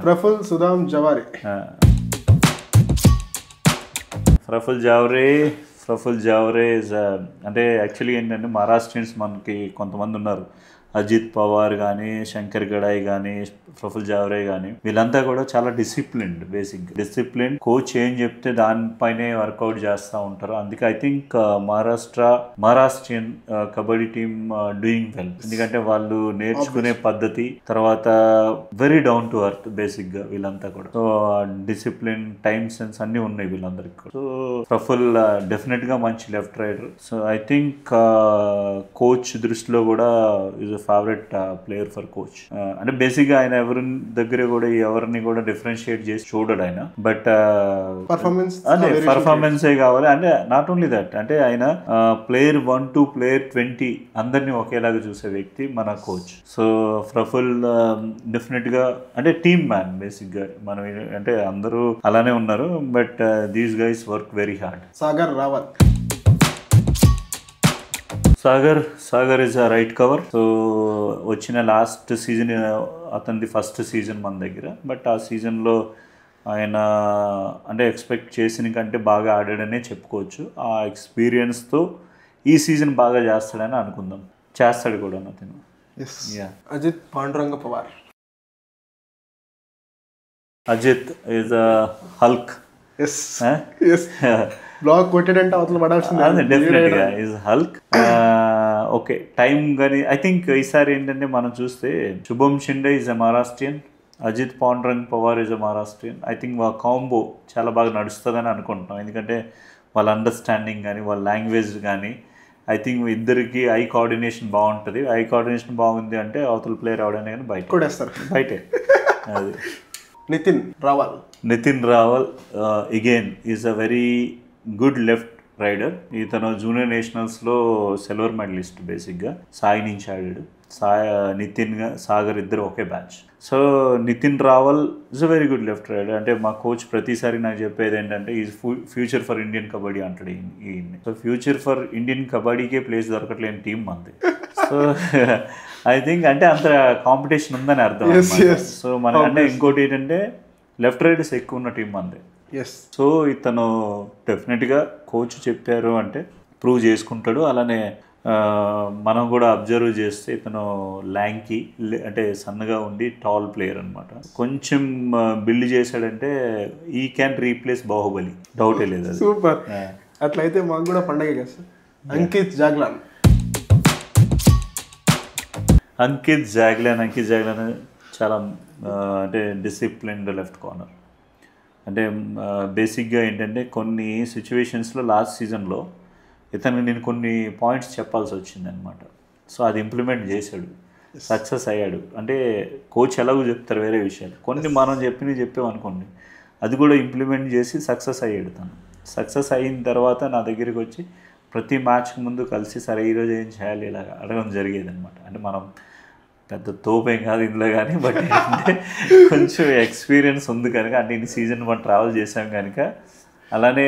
ప్రఫుల్ సుదామ్ జవారీ. ప్రఫుల్ జావరే అంటే యాక్చువల్లీ ఏంటంటే మహారాష్ట్రియన్స్ మనకి కొంతమంది ఉన్నారు, అజిత్ పవార్ కానీ, శంకర్ గడాయ్ కానీ, ప్రఫుల్ జావరే కానీ, వీళ్ళంతా కూడా చాలా డిసిప్లిన్. కోచ్ ఏం చెప్తే దానిపైనే వర్కౌట్ చేస్తూ ఉంటారు. అందుకే I think Maharashtrian kabaddi team doing well. ఎందుకంటే వాళ్ళు నేర్చుకునే పద్ధతి, తర్వాత వెరీ డౌన్ టు అర్త్ బేసిక్గా వీళ్ళంతా కూడా. సో డిసిప్లిన్, టైమ్ సెన్స్ అన్నీ ఉన్నాయి వీళ్ళందరికీ. సో ప్రఫుల్ డెఫినెట్గా మంచి left rider. So I think coach దృష్టిలో కూడా is favourite player for coach. అంటే బేసిక్గా ఆయన ఎవరిని కూడా డిఫరెన్షియేట్ చేసి చూడడు ఆయన. బట్ పర్ఫార్మెన్సే కావాలి. అంటే నాట్ ఓన్లీ దట్, అంటే ఆయన ప్లేయర్ 1 to ప్లేయర్ 20 అందరినీ ఒకేలాగా చూసే వ్యక్తి మన కోచ్. సో ప్రఫుల్ డెఫినెట్గా అంటే టీమ్ మ్యాన్ బేసిక్గా. మనం అంటే అందరూ అలానే ఉన్నారు, but these guys work very hard. Sagar is a right cover. So వచ్చిన లాస్ట్ సీజన్ అతనిది ఫస్ట్ సీజన్ మన దగ్గర. బట్ ఆ సీజన్లో ఆయన అంటే ఎక్స్పెక్ట్ చేసిన కంటే బాగా ఆడాడనే చెప్పుకోవచ్చు. ఆ ఎక్స్పీరియన్స్తో ఈ సీజన్ బాగా చేస్తాడని అనుకుందాం. చేస్తాడు కూడా అతను. Ajit Pandurang Pawar. Ajit is a hulk. Block కొట్టాడంటే అవతల పడాల్సిందే. డెఫినెట్గా ఈజ్ హల్క్. ఓకే, టైం కానీ ఐ థింక్ ఈసారి ఏంటంటే మనం చూస్తే Shubham Shinde is a Maharashtrian, Ajit Pandurang Pawar is a Maharashtrian. I think వాళ్ళ కాంబో చాలా బాగా నడుస్తుందని అనుకుంటున్నాం. ఎందుకంటే వాళ్ళ అండర్స్టాండింగ్ కానీ, వాళ్ళ లాంగ్వేజ్ కానీ, ఐ థింక్ ఇద్దరికి ఐ కోఆర్డినేషన్ బాగుంటుంది. ఐ కోఆర్డినేషన్ బాగుంది అంటే అవతల ప్లేయర్ అవడానికి కానీ బయటే. అది Nitin Rawal again is a very good left raider. ఇతను జూనియర్ నేషనల్స్లో సిల్వర్ మెడలిస్ట్ బేసిక్గా. సాయి నుంచి ఆడాడు. సాగర్ ఇద్దరు ఒకే బ్యాచ్. So Nitin Rawal is a very good left raider. అంటే మా కోచ్ ప్రతిసారి నాకు చెప్పేది ఏంటంటే is future for Indian kabaddi అంటాడు ఈయన్ని. So future for Indian కబడ్డీకే place దొరకట్లేని team మంది. సో ఐ థింక్ అంటే అంత కాంపిటీషన్ ఉందని అర్థం. సో మన అంటే ఇంకోటి ఏంటంటే లెఫ్ట్ రైడర్స్ ఎక్కువ ఉన్న టీం మంది. సో ఇతను డెఫినెట్గా కోచ్ చెప్పారు అంటే ప్రూవ్ చేసుకుంటాడు. అలానే మనం కూడా అబ్జర్వ్ చేస్తే ఇతను ల్యాంకీ, అంటే సన్నగా ఉండి టాల్ ప్లేయర్ అనమాట. కొంచెం బిల్డ్ చేశాడంటే ఈ క్యాన్ రీప్లేస్ బాహుబలి, డౌటే లేదు. సూపర్. అట్లయితే మాకు కూడా పండగ కదా సార్. అంకిత్ జాగ్లాన్ చాలా అంటే డిసిప్లిన్డ్ లెఫ్ట్ కార్నర్. అంటే బేసిక్గా ఏంటంటే కొన్ని సిచ్యువేషన్స్లో లాస్ట్ సీజన్లో ఇతను నేను కొన్ని పాయింట్స్ చెప్పాల్సి వచ్చిందనమాట. సో అది ఇంప్లిమెంట్ చేశాడు, సక్సెస్ అయ్యాడు. అంటే కోచ్ ఎలాగో చెప్తారు వేరే విషయాలు, కొన్ని మనం చెప్పామనుకోండి అది కూడా ఇంప్లిమెంట్ చేసి సక్సెస్ అయ్యాడు. తను సక్సెస్ అయిన తర్వాత నా దగ్గరికి వచ్చి ప్రతి మ్యాచ్కి ముందు కలిసి సరే ఈరోజు ఏం చేయాలి ఇలా అడగడం జరిగేది అనమాట. అంటే మనం పెద్ద తోపేం కాదు ఇందులో కానీ, బట్ ఏంటంటే కొంచెం ఎక్స్పీరియన్స్ ఉంది కనుక, అంటే ఇన్ని సీజన్ మనం ట్రావెల్ చేసాం కనుక. అలానే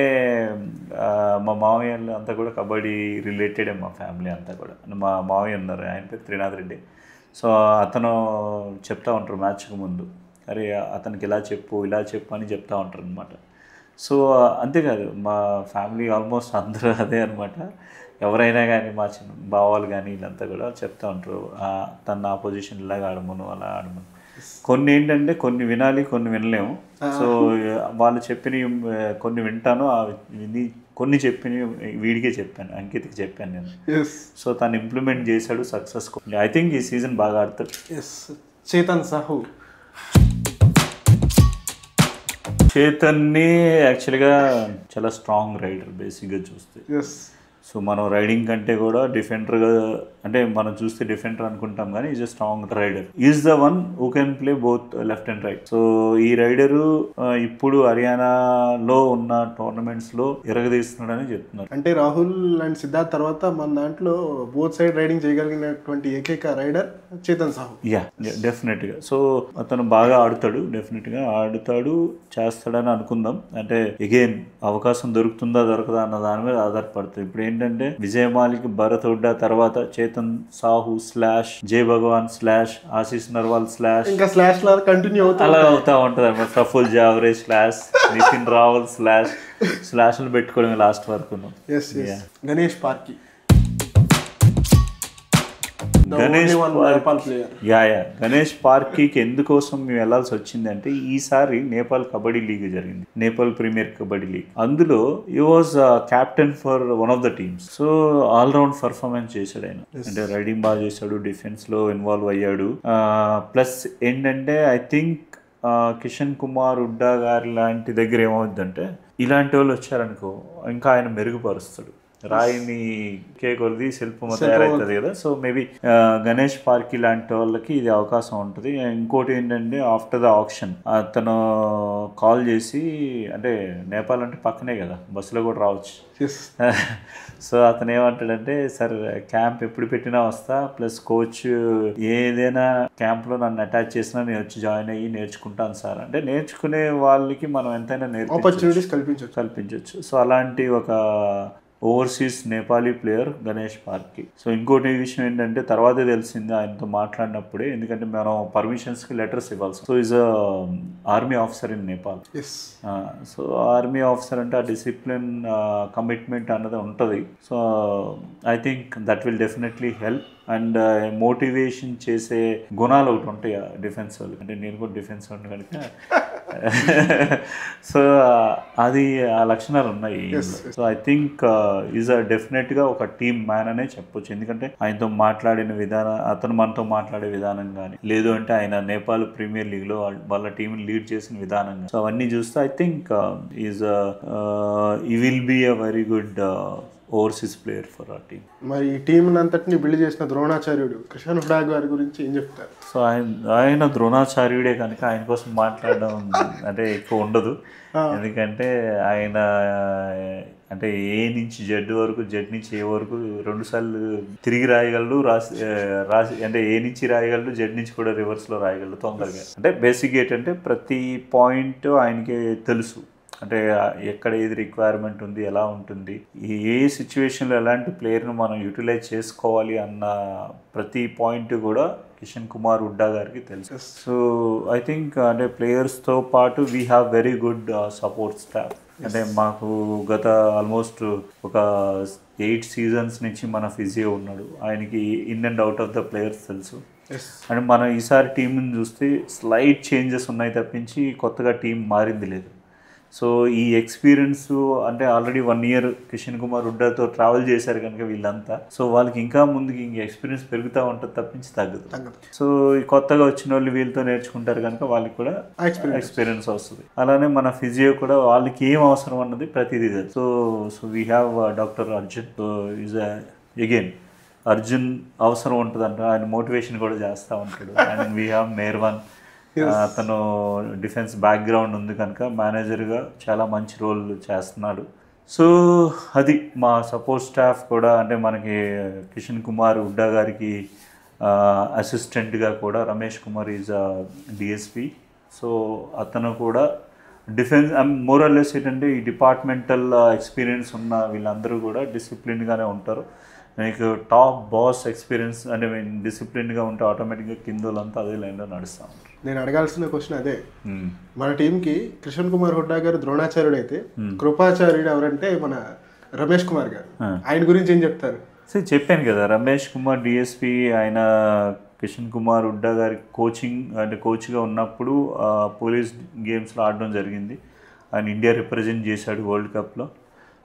మా మామయ్య అంతా కూడా కబడ్డీ రిలేటెడే, మా ఫ్యామిలీ అంతా కూడా. మా మామయ్య ఉన్నారు, ఆయన పేరు త్రినాథ్ రెడ్డి. సో అతను చెప్తా ఉంటారు మ్యాచ్కి ముందు, అరే అతనికి ఇలా చెప్పు అని చెప్తా ఉంటారు అనమాట. సో అంతేకాదు మా ఫ్యామిలీ ఆల్మోస్ట్ అందరూ అదే అనమాట. ఎవరైనా కానీ మా చిన్న బావాలు కానీ వీళ్ళంతా కూడా చెప్తా ఉంటారు, తను ఆ పొజిషన్ ఇలాగ ఆడమను అలా ఆడమను. కొన్ని ఏంటంటే కొన్ని వినాలి, కొన్ని వినలేము. సో వాళ్ళు చెప్పినవి కొన్ని వింటాను, కొన్ని చెప్పినవి వీడికే చెప్పాను, అంకిత్కి చెప్పాను నేను. సో తను ఇంప్లిమెంట్ చేశాడు, సక్సెస్. ఐ థింక్ ఈ సీజన్ బాగా ఆడతాడు. చేతన్ సాహు చేతన్ని యాక్చువల్గా చాలా స్ట్రాంగ్ రైడర్ బేసిక్గా చూస్తే. ఎస్. సో మనం రైడింగ్ కంటే కూడా డిఫెండర్గా, అంటే మనం చూస్తే డిఫెండర్ అనుకుంటాం కానీ is a strong rider. Is the one who can play both left and right. So ఈ రైడరు ఇప్పుడు హర్యానాలో ఉన్న టోర్నమెంట్స్ లో ఎరగదీస్తున్నాడని చెప్తున్నారు. అంటే రాహుల్ అండ్ సిద్ధార్థ్ తర్వాత మన దాంట్లో బోత్ సైడ్ రైడింగ్ చేయగలిగినటువంటి ఏకైక rider Chetan Sahu. Yeah, definite గా. సో అతను బాగా ఆడుతాడు, డెఫినెట్ గా ఆడుతాడు, చేస్తాడని అనుకుందాం. అంటే అగైన్ అవకాశం దొరుకుతుందా దొరకదా అన్న దాని మీద ఆధారపడుతుంది. ఇప్పుడు ఏంటంటే విజయమాలికి భరత్ హుడ్డా తర్వాత చేతన్ సాహు స్లాష్ జై భగవాన్ స్లాష్ ఆశీష్ నర్వాల్ స్లాష్ ఇంకా స్లాష్ లా కంటిన్యూ అలా అవుతా ఉంటది అన్నమాట. ప్రఫుల్ జావరే స్లాష్ నితిన్ రావల్ స్లాష్లు పెట్టుకోవడం లాస్ట్ వరకు. గణేష్ పార్కి గణేష్ పార్కీకి ఎందుకోసం మేము వెళ్లాల్సి వచ్చింది అంటే ఈసారి నేపాల్ కబడ్డీ లీగ్ జరిగింది, నేపాల్ ప్రీమియర్ కబడ్డీ లీగ్. అందులో ఈ was captain for one of the teams. So all round performance చేశాడు ఆయన. అంటే రైడింగ్ బాగా చేశాడు, డిఫెన్స్ లో ఇన్వాల్వ్ అయ్యాడు. ప్లస్ ఏంటంటే ఐ థింక్ కిషన్ కుమార్ హుడ్డా గారి లాంటి దగ్గర ఏమవుతుందంటే ఇలాంటి వాళ్ళు వచ్చారనుకో ఇంకా ఆయన మెరుగుపరుస్తాడు. రాయిని కేకొలది శిల్పం తయారవుతుంది కదా. సో మేబీ గణేష్ పార్కి లాంటి వాళ్ళకి ఇది అవకాశం ఉంటుంది. ఇంకోటి ఏంటంటే ఆఫ్టర్ ద ఆప్షన్ అతను కాల్ చేసి, అంటే నేపాల్ అంటే పక్కనే కదా, బస్సులో కూడా రావచ్చు. సో అతను ఏమంటాడంటే, సార్ క్యాంప్ ఎప్పుడు పెట్టినా వస్తా, ప్లస్ కోచ్ ఏదైనా క్యాంప్లో నన్ను అటాచ్ చేసినా నేను వచ్చి జాయిన్ అయ్యి నేర్చుకుంటాను సార్. అంటే నేర్చుకునే వాళ్ళకి మనం ఎంతైనా కల్పించవచ్చు. సో అలాంటి ఒక overseas Nepali player Ganesh Parki. So ఇంకోటి విషయం ఏంటంటే తర్వాతే తెలిసింది ఆయనతో మాట్లాడినప్పుడే, ఎందుకంటే మనం పర్మిషన్స్కి లెటర్స్ ఇవ్వాలి. So is a army officer in Nepal. So army officer అంటే ఆ డిసిప్లిన్ కమిట్మెంట్ అన్నది ఉంటుంది. So I think that will definitely help. And motivation చేసే గుణాలు ఒకటి ఉంటాయి డిఫెన్స్ వాళ్ళు. అంటే నేను కూడా డిఫెన్స్ వాళ్ళు కనుక సో అది ఆ లక్షణాలు ఉన్నాయి. సో ఐ థింక్ ఈజ్ డెఫినెట్గా ఒక టీమ్ మ్యాన్ అనే చెప్పొచ్చు. ఎందుకంటే ఆయనతో మాట్లాడిన విధానం, అతను మనతో మాట్లాడే విధానం కానీ, లేదు అంటే ఆయన నేపాల్ ప్రీమియర్ లీగ్లో వాళ్ళ టీంని లీడ్ చేసిన విధానం కానీ, సో అవన్నీ చూస్తే ఐ థింక్ ఈ will be a very good overseas player for ఆ టీమ్. మరి ఈ టీం అంతటిని బిల్డ్ చేసిన ద్రోణాచార్యుడు కిషన్ హుడా గారి గురించి ఏం చెప్తారు? సో ఆయన ద్రోణాచార్యుడే కనుక ఆయన కోసం మాట్లాడడం అంటే ఎక్కువ ఉండదు. ఎందుకంటే ఆయన అంటే ఏ నుంచి జెడ్ వరకు, జెడ్ నుంచి ఏ వరకు 2 సార్లు తిరిగి రాయగలడు, రాసి అంటే ఏ నుంచి రాయగలడు, జెడ్ నుంచి కూడా రివర్స్లో రాయగలడు తొందరగా. అంటే బేసిక్ ఏంటంటే ప్రతి పాయింట్ ఆయనకి తెలుసు. అంటే ఎక్కడ ఏది రిక్వైర్మెంట్ ఉంది, ఎలా ఉంటుంది, ఏ సిచ్యువేషన్లో ఎలాంటి ప్లేయర్ను మనం యూటిలైజ్ చేసుకోవాలి అన్న ప్రతి పాయింట్ కూడా కిషన్ కుమార్ హుడ్డా గారికి తెలుసు. సో ఐ థింక్ అంటే ప్లేయర్స్తో పాటు we have very good support staff. అంటే మాకు గత ఆల్మోస్ట్ ఒక 8 సీజన్స్ నుంచి మన ఫిజియో ఉన్నాడు, ఆయనకి in and out of the players తెలుసు. అండ్ మనం ఈసారి టీంని చూస్తే స్లైట్ చేంజెస్ ఉన్నాయి తప్పించి కొత్తగా టీం మారింది లేదు. సో ఈ ఎక్స్పీరియన్స్ అంటే ఆల్రెడీ 1 year కిషన్ కుమార్ హుడ్డాతో ట్రావెల్ చేశారు కనుక వీళ్ళంతా, సో వాళ్ళకి ఇంకా ముందుకి ఇంక ఎక్స్పీరియన్స్ పెరుగుతూ ఉంటుంది తప్పించి తగ్గదు. సో ఈ కొత్తగా వచ్చిన వాళ్ళు వీళ్ళతో నేర్చుకుంటారు కనుక వాళ్ళకి కూడా ఎక్స్పీరియన్స్ వస్తుంది. అలానే మన ఫిజియో కూడా వాళ్ళకి ఏం అవసరం అన్నది ప్రతిదీ. So we have doctor Arjun. So is again Arjun అవసరం ఉంటుందంట, ఆయన మోటివేషన్ కూడా చేస్తూ ఉంటాడు. అండ్ వీ హ్యావ్ మేర్వాన్, అతను డిఫెన్స్ బ్యాక్గ్రౌండ్ ఉంది కనుక మేనేజర్గా చాలా మంచి రోల్ చేస్తున్నాడు. సో అది మా సపోర్ట్ స్టాఫ్ కూడా. అంటే మనకి కిషన్ కుమార్ హుడ్డా గారికి అసిస్టెంట్గా కూడా Ramesh Kumar is DSP. So అతను కూడా డిఫెన్స్ మోరల్లెస్ ఏంటంటే ఈ డిపార్ట్మెంటల్ ఎక్స్పీరియన్స్ ఉన్న వీళ్ళందరూ కూడా డిసిప్లిన్గానే ఉంటారు. మీకు టాప్ బాస్ ఎక్స్పీరియన్స్ అంటే డిసిప్లిన్గా ఉంటే ఆటోమేటిక్గా కింద వాళ్ళంతా అదే లైన్లో నడుస్తూ ఉంటారు. నేను అడగాల్సిన క్వశ్చన్ అదే. మన టీంకి కిషన్ కుమార్ హుడ్డా గారు ద్రోణాచార్యుడు అయితే కృపాచార్యుడు ఎవరంటే మన రమేష్ కుమార్ గారు, ఆయన గురించి ఏం చెప్తారు? సరే చెప్పాను కదా, రమేష్ కుమార్ డిఎస్పి ఆయన కిషన్ కుమార్ హుడ్డా గారి కోచ్గా ఉన్నప్పుడు పోలీస్ గేమ్స్లో ఆడడం జరిగింది. ఆయన ఇండియా రిప్రజెంట్ చేశాడు వరల్డ్ కప్లో.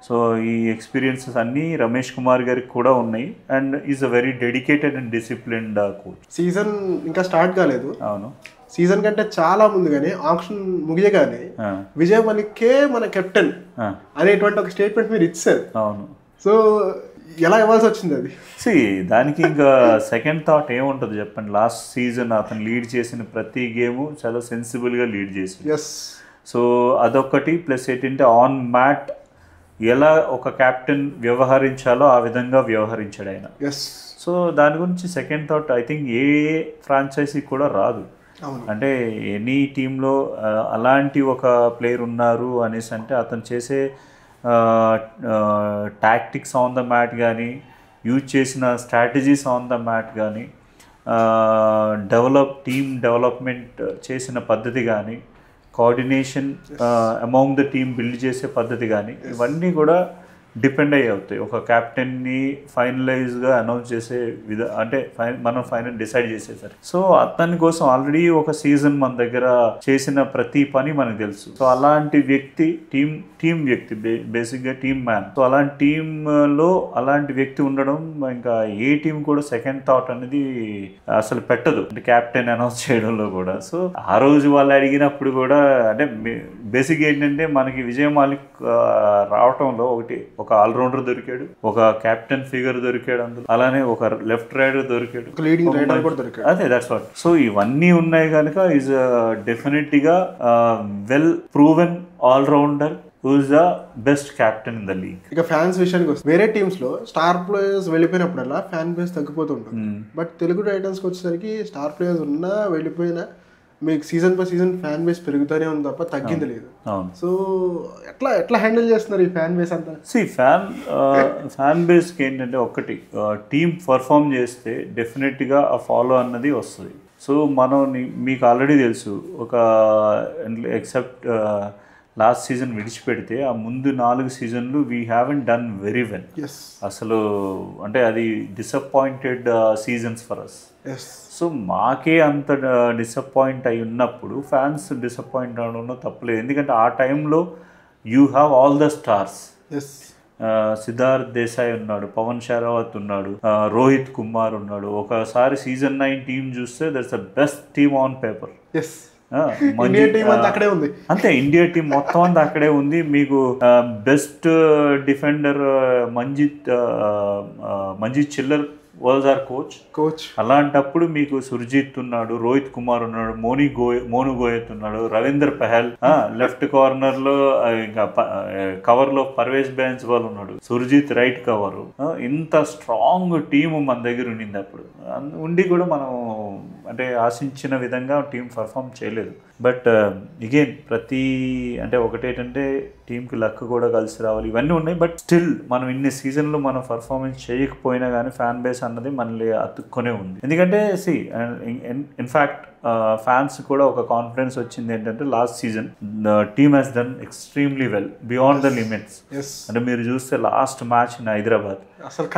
సో ఈ ఎక్స్పీరియన్సెస్ అన్నీ రమేష్ కుమార్ గారికి కూడా ఉన్నాయి and is a very dedicated and disciplined coach. Season ఇంకా స్టార్ట్ కాలేదు, అవును, సీజన్ కంటే చాలా ముందుగానే ఆప్షన్ ముగియగానే విజయ్ మలిక్కే మన కెప్టెన్ అనేటువంటి ఒక స్టేట్మెంట్ మీరు ఇచ్చారు. అవును. సో ఎలా ఇవ్వాల్సి వచ్చింది అది? దానికి ఇంకా సెకండ్ థాట్ ఏముంటుంది చెప్పండి. లాస్ట్ సీజన్ అతను లీడ్ చేసిన ప్రతి గేము చాలా సెన్సిబుల్గా లీడ్ చేసింది. సో అదొకటి, ప్లస్ ఏంటంటే ఆన్ మ్యాట్ ఎలా ఒక కెప్టెన్ వ్యవహరించాలో ఆ విధంగా వ్యవహరించాడు ఆయన. సో దాని గురించి సెకండ్ థాట్ ఐ థింక్ ఏ ఫ్రాంచైజీ కూడా రాదు. అంటే ఎనీ టీంలో అలాంటి ఒక ప్లేయర్ ఉన్నారు అనేసి అంటే అతను చేసే టాక్టిక్స్ ఆన్ ద మ్యాట్ కానీ, యూజ్ చేసిన స్ట్రాటజీస్ ఆన్ ద మ్యాట్ కానీ, టీమ్ డెవలప్మెంట్ చేసిన పద్ధతి కానీ, coordination among the team build చేసే పద్ధతి కానీ, ఇవన్నీ కూడా డిపెండ్ అయ్యి అవుతాయి ఒక క్యాప్టెన్ని ఫైనలైజ్గా అనౌన్స్ చేసే అంటే మనం ఫైనల్ డిసైడ్ చేసేసరికి. సో అతని కోసం ఆల్రెడీ ఒక సీజన్ మన దగ్గర చేసిన ప్రతి పని మనకు తెలుసు. సో అలాంటి వ్యక్తి టీం వ్యక్తి, బేసిక్గా టీమ్ మ్యాన్. సో అలాంటి టీంలో అలాంటి వ్యక్తి ఉండడం ఇంకా ఏ టీం కూడా సెకండ్ థాట్ అనేది అసలు పెట్టదు, అంటే క్యాప్టెన్ అనౌన్స్ చేయడంలో కూడా. సో ఆ రోజు వాళ్ళు అడిగినప్పుడు కూడా అంటే బేసిక్ ఏంటంటే మనకి విజయ్ మాలిక్ రావటంలో ఒక ఆల్రౌండర్ దొరికాడు, ఒక కెప్టెన్ ఫిగర్ దొరికాడు, అందులో అలానే ఒక లెఫ్ట్ రైడర్ దొరికాడు, అదే దట్స్ వాట్. సో ఇవన్నీ ఉన్నాయి కనుక ఈజ్ డెఫినెట్గా well proven allrounder who's the best captain in the league. ఇక ఫ్యాన్స్ విషయానికి వస్తే వేరే టీమ్స్ లో స్టార్ ప్లేయర్స్ వెళ్ళిపోయినప్పుడల్లా ఫ్యాన్ బేస్ తగ్గిపోతుంటుంది. బట్ తెలుగు టైటన్స్ కి వచ్చేసరికి స్టార్ ప్లేయర్స్ ఉన్నా వెళ్ళిపోయినా మీకు సీజన్ పై సీజన్ ఫ్యాన్ బేస్ పెరుగుతూనే ఉంది తప్ప తగ్గింది లేదు. సో ఎట్లా హ్యాండిల్ చేస్తున్నారు ఈ ఫ్యాన్ బేస్ అంతా? ఫ్యాన్ బేస్కి ఏంటంటే ఒకటి టీం పర్ఫామ్ చేస్తే డెఫినెట్గా ఆ ఫాలో అన్నది వస్తుంది. సో మీకు ఆల్రెడీ తెలుసు ఒక ఎక్సెప్ట్ లాస్ట్ సీజన్ విడిచిపెడితే ఆ ముందు 4 సీజన్లు we haven't done very well. అసలు అంటే అది disappointed seasons for us. So మాకే అంత డిసప్పాయింట్ అయి ఉన్నప్పుడు ఫ్యాన్స్ డిసప్పాయింట్ అవడంలో తప్పలేదు. ఎందుకంటే ఆ టైంలో you have all the stars. Siddharth Desai ఉన్నాడు, పవన్ షెరావత్ ఉన్నాడు, రోహిత్ కుమార్ ఉన్నాడు. ఒకసారి సీజన్ 9 టీం చూస్తే that's the best team on paper. అంతే, ఇండియా టీం మొత్తం అంతా అక్కడే ఉంది. మీకు best defender Manjeet Chhillar was our coach. అలాంటప్పుడు మీకు సుర్జిత్ ఉన్నాడు, రోహిత్ కుమార్ ఉన్నాడు, మోను గోయత్ ఉన్నాడు, రవీందర్ పెహల్ లెఫ్ట్ కార్నర్ లో, ఇంకా కవర్ లో పర్వేజ్ బెన్స్వాల్ ఉన్నాడు, సుర్జిత్ రైట్ కవర్. ఇంత స్ట్రాంగ్ టీమ్ మన దగ్గర ఉండింది అప్పుడు. ఉండి కూడా మనం అంటే ఆశించిన విధంగా టీం పర్ఫామ్ చేయలేదు. బట్ అగైన్ అంటే ఒకటేంటంటే టీంకి లక్ కూడా కలిసి రావాలి, ఇవన్నీ ఉన్నాయి. బట్ స్టిల్ మనం ఇన్ని సీజన్లు మనం పర్ఫార్మెన్స్ చేయకపోయినా కానీ ఫ్యాన్ బేస్ అన్నది మనల్ని అతుక్కునే ఉంది. ఎందుకంటే ఇన్ఫ్యాక్ట్ ఫ్యాన్స్ కూడా ఒక కాన్ఫిడెన్స్ వచ్చింది ఏంటంటే last season team has done extremely well beyond the limits. అంటే మీరు చూస్తే లాస్ట్ మ్యాచ్ ఇన్ హైదరాబాద్ అసలు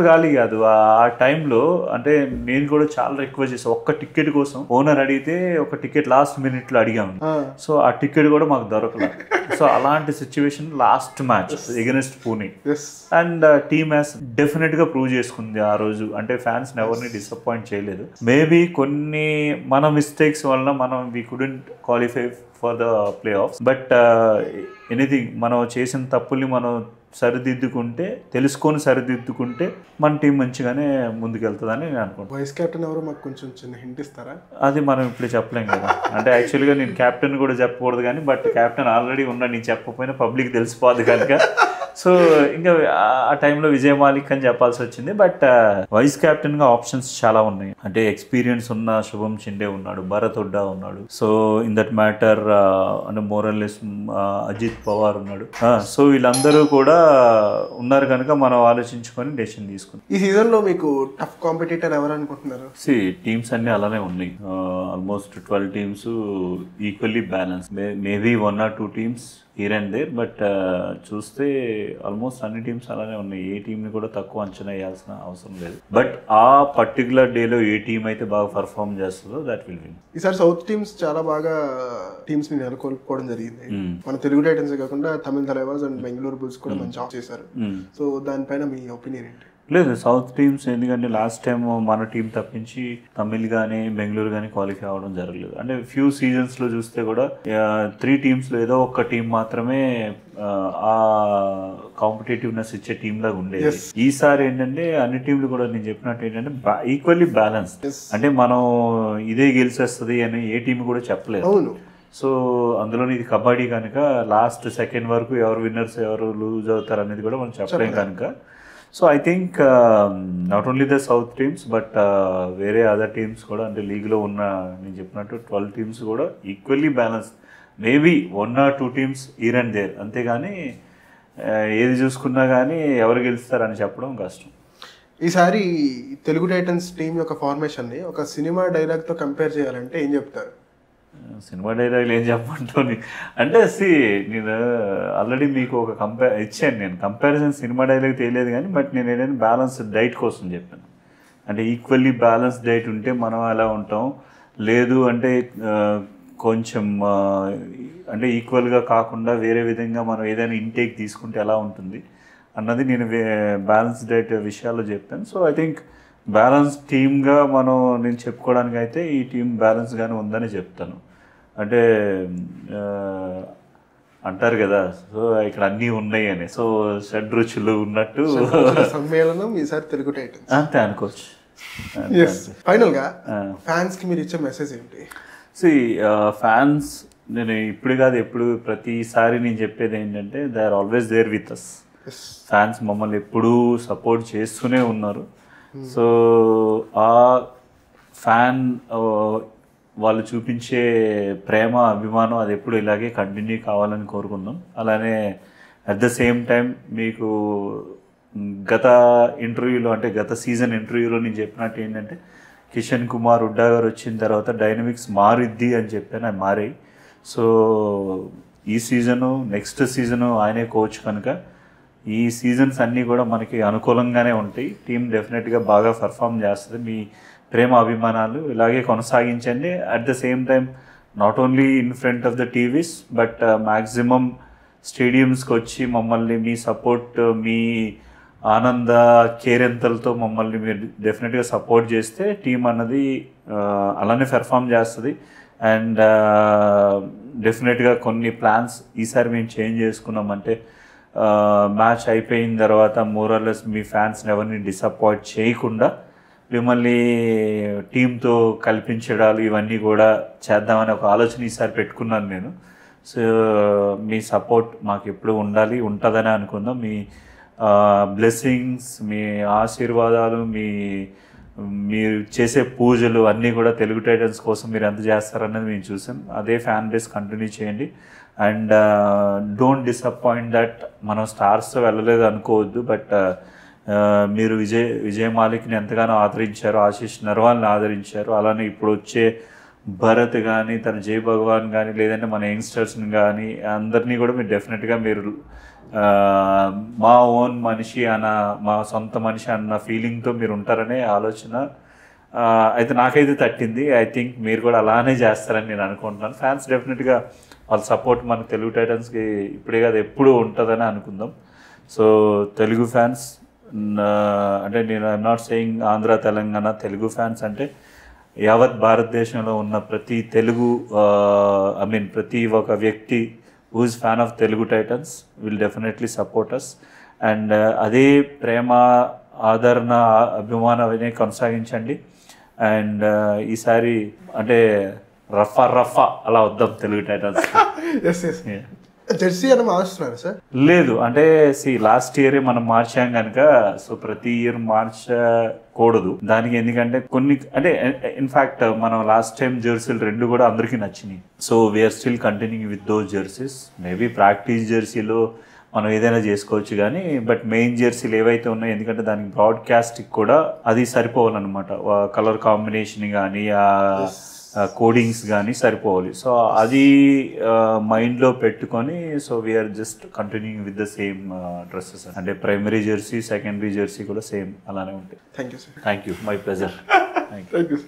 ఖాళీ కాదు. ఆ టైంలో అంటే నేను కూడా చాలా రిక్వెస్ట్ చేసాను, ఒక్క టికెట్ కోసం ఓనర్ అడిగితే ఒక టికెట్ లాస్ట్ మినిట్ లో అడిగాము. సో ఆ టికెట్ కూడా మాకు దొరకలేదు. సో అలాంటి situation last match against Pune. And team has definite గా ప్రూవ్ చేసుకుంది ఆ రోజు. అంటే ఫ్యాన్స్ ఎవరిని డిసప్పాయింట్ చేయలేదు. మేబీ కొన్ని మన మిస్టేక్స్ వలన we couldn't qualify for the play offs. But anything మనం చేసిన తప్పుల్ని మనం సరిదిద్దుకుంటే మన టీం మంచిగానే ముందుకెళ్తుందని నేను అనుకుంటున్నాను. వైస్ కెప్టెన్ ఎవరు మాకు కొంచెం చిన్న హింట్ ఇస్తారా? అది మనం ఇప్పుడు చెప్పలేం కదా. అంటే యాక్చువల్గా నేను కెప్టెన్ కూడా చెప్పకూడదు కానీ, బట్ కెప్టెన్ ఆల్రెడీ ఉన్నాడు, నేను చెప్పకపోయినా పబ్లిక్ తెలిసిపోదు కనుక. సో ఇంకా ఆ టైంలో విజయ్ మాలిక్ అని చెప్పాల్సి వచ్చింది. బట్ వైస్ కెప్టెన్ గా ఆప్షన్స్ చాలా ఉన్నాయి. అంటే ఎక్స్పీరియన్స్ ఉన్న శుభం షిండే ఉన్నాడు, భరత్ హుడ్డా ఉన్నాడు. సో ఇన్ దట్ మ్యాటర్ అంటే మోరల్లెస్ అజిత్ పవార్ ఉన్నాడు. సో వీళ్ళందరూ కూడా ఉన్నారు కనుక మనం ఆలోచించుకొని డెసిషన్ తీసుకున్నాం. ఈ సీజన్ లో మీకు టఫ్ కాంపిటీటర్ ఎవరు అనుకుంటున్నారు? టీమ్స్ అన్ని అలానే ఉన్నాయి. Almost 12 teams equally balance. Maybe 1 or 2 teams here and there. But చూస్తే ఆల్మోస్ట్ అన్ని టీమ్స్ అలానే ఉన్నాయి. ఏ టీంని కూడా తక్కువ అంచనా వేయాల్సిన అవసరం లేదు. బట్ ఆ పర్టికులర్ డేలో ఏ టీం అయితే బాగా పర్ఫామ్ చేస్తుందో దట్ విల్ విన్. ఈసారి సౌత్ టీమ్స్ చాలా బాగా టీమ్స్ ని నెలకొల్పుకోవడం జరిగింది. మన తెలుగు టైటన్స్ కాకుండా తమిళ తలైవాస్ అండ్ బెంగళూరు బుల్స్ కూడా మంచి జాబ్ చేశారు. సో దానిపైన మీ ఒపీనియన్ ఏంటి? లేదు, సౌత్ టీమ్స్ ఎందుకంటే లాస్ట్ టైం మన టీం తప్పించి తమిళ్ కానీ బెంగళూరు కానీ క్వాలిఫై అవ్వడం జరగలేదు. అంటే ఫ్యూ సీజన్స్లో చూస్తే కూడా 3 టీమ్స్లో ఏదో ఒక్క టీం మాత్రమే ఆ కాంపిటేటివ్నెస్ ఇచ్చే టీం లాగా ఉండేది. ఈసారి ఏంటంటే అన్ని టీంలు కూడా నేను చెప్పినట్టు ఏంటంటే ఈక్వల్లీ బ్యాలెన్స్. అంటే మనం ఇదే గెలిచేస్తుంది అని ఏ టీం కూడా చెప్పలేదు. సో అందులో ఇది కబడ్డీ కనుక లాస్ట్ సెకండ్ వరకు ఎవరు విన్నర్స్ ఎవరు లూజ్ అవుతారు అనేది కూడా మనం చెప్పలేం కనుక. So I think not only the south teams but వేరే అదర్ టీమ్స్ కూడా అంటే లీగ్లో ఉన్న నేను చెప్పినట్టు 12 టీమ్స్ కూడా equally balance. Maybe 1 or 2 teams here and there, అంతేగాని ఏది చూసుకున్నా కానీ ఎవరు గెలుస్తారని చెప్పడం కష్టం. ఈసారి తెలుగు టైటన్స్ టీం యొక్క ఫార్మేషన్ని ఒక సినిమా డైలాగ్తో కంపేర్ చేయాలంటే ఏం చెప్తారు? సినిమా డైలాగులు ఏం చెప్పమంటావు అంటే నేను ఆల్రెడీ మీకు ఒక ఇచ్చాను. నేను కంపారిజన్ సినిమా డైలాగ్ తెలియలేదు కానీ బట్ నేను ఏంటంటే బ్యాలెన్స్డ్ డైట్ కోసం చెప్పాను. అంటే ఈక్వల్లీ బ్యాలెన్స్డ్ డైట్ ఉంటే మనం ఎలా ఉంటాం, లేదు అంటే కొంచెం అంటే ఈక్వల్గా కాకుండా వేరే విధంగా మనం ఏదైనా ఇంటేక్ తీసుకుంటే ఎలా ఉంటుంది అన్నది నేను బ్యాలెన్స్డ్ డైట్ విషయాల్లో చెప్పాను. సో ఐ థింక్ బ్యాలెన్స్ టీమ్గా నేను చెప్పుకోవడానికి అయితే ఈ టీం బ్యాలెన్స్గానే ఉందని చెప్తాను. అంటే అంటారు కదా, సో ఇక్కడ అన్నీ ఉన్నాయి అని. సో షడ్రుచులు ఉన్నట్టు సమ్మేళనం ఈసారి తెలుగు టైటన్స్ అంతే అనుకోవచ్చు. ఫైనల్గా ఫ్యాన్స్ కి మీరు ఇచ్చే మెసేజ్ ఏంటి? ఫ్యాన్స్ నేను ఇప్పుడు కాదు ఎప్పుడు ప్రతిసారి నేను చెప్పేది ఏంటంటే they are always there with us. Fans మమ్మల్ని ఎప్పుడూ సపోర్ట్ చేస్తూనే ఉన్నారు. సో ఆ ఫ్యాన్ వాళ్ళు చూపించే ప్రేమ అభిమానం అది ఎప్పుడు ఇలాగే కంటిన్యూ కావాలని కోరుకుందాం. అలానే అట్ ద సేమ్ టైం మీకు గత ఇంటర్వ్యూలో అంటే గత సీజన్ ఇంటర్వ్యూలో నేను చెప్పినట్టు ఏంటంటే కిషన్ కుమార్ ఉడ్డా గారు వచ్చిన తర్వాత డైనమిక్స్ మారిద్ది అని చెప్పాను, అది మారాయి. సో ఈ సీజను నెక్స్ట్ సీజను ఆయనే కోచ్ కనుక ఈ సీజన్స్ అన్నీ కూడా మనకి అనుకూలంగానే ఉంటాయి. టీం డెఫినెట్గా బాగా పర్ఫామ్ చేస్తుంది. మీ ప్రేమ అభిమానాలు ఇలాగే కొనసాగించండి. At the same time not only in front of the TVs but maximum స్టేడియంస్కి వచ్చి మమ్మల్ని మీ సపోర్ట్ మీ ఆనంద కేరింతలతో మమ్మల్ని మీరు డెఫినెట్గా సపోర్ట్ చేస్తే టీం అన్నది అలానే పెర్ఫామ్ చేస్తుంది. అండ్ డెఫినెట్గా కొన్ని ప్లాన్స్ ఈసారి మేము చేంజ్ చేసుకున్నామంటే మ్యాచ్ అయిపోయిన తర్వాత మోరల్లెస్ మీ ఫ్యాన్స్ని ఎవరిని డిసప్పాయింట్ చేయకుండా మిమ్మల్ని టీంతో కల్పించడాలు ఇవన్నీ కూడా చేద్దామని ఒక ఆలోచన ఈసారి పెట్టుకున్నాను నేను. సో మీ సపోర్ట్ మాకు ఎప్పుడు ఉండాలి, ఉంటుందని అనుకుందాం. మీ బ్లెస్సింగ్స్, మీ ఆశీర్వాదాలు, మీరు చేసే పూజలు అన్నీ కూడా తెలుగు టైటన్స్ కోసం మీరు ఎంత చేస్తారన్నది మేము చూసాం. అదే ఫ్యాన్ బేస్ కంటిన్యూ చేయండి. అండ్ డోంట్ డిసప్పాయింట్ దట్ మనం స్టార్స్తో వెళ్ళలేదు అనుకోవద్దు. బట్ మీరు విజయ్ మాలిక్ని ఎంతగానో ఆదరించారు, ఆశీష్ నర్వాల్ని ఆదరించారు. అలానే ఇప్పుడు వచ్చే భరత్ కానీ తన జై భగవాన్ కానీ లేదంటే మన యంగ్స్టర్స్ని కానీ అందరినీ కూడా మీరు డెఫినెట్గా మీరు మా ఓన్ మనిషి మా సొంత మనిషి అన్న ఫీలింగ్తో మీరు ఉంటారనే ఆలోచన అయితే నాకైతే తట్టింది. ఐ థింక్ మీరు కూడా అలానే చేస్తారని నేను అనుకుంటున్నాను. ఫ్యాన్స్ డెఫినెట్గా వాళ్ళ సపోర్ట్ మన తెలుగు టైటన్స్కి ఇప్పుడే కాదు ఎప్పుడూ ఉంటుందని అనుకుందాం. సో తెలుగు ఫ్యాన్స్ అంటే నేను I'm not saying Andhra Telangana, Telugu fans అంటే యావత్ భారతదేశంలో ఉన్న ప్రతి తెలుగు ప్రతి ఒక వ్యక్తి who is fan of Telugu Titans will definitely support us. And అదే ప్రేమ ఆదరణ అభిమానం కొనసాగించండి. అండ్ ఈసారి అంటే రఫా అలా వద్దాం తెలుగు టైటన్స్. జెర్సీ అని మార్చుతున్నారు సార్? లేదు, అంటే లాస్ట్ ఇయరే మనం మార్చాం కనుక సో ప్రతి ఇయర్ మార్చకూడదు దానికి. ఎందుకంటే కొన్ని అంటే ఇన్ఫాక్ట్ మనం లాస్ట్ టైం జెర్సీలు 2 కూడా అందరికీ నచ్చినాయి. So we're still continuing with those jerseys. Maybe practice జెర్సీలో మనం ఏదైనా చేసుకోవచ్చు కానీ బట్ మెయిన్ జెర్సీలు ఏవైతే ఉన్నాయో ఎందుకంటే దానికి బ్రాడ్కాస్ట్కి కూడా అది సరిపోవాలన్నమాట. కలర్ కాంబినేషన్ కానీ కోడింగ్స్ కానీ సరిపోవాలి. సో అది మైండ్లో పెట్టుకొని so we are just continuing with the same dresses. అంటే ప్రైమరీ జెర్సీ, సెకండరీ జెర్సీ కూడా సేమ్ అలానే ఉంటాయి. Thank you, my pleasure.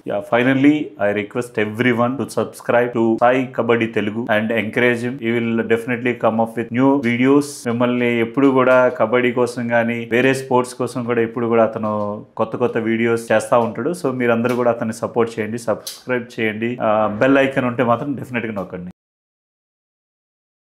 Yeah, finally, I request everyone to subscribe to Sai Kabaddi Telugu and encourage him. He will definitely come up with new videos. మిమ్మల్ని ఎప్పుడు కూడా కబడ్డీ కోసం కానీ వేరే sports కోసం కూడా ఎప్పుడు కూడా అతను కొత్త వీడియోస్ చేస్తూ ఉంటాడు. సో మీరందరూ కూడా అతన్ని సపోర్ట్ చేయండి, సబ్స్క్రైబ్ చేయండి, బెల్ ఐకాన్ ఉంటే మాత్రం డెఫినెట్గా నొక్కండి.